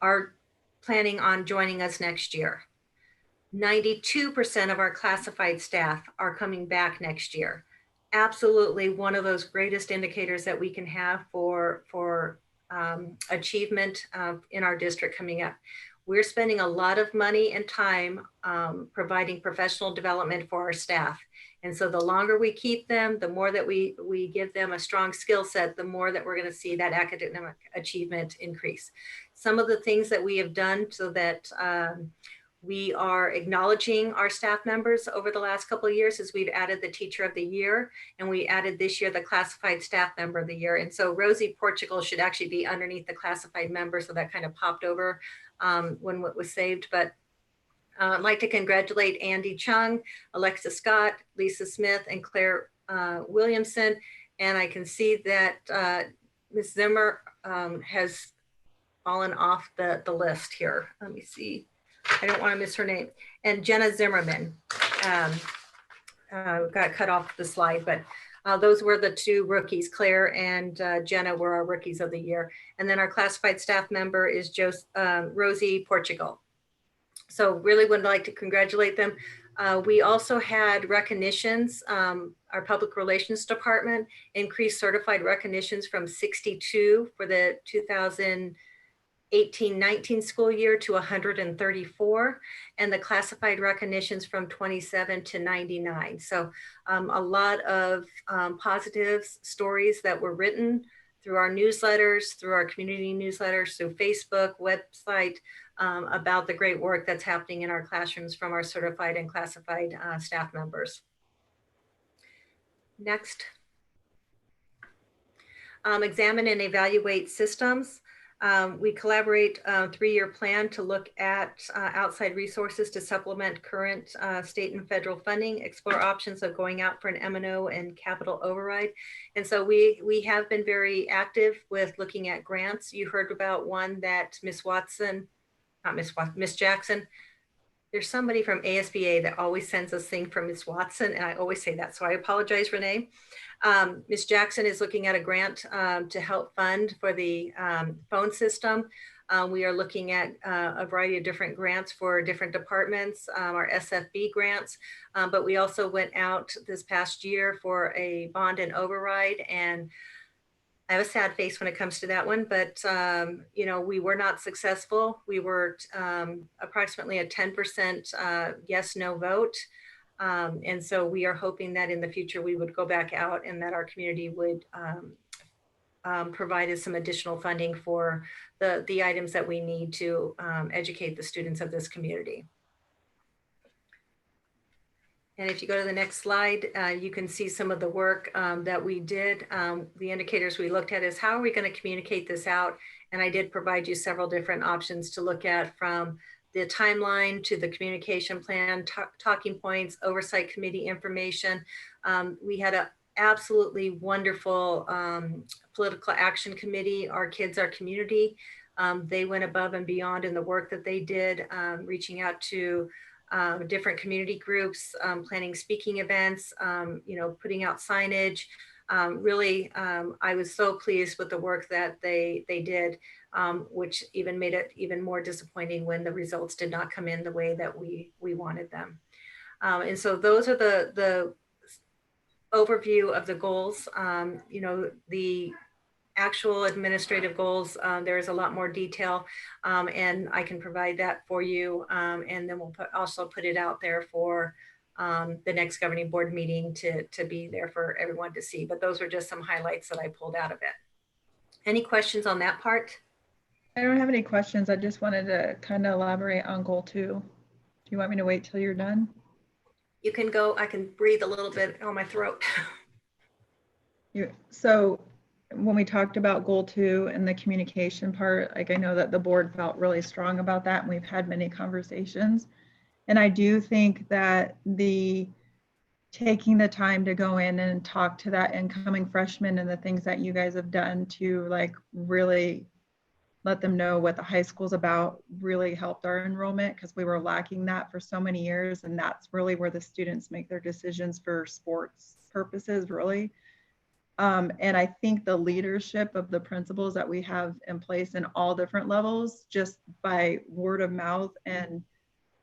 are planning on joining us next year. 92% of our classified staff are coming back next year. Absolutely one of those greatest indicators that we can have for achievement in our district coming up. we're spending a lot of money and time providing professional development for our staff. And so the longer we keep them, the more that we give them a strong skill set, the more that we're going to see that academic achievement increase. Some of the things that we have done so that we are acknowledging our staff members over the last couple of years is we've added the Teacher of the Year, and we added this year the Classified Staff Member of the Year. And so Rosie Portugal should actually be underneath the classified member, so that kind of popped over when it was saved. But I'd like to congratulate Andy Chung, Alexa Scott, Lisa Smith, and Claire Williamson. And I can see that Ms. Zimmer has fallen off the list here. Let me see. I don't want to miss her name. And Jenna Zimmerman got cut off the slide, but those were the two rookies. Claire and Jenna were our rookies of the year. And then our classified staff member is Rosie Portugal. So really would like to congratulate them. We also had recognitions. Our public relations department increased certified recognitions from 62 for the 2018-19 school year to 134, and the classified recognitions from 27 to 99. So a lot of positive stories that were written through our newsletters, through our community newsletters, through Facebook, website, about the great work that's happening in our classrooms from our certified and classified staff members. Next. Examine and evaluate systems. We collaborate a 3-year plan to look at outside resources to supplement current state and federal funding, explore options of going out for an M&O and capital override. And so we have been very active with looking at grants. You heard about one that Miss Jackson, there's somebody from ASBA that always sends us things from Miss Watson, and I always say that, so I apologize, Renee. Miss Jackson is looking at a grant to help fund for the phone system. We are looking at a variety of different grants for different departments, our SFB grants, but we also went out this past year for a bond and override, and I have a sad face when it comes to that one, but you know, we were not successful. We were approximately a 10% yes, no vote. And so we are hoping that in the future we would go back out and that our community would provide us some additional funding for the items that we need to educate the students of this community. And if you go to the next slide, you can see some of the work that we did. The indicators we looked at is how are we going to communicate this out? And I did provide you several different options to look at, from the timeline to the communication plan, talking points, oversight committee information. We had an absolutely wonderful political action committee, Our Kids, Our Community. They went above and beyond in the work that they did, reaching out to different community groups, planning speaking events, you know, putting out signage. Really, I was so pleased with the work that they did, which even made it even more disappointing when the results did not come in the way that we wanted them. And so those are the overview of the goals. You know, the actual administrative goals, there is a lot more detail, and I can provide that for you. And then we'll also put it out there for the next governing board meeting to be there for everyone to see. But those are just some highlights that I pulled out of it. Any questions on that part? I don't have any questions. I just wanted to kind of elaborate on goal 2. Do you want me to wait till you're done? You can go. I can breathe a little bit on my throat. So when we talked about goal 2 and the communication part, like, I know that the board felt really strong about that, and we've had many conversations. And I do think that taking the time to go in and talk to that incoming freshman and the things that you guys have done to like really let them know what the high school's about really helped our enrollment, because we were lacking that for so many years. And that's really where the students make their decisions for sports purposes, really. And I think the leadership of the principals that we have in place in all different levels, just by word of mouth and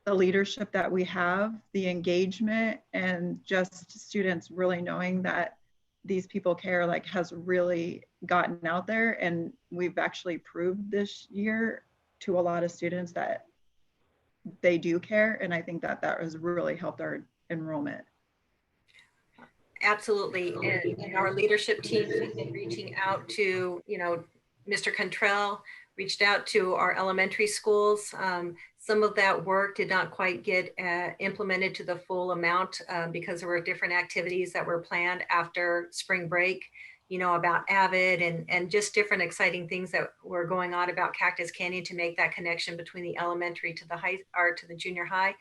the leadership that we have, the engagement, and just students really knowing that these people care, like, has really gotten out there. And we've actually proved this year to a lot of students that they do care. And I think that that has really helped our enrollment. Absolutely. And our leadership team has been reaching out to, Mr. Cantrell reached out to our elementary schools. Some of that work did not quite get implemented to the full amount because there were different activities that were planned after spring break, about Avid and just different exciting things that were going on about Cactus Canyon to make that connection between the elementary to the to the junior high,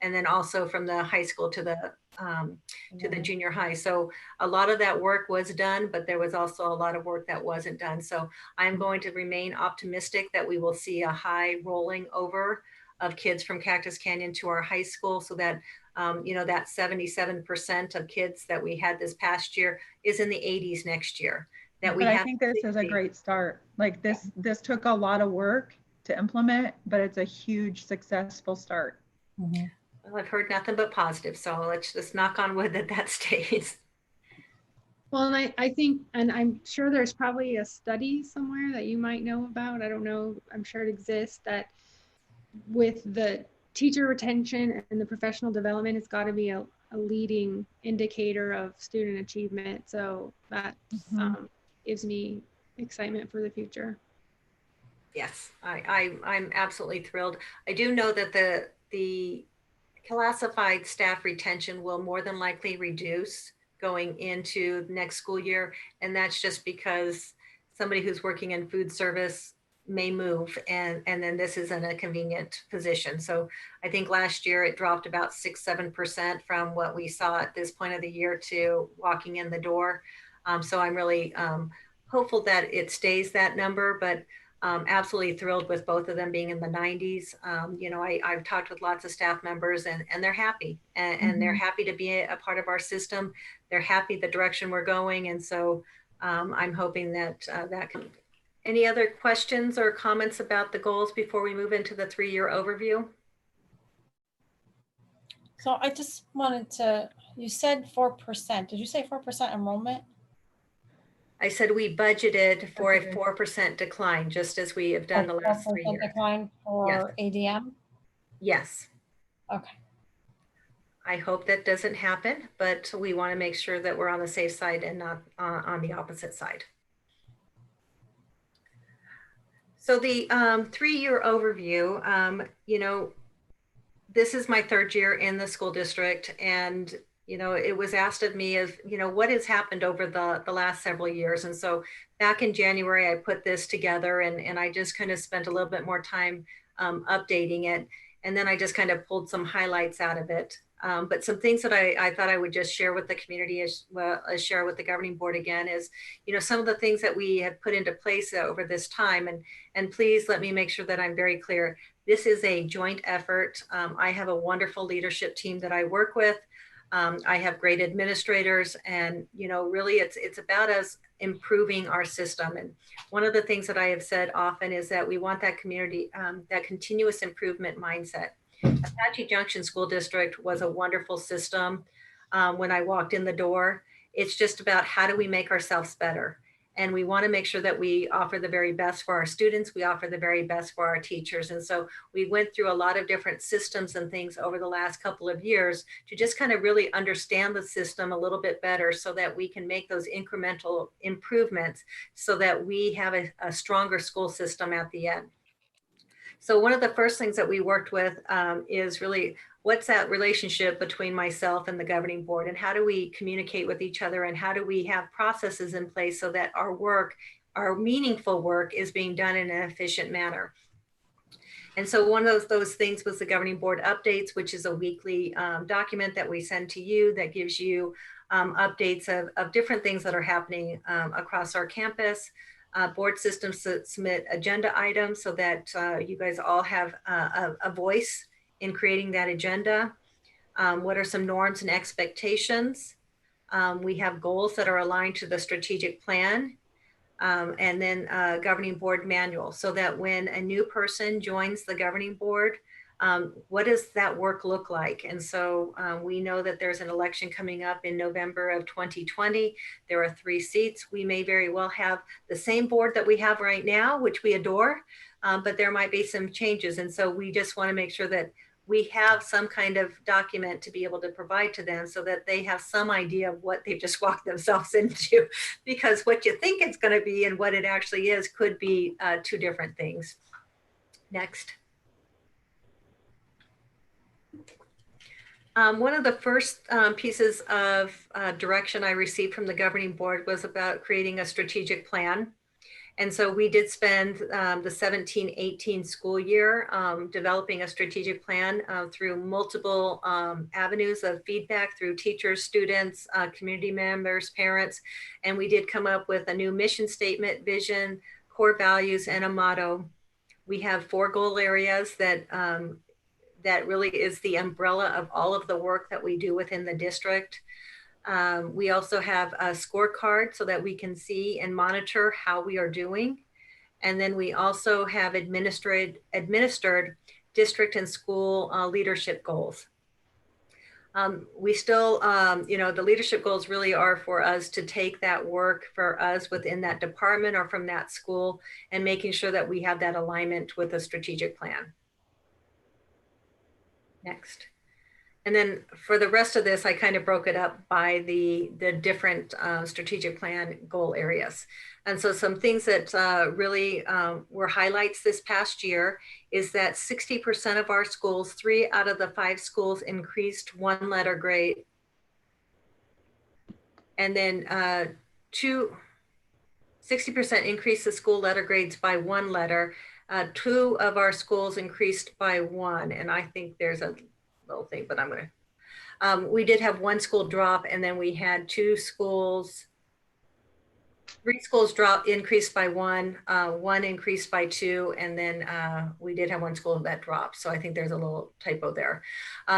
and then also from the high school to the junior high. So a lot of that work was done, but there was also a lot of work that wasn't done. So I'm going to remain optimistic that we will see a high rolling over of kids from Cactus Canyon to our high school, so that that 77% of kids that we had this past year is in the 80s next year. But I think this is a great start. Like this took a lot of work to implement, but it's a huge successful start. Mm-hmm. Well, I've heard nothing but positive, so let's just knock on wood that stays. Well, and I think, and I'm sure there's probably a study somewhere that you might know about. I don't know. I'm sure it exists that with the teacher retention and the professional development, it's got to be a leading indicator of student achievement. So that gives me excitement for the future. Yes, I'm absolutely thrilled. I do know that the classified staff retention will more than likely reduce going into next school year. And that's just because somebody who's working in food service may move and then this isn't a convenient position. So I think last year it dropped about 6-7% from what we saw at this point of the year to walking in the door. So I'm really hopeful that it stays that number, but absolutely thrilled with both of them being in the 90s. I've talked with lots of staff members and they're happy and they're happy to be a part of our system. They're happy the direction we're going. And so I'm hoping that that can. Any other questions or comments about the goals before we move into the 3-year overview? So I just wanted to, you said 4%. Did you say 4% enrollment? I said we budgeted for a 4% decline, just as we have done the last 3 years. Decline for ADM? Yes. Okay. I hope that doesn't happen, but we want to make sure that we're on the safe side and not on the opposite side. So the 3-year overview, this is my 3rd year in the school district, and it was asked of me of, what has happened over the last several years. And so back in January, I put this together and I just kind of spent a little bit more time updating it. And then I just kind of pulled some highlights out of it. But some things that I thought I would just share with the community as well as share with the governing board again is, some of the things that we have put into place over this time. And please let me make sure that I'm very clear. This is a joint effort. I have a wonderful leadership team that I work with. I have great administrators, and really it's about us improving our system. And one of the things that I have said often is that we want that community, that continuous improvement mindset. Apache Junction School District was a wonderful system when I walked in the door. It's just about how do we make ourselves better. And we want to make sure that we offer the very best for our students. We offer the very best for our teachers. And so we went through a lot of different systems and things over the last couple of years to just kind of really understand the system a little bit better so that we can make those incremental improvements so that we have a stronger school system at the end. So one of the first things that we worked with is really what's that relationship between myself and the governing board, and how do we communicate with each other, and how do we have processes in place so that our work, our meaningful work, is being done in an efficient manner. And so one of those things was the governing board updates, which is a weekly document that we send to you that gives you updates of different things that are happening across our campus. Board systems submit agenda items so that you guys all have a voice in creating that agenda. What are some norms and expectations? We have goals that are aligned to the strategic plan, and then governing board manual, so that when a new person joins the governing board, what does that work look like? And so we know that there's an election coming up in November of 2020. There are 3 seats. We may very well have the same board that we have right now, which we adore, but there might be some changes. And so we just want to make sure that we have some kind of document to be able to provide to them so that they have some idea of what they've just walked themselves into, because what you think it's going to be and what it actually is could be two different things. Next. One of the first pieces of direction I received from the governing board was about creating a strategic plan. And so we did spend the 17-18 school year developing a strategic plan through multiple avenues of feedback through teachers, students, community members, parents. And we did come up with a new mission statement, vision, core values, and a motto. We have 4 goal areas that that really is the umbrella of all of the work that we do within the district. We also have a scorecard so that we can see and monitor how we are doing. And then we also have administered district and school leadership goals. We still, you know, the leadership goals really are for us to take that work for us within that department or from that school and making sure that we have that alignment with a strategic plan. Next. And then for the rest of this, I kind of broke it up by the different strategic plan goal areas. And so some things that really were highlights this past year is that 60% of our schools, 3 out of the 5 schools increased 1 letter grade. And then 60% increased the school letter grades by 1 letter. 2 of our schools increased by 1. And I think there's a little thing, but I'm going to, we did have 1 school drop, and then we had 3 schools drop, increased by 1, 1 increased by 2, and then we did have 1 school that dropped. So I think there's a little typo there.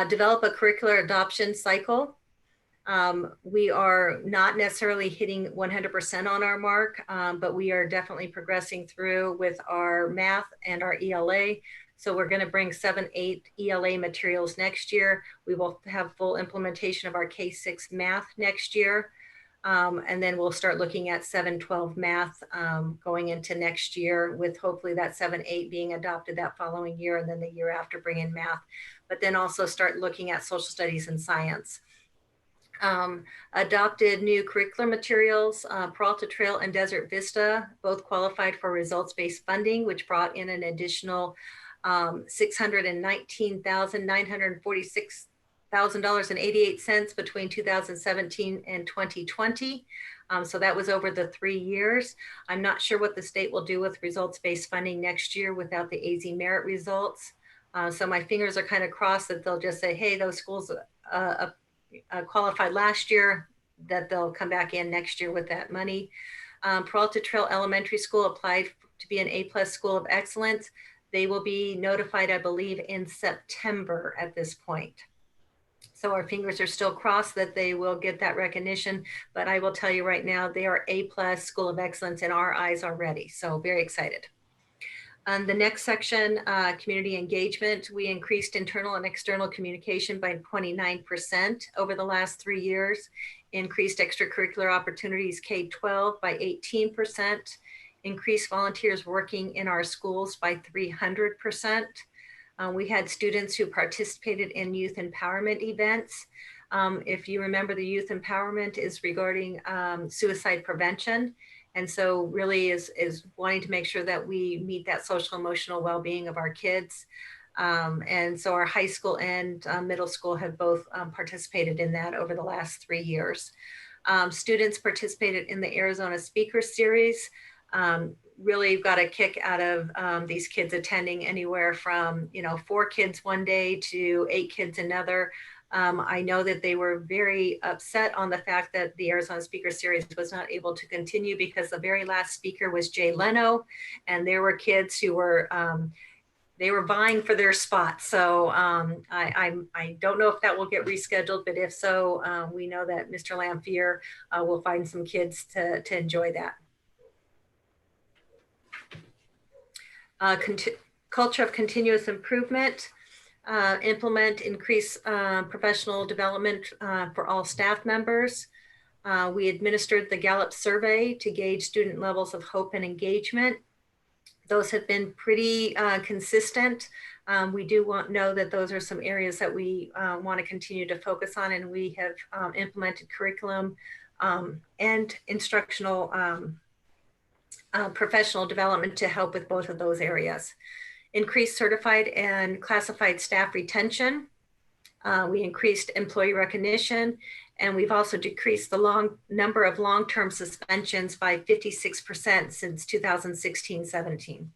Develop a curricular adoption cycle. We are not necessarily hitting 100% on our mark, but we are definitely progressing through with our math and our ELA. So we're going to bring 7-8 ELA materials next year. We will have full implementation of our K-6 math next year. And then we'll start looking at 7-12 math going into next year, with hopefully that 7-8 being adopted that following year, and then the year after bring in math, but then also start looking at social studies and science. Adopted new curricular materials, Peralta Trail and Desert Vista, both qualified for results-based funding, which brought in an additional $619,946.88 between 2017 and 2020. So that was over the 3 years. I'm not sure what the state will do with results-based funding next year without the AZ merit results. So my fingers are kind of crossed that they'll just say, hey, those schools qualified last year, that they'll come back in next year with that money. Peralta Trail Elementary School applied to be an A+ School of Excellence. They will be notified, I believe, in September at this point. So our fingers are still crossed that they will get that recognition, but I will tell you right now, they are A+ School of Excellence in our eyes already. So very excited. The next section, community engagement. We increased internal and external communication by 29% over the last 3 years, increased extracurricular opportunities K-12 by 18%, increased volunteers working in our schools by 300%. We had students who participated in youth empowerment events. If you remember, the youth empowerment is regarding suicide prevention. And so really is wanting to make sure that we meet that social emotional well-being of our kids. And so our high school and middle school have both participated in that over the last 3 years. Students participated in the Arizona Speaker Series. Really got a kick out of these kids attending anywhere from 4 kids one day to 8 kids another. I know that they were very upset on the fact that the Arizona Speaker Series was not able to continue because the very last speaker was Jay Leno, and there were kids who were they were vying for their spot. So I don't know if that will get rescheduled, but if so, we know that Mr. Lamphere will find some kids to enjoy that. Culture of continuous improvement. Implement increased professional development for all staff members. We administered the Gallup survey to gauge student levels of hope and engagement. Those have been pretty consistent. We do know that those are some areas that we want to continue to focus on, and we have implemented curriculum and instructional professional development to help with both of those areas. Increased certified and classified staff retention. We increased employee recognition, and we've also decreased the number of long-term suspensions by 56% since 2016-17.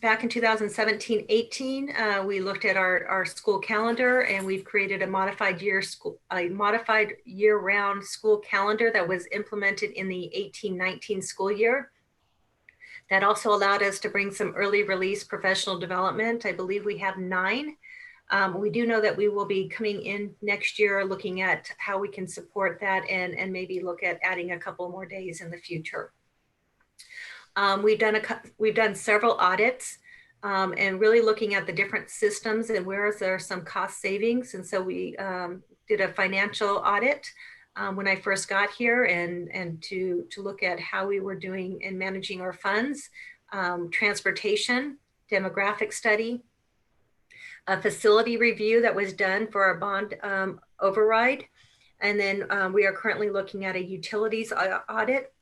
Back in 2017-18, we looked at our school calendar, and we've created a modified year-round school calendar that was implemented in the 18-19 school year. That also allowed us to bring some early release professional development. I believe we have 9. We do know that we will be coming in next year looking at how we can support that and maybe look at adding a couple more days in the future. We've done several audits and really looking at the different systems and where there are some cost savings. And so we did a financial audit when I first got here and to look at how we were doing in managing our funds, transportation, demographic study, a facility review that was done for our bond override. And then we are currently looking at a utilities audit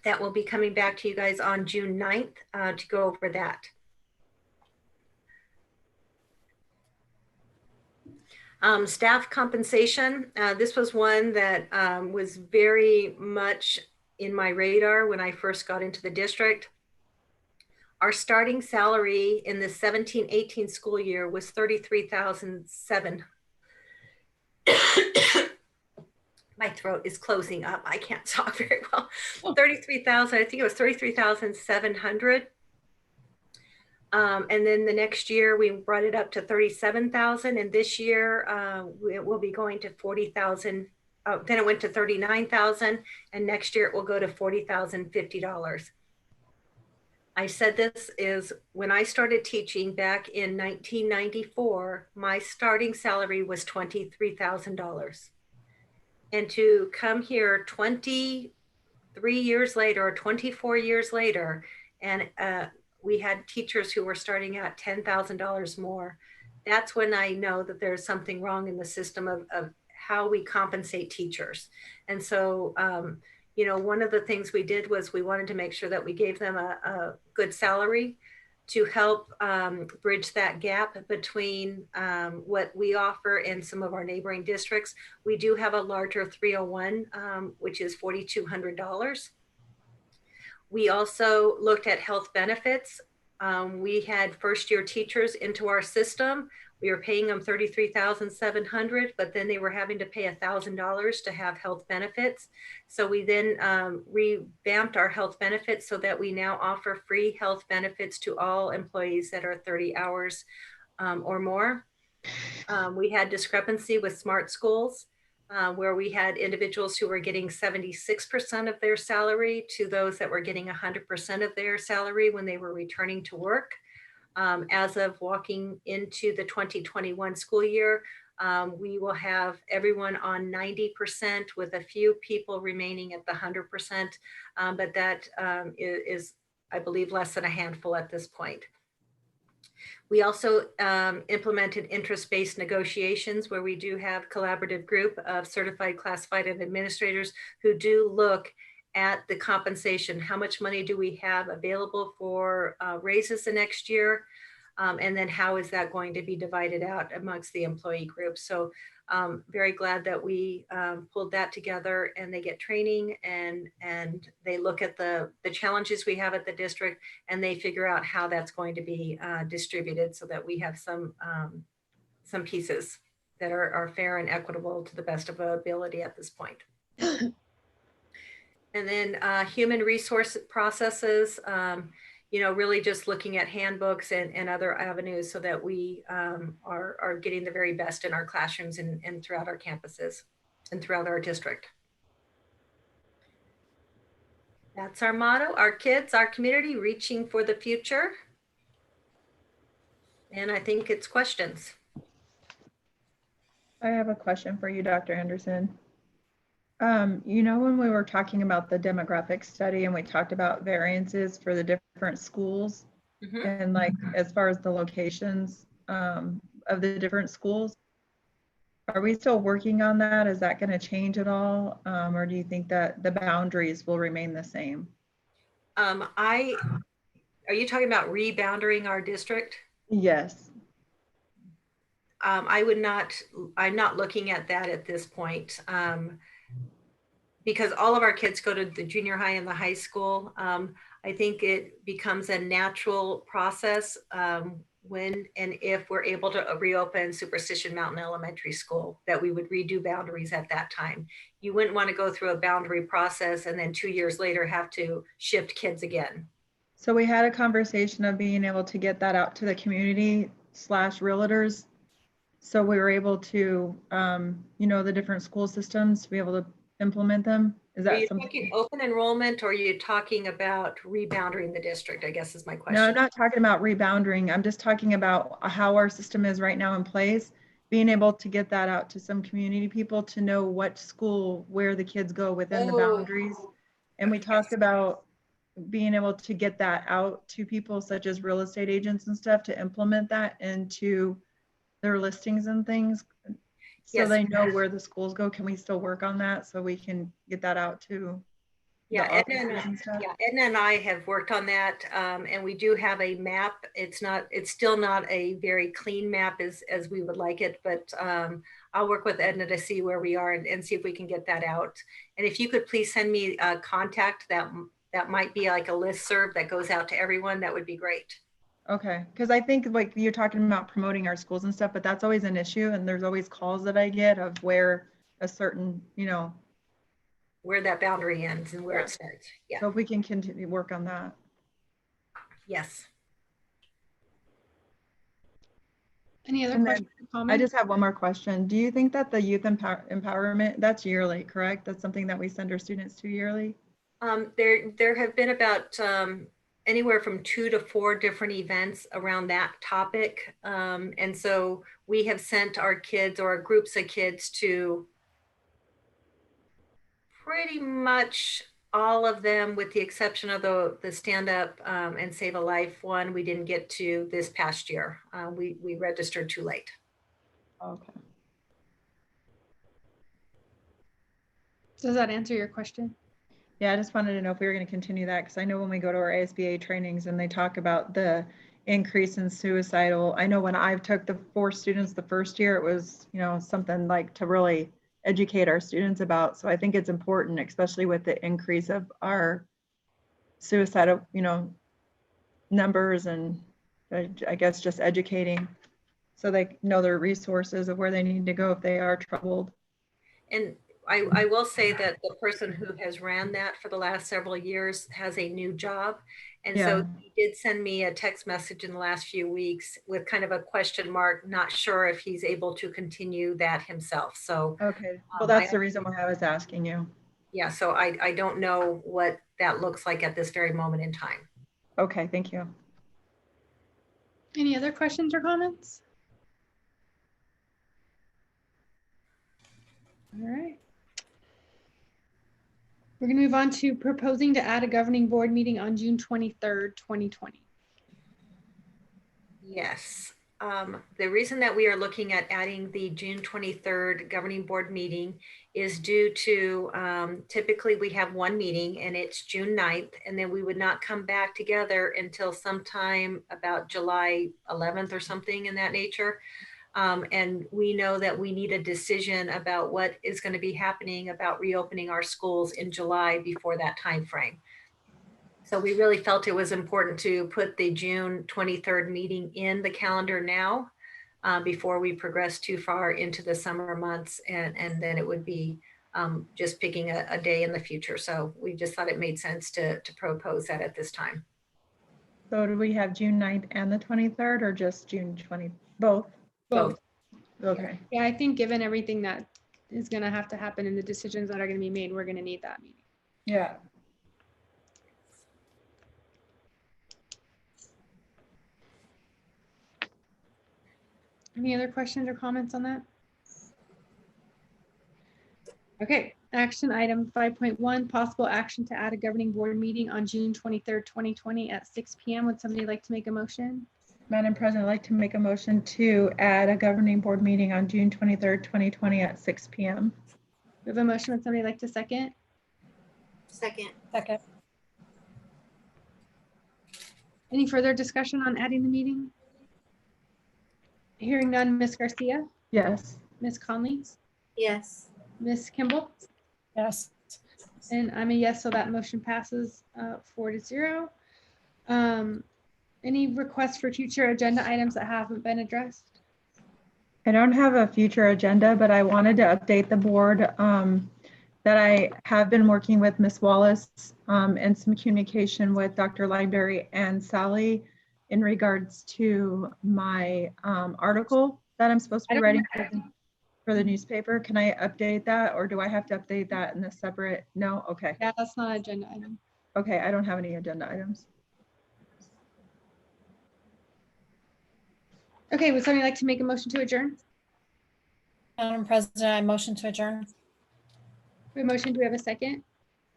that will be coming back to you guys on June 9th to go over that. Staff compensation. This was one that was very much in my radar when I first got into the district. Our starting salary in the 17-18 school year was $33,700. My throat is closing up. I can't talk very well. 33,000, I think it was 33,700. And then the next year we brought it up to 37,000, and this year it will be going to 40,000. Then it went to 39,000, and next year it will go to $40,050. I said this is when I started teaching back in 1994, my starting salary was $23,000. And to come here 23 years later or 24 years later, and we had teachers who were starting at $10,000 more. That's when I know that there's something wrong in the system of how we compensate teachers. And so, you know, one of the things we did was we wanted to make sure that we gave them a good salary to help bridge that gap between what we offer and some of our neighboring districts. We do have a larger 301, which is $4,200. We also looked at health benefits. We had first-year teachers into our system. We were paying them $33,700, but then they were having to pay $1,000 to have health benefits. So we then revamped our health benefits so that we now offer free health benefits to all employees that are 30 hours or more. We had discrepancy with smart schools, where we had individuals who were getting 76% of their salary to those that were getting 100% of their salary when they were returning to work. As of walking into the 2021 school year, we will have everyone on 90% with a few people remaining at the 100%, but that is, I believe, less than a handful at this point. We also implemented interest-based negotiations where we do have collaborative group of certified, classified, and administrators who do look at the compensation. How much money do we have available for raises the next year? And then how is that going to be divided out amongst the employee group? So very glad that we pulled that together, and they get training and they look at the challenges we have at the district, and they figure out how that's going to be distributed so that we have some pieces that are fair and equitable to the best of our ability at this point. And then human resource processes, you know, really just looking at handbooks and other avenues so that we are getting the very best in our classrooms and throughout our campuses and throughout our district. That's our motto: our kids, our community, reaching for the future. And I think it's questions. I have a question for you, Dr. Anderson. You know, when we were talking about the demographic study and we talked about variances for the different schools and like as far as the locations of the different schools, are we still working on that? Is that going to change at all? Or do you think that the boundaries will remain the same? Are you talking about rebounding our district? Yes. I'm not looking at that at this point. Because all of our kids go to the junior high and the high school. I think it becomes a natural process when and if we're able to reopen Superstition Mountain Elementary School, that we would redo boundaries at that time. You wouldn't want to go through a boundary process and then 2 years later have to shift kids again. So we had a conversation of being able to get that out to the community / realtors. So we were able to, you know, the different school systems to be able to implement them. Is that something? Are you talking open enrollment or are you talking about rebounding the district, I guess is my question. No, I'm not talking about rebounding. I'm just talking about how our system is right now in place, being able to get that out to some community people to know what school, where the kids go within the boundaries. And we talked about being able to get that out to people such as real estate agents and stuff to implement that into their listings and things. So they know where the schools go. Can we still work on that so we can get that out to the officers and stuff? Yeah, Edna and I have worked on that, and we do have a map. It's still not a very clean map as we would like it, but I'll work with Edna to see where we are and see if we can get that out. And if you could please send me a contact that might be like a listserv that goes out to everyone, that would be great. Okay, because I think like you're talking about promoting our schools and stuff, but that's always an issue. And there's always calls that I get of where a certain, you know, where that boundary ends and where it starts. Yeah. So if we can continue to work on that. Yes. Any other questions or comments? I just have one more question. Do you think that the youth empowerment, that's yearly, correct? That's something that we send our students to yearly? There have been about anywhere from 2 to 4 different events around that topic. And so we have sent our kids or groups of kids to pretty much all of them, with the exception of the Stand Up and Save a Life one. We didn't get to this past year. We registered too late. Okay. Does that answer your question? Yeah, I just wanted to know if we were going to continue that, because I know when we go to our ASBA trainings and they talk about the increase in suicidal. I know when I took the 4 students the first year, it was, you know, something like to really educate our students about. So I think it's important, especially with the increase of our suicidal, you know, numbers, and I guess just educating so they know their resources of where they need to go if they are troubled. And I will say that the person who has ran that for the last several years has a new job. And so he did send me a text message in the last few weeks with kind of a question mark, not sure if he's able to continue that himself. So, okay. Well, that's the reason why I was asking you. Yeah. So I don't know what that looks like at this very moment in time. Okay. Thank you. Any other questions or comments? All right. We're going to move on to proposing to add a governing board meeting on June 23rd, 2020. Yes. The reason that we are looking at adding the June 23rd governing board meeting is due to typically we have one meeting and it's June 9th, and then we would not come back together until sometime about July 11th or something in that nature. And we know that we need a decision about what is going to be happening about reopening our schools in July before that time frame. So we really felt it was important to put the June 23rd meeting in the calendar now before we progress too far into the summer months, and then it would be just picking a day in the future. So we just thought it made sense to propose that at this time. So do we have June 9th and the 23rd, or just June 20? Both? Both. Okay. Yeah, I think given everything that is going to have to happen and the decisions that are going to be made, we're going to need that meeting. Yeah. Any other questions or comments on that? Okay, action item 5.1, possible action to add a governing board meeting on June 23rd, 2020 at 6 p.m. Would somebody like to make a motion? Madam President, I'd like to make a motion to add a governing board meeting on June 23rd, 2020 at 6 p.m. We have a motion. Would somebody like to second? Second. Second. Any further discussion on adding the meeting? Hearing none, Ms. Garcia, Yes. Ms. Conley, Yes. Ms. Kimball, Yes. and I'm a yes, so that motion passes 4-0. Any requests for future agenda items that haven't been addressed? I don't have a future agenda, but I wanted to update the board that I have been working with Ms. Wallace and some communication with Dr. Library and Sally in regards to my article that I'm supposed to be writing for the newspaper. Can I update that, or do I have to update that in a separate? No? Okay. Yeah, that's not an agenda item. Okay, I don't have any agenda items. Okay, would somebody like to make a motion to adjourn? Madam President, I motion to adjourn. We have a motion. Do we have a second?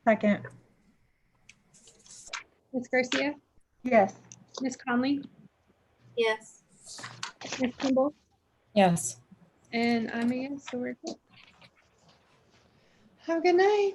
Second. Ms. Garcia, Yes. Ms. Conley, Yes. Ms. Kimball, Yes. and I'm a yes, so we're good. Have a good night.